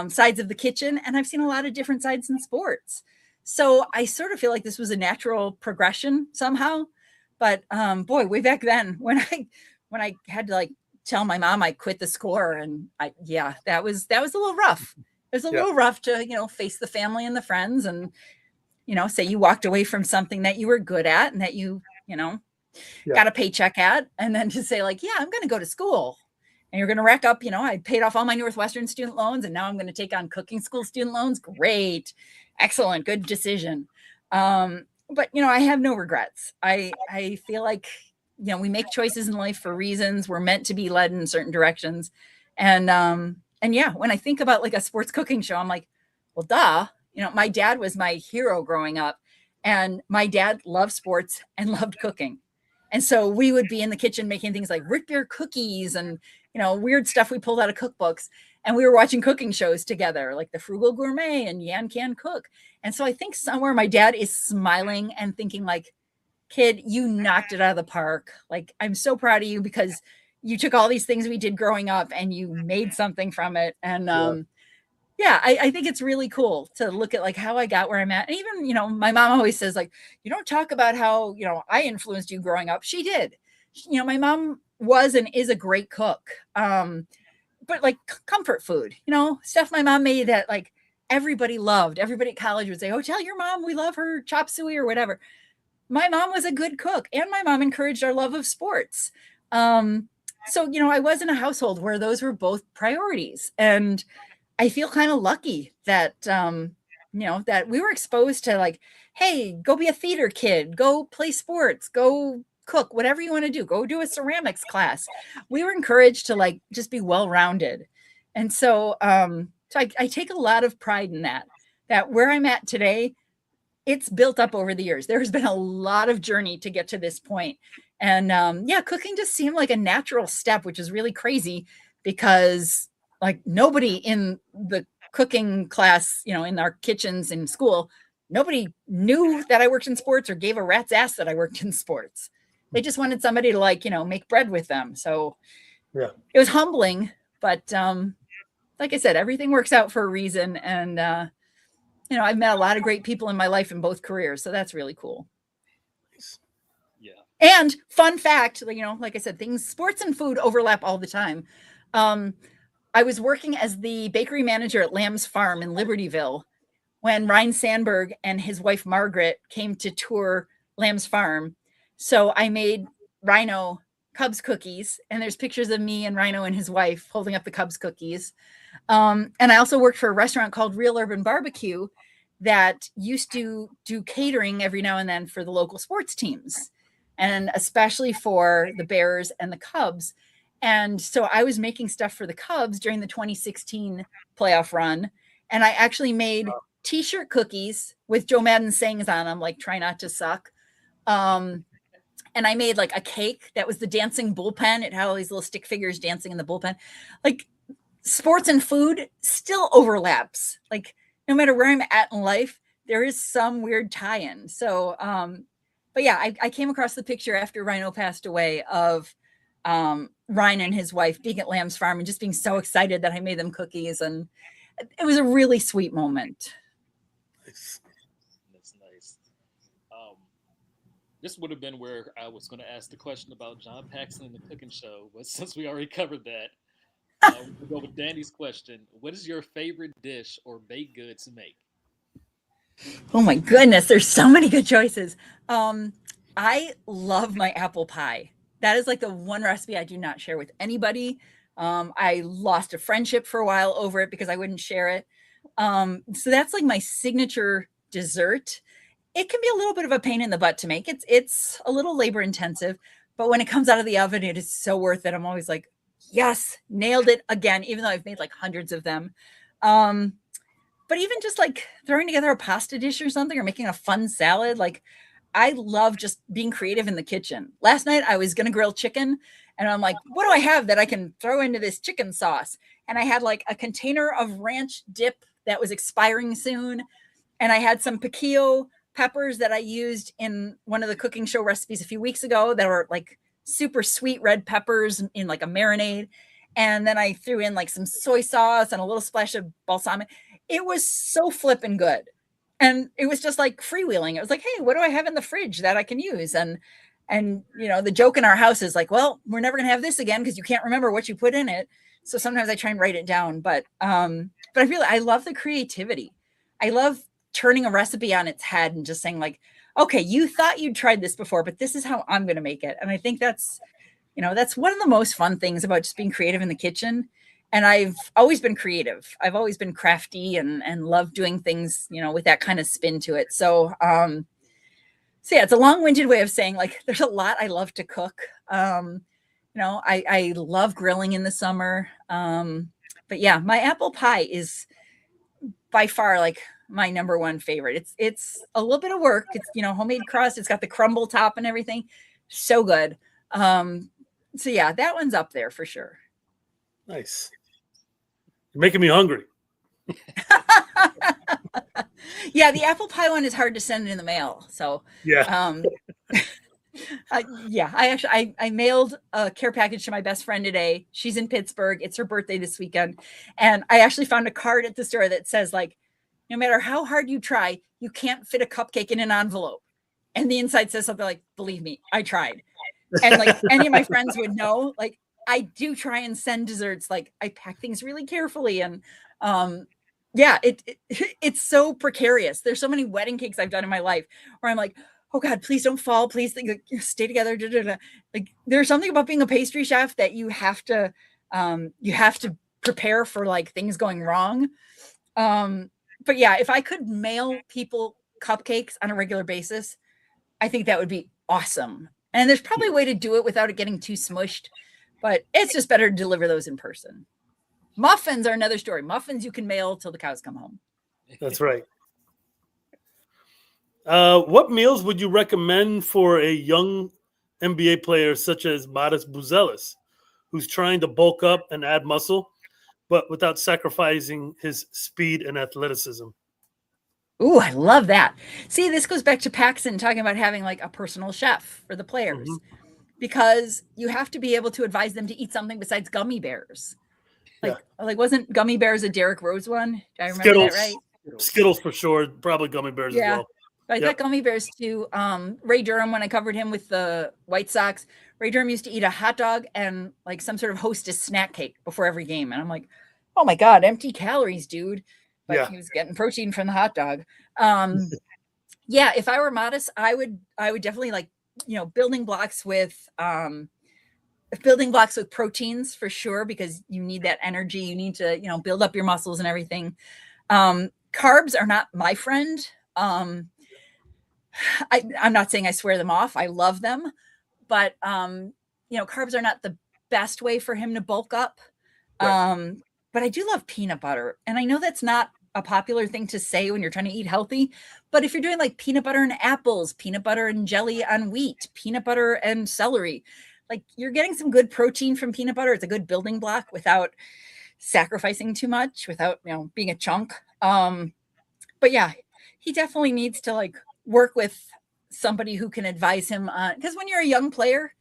sides of the kitchen, and I've seen a lot of different sides in sports. So I sort of feel like this was a natural progression somehow. But boy, way back then when I had to like tell my mom I quit the score, and that was a little rough. It was a little rough to, you know, face the family and the friends and, you know, say you walked away from something that you were good at and that you know, got a paycheck at, and then to say like, yeah, I'm going to go to school and you're going to rack up, you know, I paid off all my Northwestern student loans and now I'm going to take on cooking school student loans. Great. Excellent. Good decision. But, you know, I have no regrets. I feel like, you know, we make choices in life for reasons. We're meant to be led in certain directions. And yeah, when I think about like a sports cooking show, I'm like, well, duh. You know, my dad was my hero growing up, and my dad loved sports and loved cooking. And so we would be in the kitchen making things like root beer cookies and, you know, weird stuff we pulled out of cookbooks. And we were watching cooking shows together, like the Frugal Gourmet and Yan Can Cook. And so I think somewhere my dad is smiling and thinking like, kid, you knocked it out of the park. Like, I'm so proud of you because you took all these things we did growing up and you made something from it. And I think it's really cool to look at like how I got where I'm at. And even, you know, my mom always says like, you don't talk about how, you know, I influenced you growing up. She did. You know, my mom was and is a great cook. But like comfort food, you know, stuff my mom made that like everybody loved. Everybody at college would say, oh, tell your mom we love her chop suey or whatever. My mom was a good cook, and my mom encouraged our love of sports. So, you know, I was in a household where those were both priorities. And I feel kind of lucky that, you know, that we were exposed to like, hey, go be a theater kid, go play sports, go cook, whatever you want to do, go do a ceramics class. We were encouraged to like just be well-rounded. And so, I take a lot of pride in that where I'm at today, it's built up over the years. There's been a lot of journey to get to this point. And cooking just seemed like a natural step, which is really crazy because like nobody in the cooking class, you know, in our kitchens in school, nobody knew that I worked in sports or gave a rat's ass that I worked in sports. They just wanted somebody to like, you know, make bread with them. So it was humbling, but like I said, everything works out for a reason. And, you know, I've met a lot of great people in my life in both careers. So that's really cool. Yeah. And fun fact, you know, like I said, things, sports and food overlap all the time. I was working as the bakery manager at Lamb's Farm in Libertyville when Ryan Sandberg and his wife, Margaret, came to tour Lamb's Farm. So I made Rhino Cubs cookies, and there's pictures of me and Rhino and his wife holding up the Cubs cookies. And I also worked for a restaurant called Real Urban Barbecue that used to do catering every now and then for the local sports teams, and especially for the Bears and the Cubs. And so I was making stuff for the Cubs during the 2016 playoff run. And I actually made t-shirt cookies with Joe Madden sayings on them, like try not to suck. And I made like a cake that was the dancing bullpen. It had all these little stick figures dancing in the bullpen. Like sports and food still overlaps. Like no matter where I'm at in life, there is some weird tie-in. So, but yeah, I came across the picture after Rhino passed away of Ryan and his wife being at Lamb's Farm and just being so excited that I made them cookies. And it was a really sweet moment. That's nice. This would have been where I was going to ask the question about John Paxson and the cooking show, but since we already covered that, we'll go with Danny's question. What is your favorite dish or baked good to make? Oh my goodness, there's so many good choices. I love my apple pie. That is like the one recipe I do not share with anybody. I lost a friendship for a while over it because I wouldn't share it. So that's like my signature dessert. It can be a little bit of a pain in the butt to make. It's a little labor intensive, but when it comes out of the oven, it is so worth it. I'm always like, yes, nailed it again, even though I've made like hundreds of them. But even just like throwing together a pasta dish or something, or making a fun salad, like I love just being creative in the kitchen. Last night I was going to grill chicken, and I'm like, what do I have that I can throw into this chicken sauce? And I had like a container of ranch dip that was expiring soon. And I had some piquillo peppers that I used in one of the cooking show recipes a few weeks ago that were like super sweet red peppers in like a marinade. And then I threw in like some soy sauce and a little splash of balsamic. It was so flippin' good. And it was just like freewheeling. It was like, hey, what do I have in the fridge that I can use? And you know, the joke in our house is like, well, we're never gonna have this again because you can't remember what you put in it. So sometimes I try and write it down. But I love the creativity. I love turning a recipe on its head and just saying like, okay, you thought you'd tried this before, but this is how I'm gonna make it. And I think that's, you know, that's one of the most fun things about just being creative in the kitchen. And I've always been creative. I've always been crafty and love doing things, you know, with that kind of spin to it. So so yeah, it's a long-winded way of saying like there's a lot I love to cook. You know, I love grilling in the summer. But yeah, my apple pie is by far like my number one favorite. It's a little bit of work. It's, you know, homemade crust. It's got the crumble top and everything. So good. So yeah, that one's up there for sure. Nice. You're making me hungry. Yeah, the apple pie one is hard to send in the mail. So yeah, I mailed a care package to my best friend today. She's in Pittsburgh. It's her birthday this weekend, and I actually found a card at the store that says like, no matter how hard you try, you can't fit a cupcake in an envelope. And the inside says something like, "Believe me, I tried." And like any of my friends would know, like I do try and send desserts. Like I pack things really carefully, and yeah, it's so precarious. There's so many wedding cakes I've done in my life where I'm like, oh God, please don't fall. Please stay together. Da, da, da. Like there's something about being a pastry chef that you have to prepare for like things going wrong. But yeah, if I could mail people cupcakes on a regular basis, I think that would be awesome. And there's probably a way to do it without it getting too smushed, but it's just better to deliver those in person. Muffins are another story. Muffins you can mail till the cows come home. That's right. What meals would you recommend for a young NBA player such as Modest Buzelis, who's trying to bulk up and add muscle, but without sacrificing his speed and athleticism? Ooh, I love that. See, this goes back to Paxson talking about having like a personal chef for the players, because you have to be able to advise them to eat something besides gummy bears. Like wasn't gummy bears a Derrick Rose one? Do I remember Skittles, that right? Skittles for sure. Probably gummy bears as well. But I thought gummy bears too. Ray Durham, when I covered him with the White Sox, Ray Durham used to eat a hot dog and like some sort of Hostess snack cake before every game. And I'm like, oh my God, empty calories, dude. But he was getting protein from the hot dog. Yeah, if I were Modest, I would definitely like, you know, building blocks with proteins for sure, because you need that energy. You need to, you know, build up your muscles and everything. Carbs are not my friend. I'm not saying I swear them off. I love them, but you know, carbs are not the best way for him to bulk up. Right. But I do love peanut butter, and I know that's not a popular thing to say when you're trying to eat healthy, but if you're doing like peanut butter and apples, peanut butter and jelly on wheat, peanut butter and celery, like you're getting some good protein from peanut butter. It's a good building block without sacrificing too much, without, you know, being a chunk. But yeah, he definitely needs to like work with somebody who can advise him on, because when you're a young player,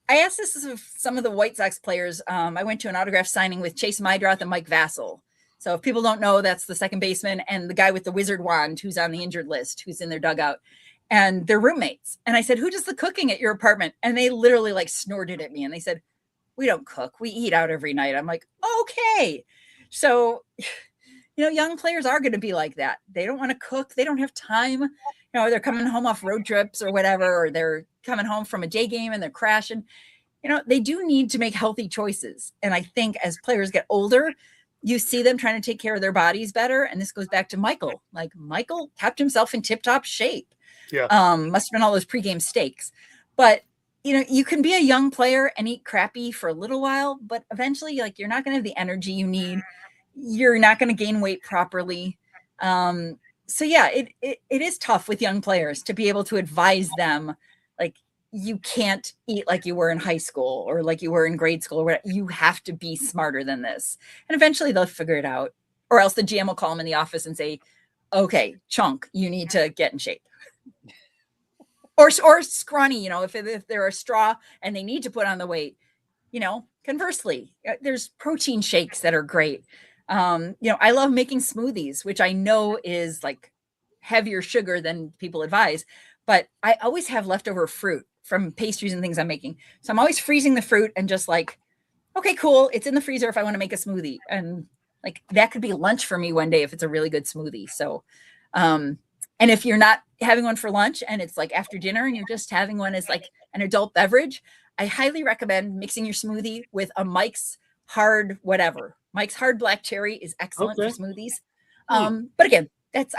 I asked this of some of the White Sox players. I went to an autograph signing with Chase Mydroth and Mike Vassell. So if people don't know, that's the second baseman and the guy with the wizard wand who's on the injured list, who's in their dugout, and they're roommates. And I said, who does the cooking at your apartment? And they literally like snorted at me and they said, we don't cook. We eat out every night. I'm like, okay. So, you know, young players are going to be like that. They don't want to cook. They don't have time. You know, they're coming home off road trips or whatever, or they're coming home from a day game and they're crashing. You know, they do need to make healthy choices. And I think as players get older, you see them trying to take care of their bodies better. And this goes back to Michael. Like Michael kept himself in tip-top shape. Yeah. Must have been all those pregame steaks. But, you know, you can be a young player and eat crappy for a little while, but eventually, like, you're not going to have the energy you need. You're not going to gain weight properly. So yeah, it is tough with young players to be able to advise them, like, you can't eat like you were in high school or like you were in grade school or whatever. You have to be smarter than this. And eventually they'll figure it out, or else the GM will call them in the office and say, okay, chunk, you need to get in shape. Or scrawny, if they're a straw and they need to put on the weight, conversely, there's protein shakes that are great. I love making smoothies, which I know is like heavier sugar than people advise, but I always have leftover fruit from pastries and things I'm making. So I'm always freezing the fruit and just like, okay, cool. It's in the freezer if I want to make a smoothie. And like that could be lunch for me one day if it's a really good smoothie. So, and if you're not having one for lunch and it's like after dinner and you're just having one as like an adult beverage, I highly recommend mixing your smoothie with a Mike's Hard whatever. Mike's Hard Black Cherry is excellent for smoothies. But again,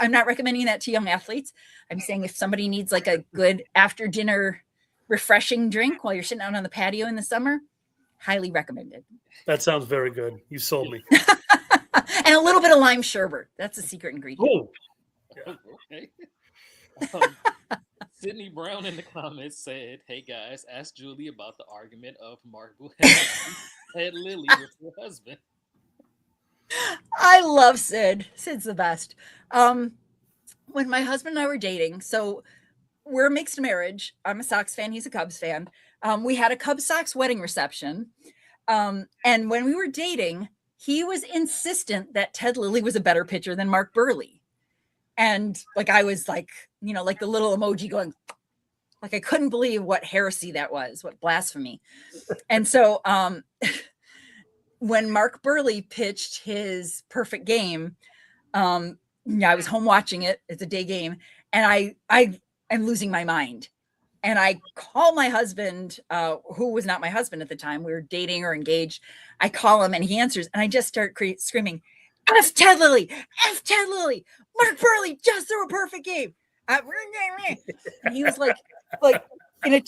I'm not recommending that to young athletes. I'm saying if somebody needs like a good after dinner refreshing drink while you're sitting out on the patio in the summer, highly recommended. That sounds very good. You sold me. And a little bit of lime sherbet. That's a secret ingredient. Oh, Okay. Sydney Brown in the comments said, "Hey guys, ask Julie about the argument of Mark had Lily with her husband." I love Sid. Sid's the best. When my husband and I were dating, so we're a mixed marriage. I'm a Sox fan. He's a Cubs fan. We had a Cubs Sox wedding reception. And when we were dating, he was insistent that Ted Lilly was a better pitcher than Mark Burley. And like, I was like, like the little emoji going, like, I couldn't believe what heresy that was, what blasphemy. And so, when Mark Burley pitched his perfect game, I was home watching it. It's a day game. And I am losing my mind. And I call my husband, who was not my husband at the time. We were dating or engaged. I call him and he answers. And I just start screaming, F Ted Lilly, F Ted Lilly. Mark Burley just threw a perfect game. And he was like in a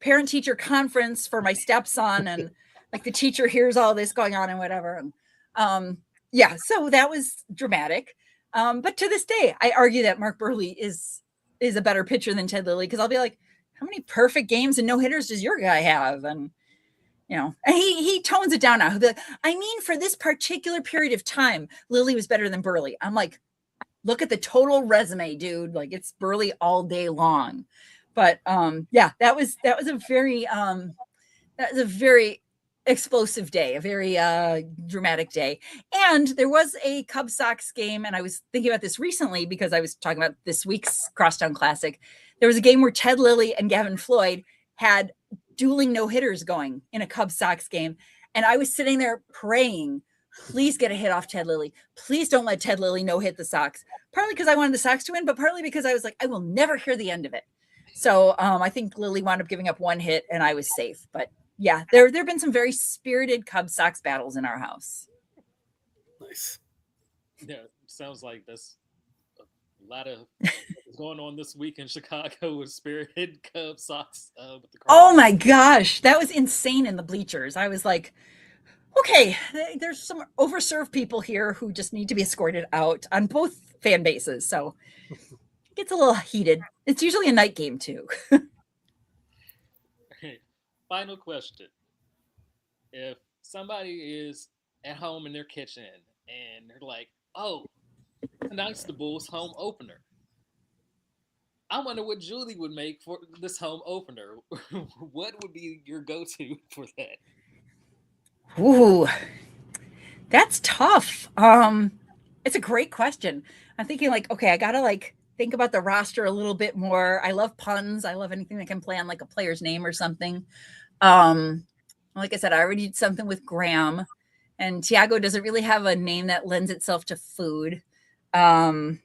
parent-teacher conference for my stepson. And like the teacher hears all this going on and whatever. And so that was dramatic. But to this day, I argue that Mark Burley is a better pitcher than Ted Lilly, because I'll be like, how many perfect games and no hitters does your guy have? And and he tones it down now. He'll be like, I mean, for this particular period of time, Lilly was better than Burley. I'm like, look at the total resume, dude. Like, it's Burley all day long. But that was a very explosive day, a very dramatic day. And there was a Cubs Sox game, and I was thinking about this recently because I was talking about this week's Crosstown Classic. There was a game where Ted Lilly and Gavin Floyd had dueling no-hitters going in a Cubs Sox game, and I was sitting there praying, please get a hit off Ted Lilly. Please don't let Ted Lilly no-hit the Sox. Partly because I wanted the Sox to win, but partly because I was like, I will never hear the end of it. So I think Lilly wound up giving up one hit, and I was safe. But yeah, there have been some very spirited Cubs Sox battles in our house. Nice. Yeah, sounds like that's a lot of going on this week in Chicago with spirited Cubs Sox. Oh my gosh, that was insane in the bleachers. I was like, okay, there's some overserved people here who just need to be escorted out on both fan bases. So it gets a little heated. It's usually a night game too. Final question. If somebody is at home in their kitchen and they're like, oh, tonight's the Bulls home opener, I wonder what Julie would make for this home opener. What would be your go-to for that? Ooh, that's tough. It's a great question. I'm thinking like, okay, I gotta like think about the roster a little bit more. I love puns. I love anything that can play on like a player's name or something. Like I said, I already did something with Graham, and Tiago doesn't really have a name that lends itself to food. And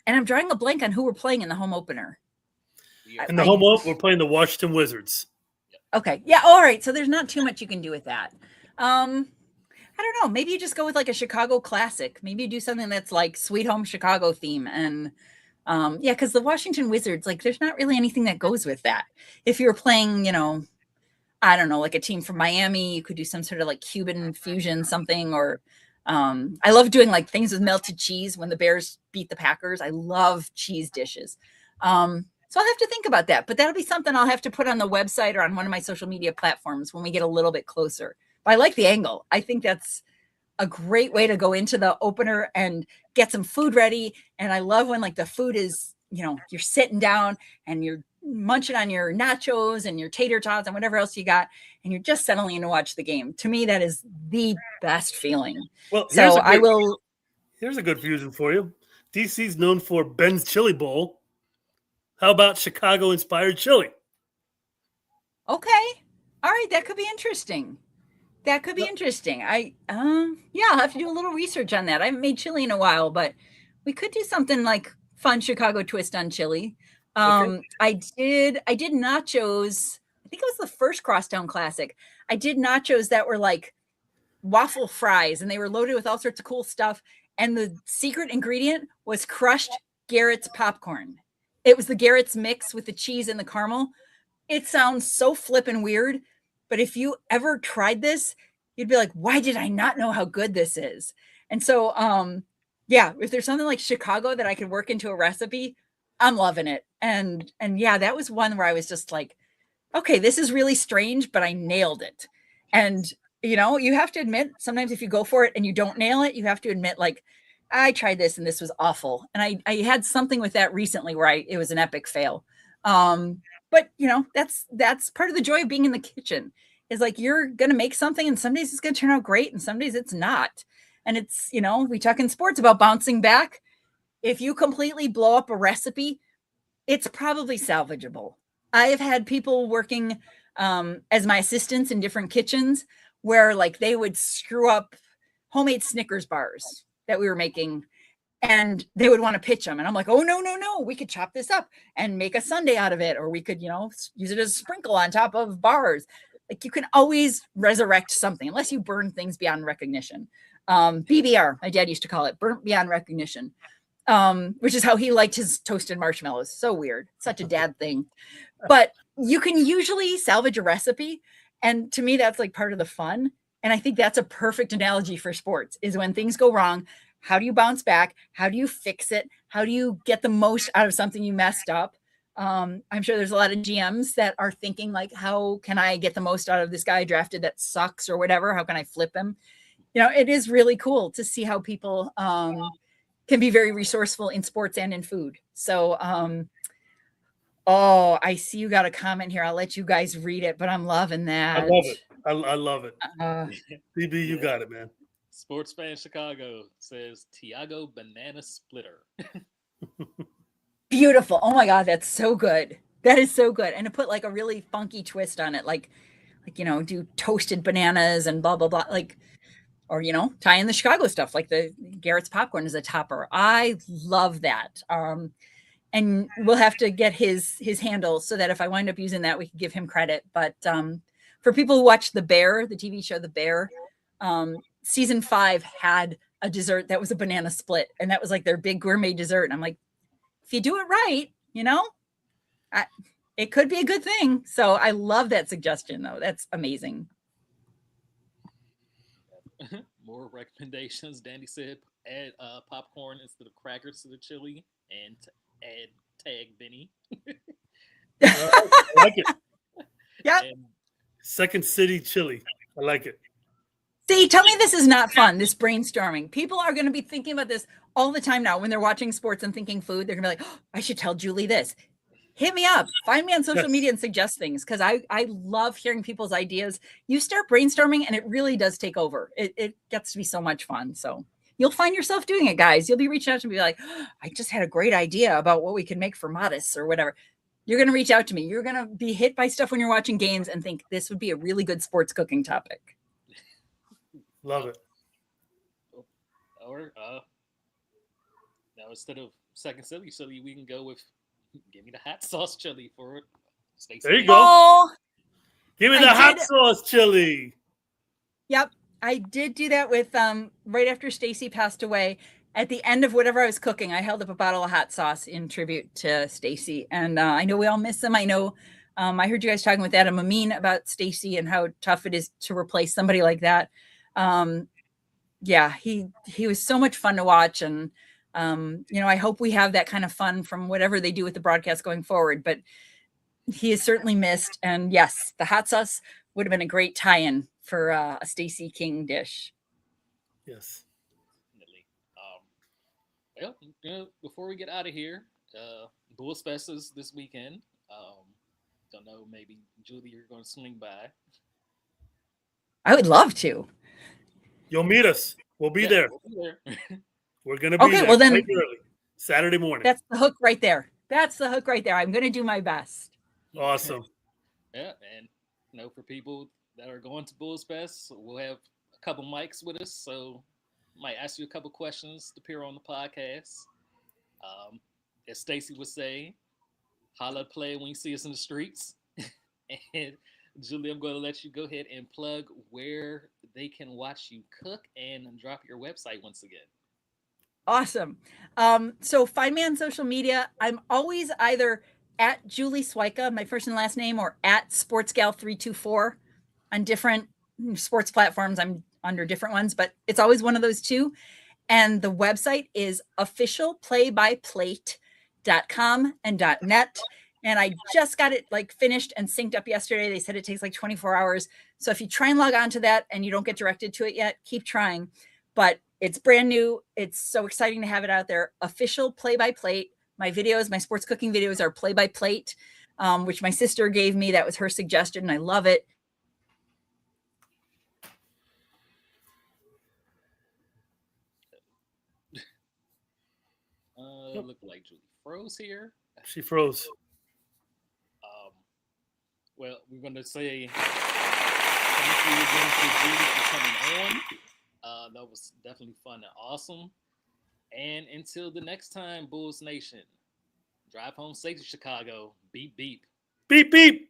I'm drawing a blank on who we're playing in the home opener. In the home opener, we're playing the Washington Wizards. Okay. Yeah. All right. So there's not too much you can do with that. I don't know. Maybe you just go with like a Chicago classic. Maybe you do something that's like Sweet Home Chicago theme. And because the Washington Wizards, like there's not really anything that goes with that. If you're playing, I don't know, like a team from Miami, you could do some sort of like Cuban fusion something. Or I love doing like things with melted cheese when the Bears beat the Packers. I love cheese dishes. So I'll have to think about that. But that'll be something I'll have to put on the website or on one of my social media platforms when we get a little bit closer. But I like the angle. I think that's a great way to go into the opener and get some food ready. And I love when like the food is, you're sitting down and you're munching on your nachos and your tater tots and whatever else you got, and you're just settling in to watch the game. To me, that is the best feeling. Well, so here's a good fusion for you. DC's known for Ben's Chili Bowl. How about Chicago-inspired chili? Okay. All right. That could be interesting. I'll have to do a little research on that. I haven't made chili in a while, but we could do something like fun Chicago twist on chili. Okay. I did nachos. I think it was the first Crosstown Classic. I did nachos that were like waffle fries, and they were loaded with all sorts of cool stuff. And the secret ingredient was crushed Garrett's popcorn. It was the Garrett's mix with the cheese and the caramel. It sounds so flippin' weird, but if you ever tried this, you'd be like, why did I not know how good this is? And so, if there's something like Chicago that I could work into a recipe, I'm loving it. And yeah, that was one where I was just like, okay, this is really strange, but I nailed it. And, you have to admit, sometimes if you go for it and you don't nail it, you have to admit, like, I tried this and this was awful. And I had something with that recently where it was an epic fail. But that's part of the joy of being in the kitchen, is like, you're going to make something and some days it's going to turn out great and some days it's not. And it's, we talk in sports about bouncing back. If you completely blow up a recipe, it's probably salvageable. I have had people working as my assistants in different kitchens where like they would screw up homemade Snickers bars that we were making, and they would want to pitch them. And I'm like, oh, no, we could chop this up and make a sundae out of it. Or we could, use it as a sprinkle on top of bars. Like, you can always resurrect something unless you burn things beyond recognition. BBR, my dad used to call it, burnt beyond recognition, which is how he liked his toasted marshmallows. So weird. Such a dad thing. But you can usually salvage a recipe. And to me, that's like part of the fun. And I think that's a perfect analogy for sports, is when things go wrong, how do you bounce back? How do you fix it? How do you get the most out of something you messed up? I'm sure there's a lot of GMs that are thinking like, how can I get the most out of this guy I drafted that sucks or whatever? How can I flip him? It is really cool to see how people can be very resourceful in sports and in food. So, I see you got a comment here. I'll let you guys read it, but I'm loving that. I love it. I love it. BB, you got it, man. Sports Fan Chicago says Tiago Banana Splitter. Beautiful. Oh my God, that's so good. That is so good. And to put like a really funky twist on it, like do toasted bananas and blah, blah, blah, or, tie in the Chicago stuff, like the Garrett's popcorn is a topper. I love that. And we'll have to get his handle so that if I wind up using that, we can give him credit. But for people who watch The Bear, the TV show The Bear, season 5 had a dessert that was a banana split, and that was like their big gourmet dessert. And I'm like, if you do it right, it could be a good thing. So I love that suggestion, though. That's amazing. More recommendations. Danny said add popcorn instead of crackers to the chili, and to add tag Benny. I like it. Yep. Second City chili. I like it. See, tell me this is not fun, this brainstorming. People are going to be thinking about this all the time now when they're watching sports and thinking food. They're going to be like, oh, I should tell Julie this. Hit me up. Find me on social media and suggest things, because I love hearing people's ideas. You start brainstorming and it really does take over. It gets to be so much fun. So you'll find yourself doing it, guys. You'll be reaching out to me like, oh, I just had a great idea about what we can make for Modest or whatever. You're going to reach out to me. You're going to be hit by stuff when you're watching games and think this would be a really good sports cooking topic. Love it. Or now instead of second chili, we can go with give me the hot sauce chili for it. There you go. Oh, give me the hot sauce chili. Yep. I did do that with right after Stacy passed away. At the end of whatever I was cooking, I held up a bottle of hot sauce in tribute to Stacy. And I know we all miss him. I know I heard you guys talking with Adam Amin about Stacy and how tough it is to replace somebody like that. Yeah, he was so much fun to watch. And, I hope we have that kind of fun from whatever they do with the broadcast going forward. But he is certainly missed. And yes, the hot sauce would have been a great tie-in for a Stacy King dish. Yes. Definitely. Well, before we get out of here, Bulls Fest is this weekend. Don't know, maybe Julie, you're going to swing by. I would love to. You'll meet us. We'll be there. We'll be there. We're going to be Okay, there well then quite early. Saturday morning. that's the hook right there. That's the hook right there. I'm going to do my best. Awesome. Yeah, and for people that are going to Bulls Fest, we'll have a couple mics with us, so might ask you a couple questions to appear on the podcast. As Stacy would say, holla play when you see us in the streets. And Julie, I'm going to let you go ahead and plug where they can watch you cook and drop your website once again. Awesome. So find me on social media. I'm always either at Julie Swieca, my first and last name, or at SportsGal324 on different sports platforms. I'm under different ones, but it's always one of those two. And the website is officialplaybyplate.com and .net. And I just got it finished and synced up yesterday. They said it takes 24 hours. So if you try and log on to that and you don't get directed to it yet, keep trying. But it's brand new. It's so exciting to have it out there. Official Play by Plate. My videos, my sports cooking videos are Play by Plate, which my sister gave me. That was her suggestion, and I love it. Look like Julie froze here. She froze. Well, we're going to say thank you again to Julie for coming on. That was definitely fun and awesome. And until the next time, Bulls Nation, drive home safe to Chicago. Beep, beep. Beep, beep.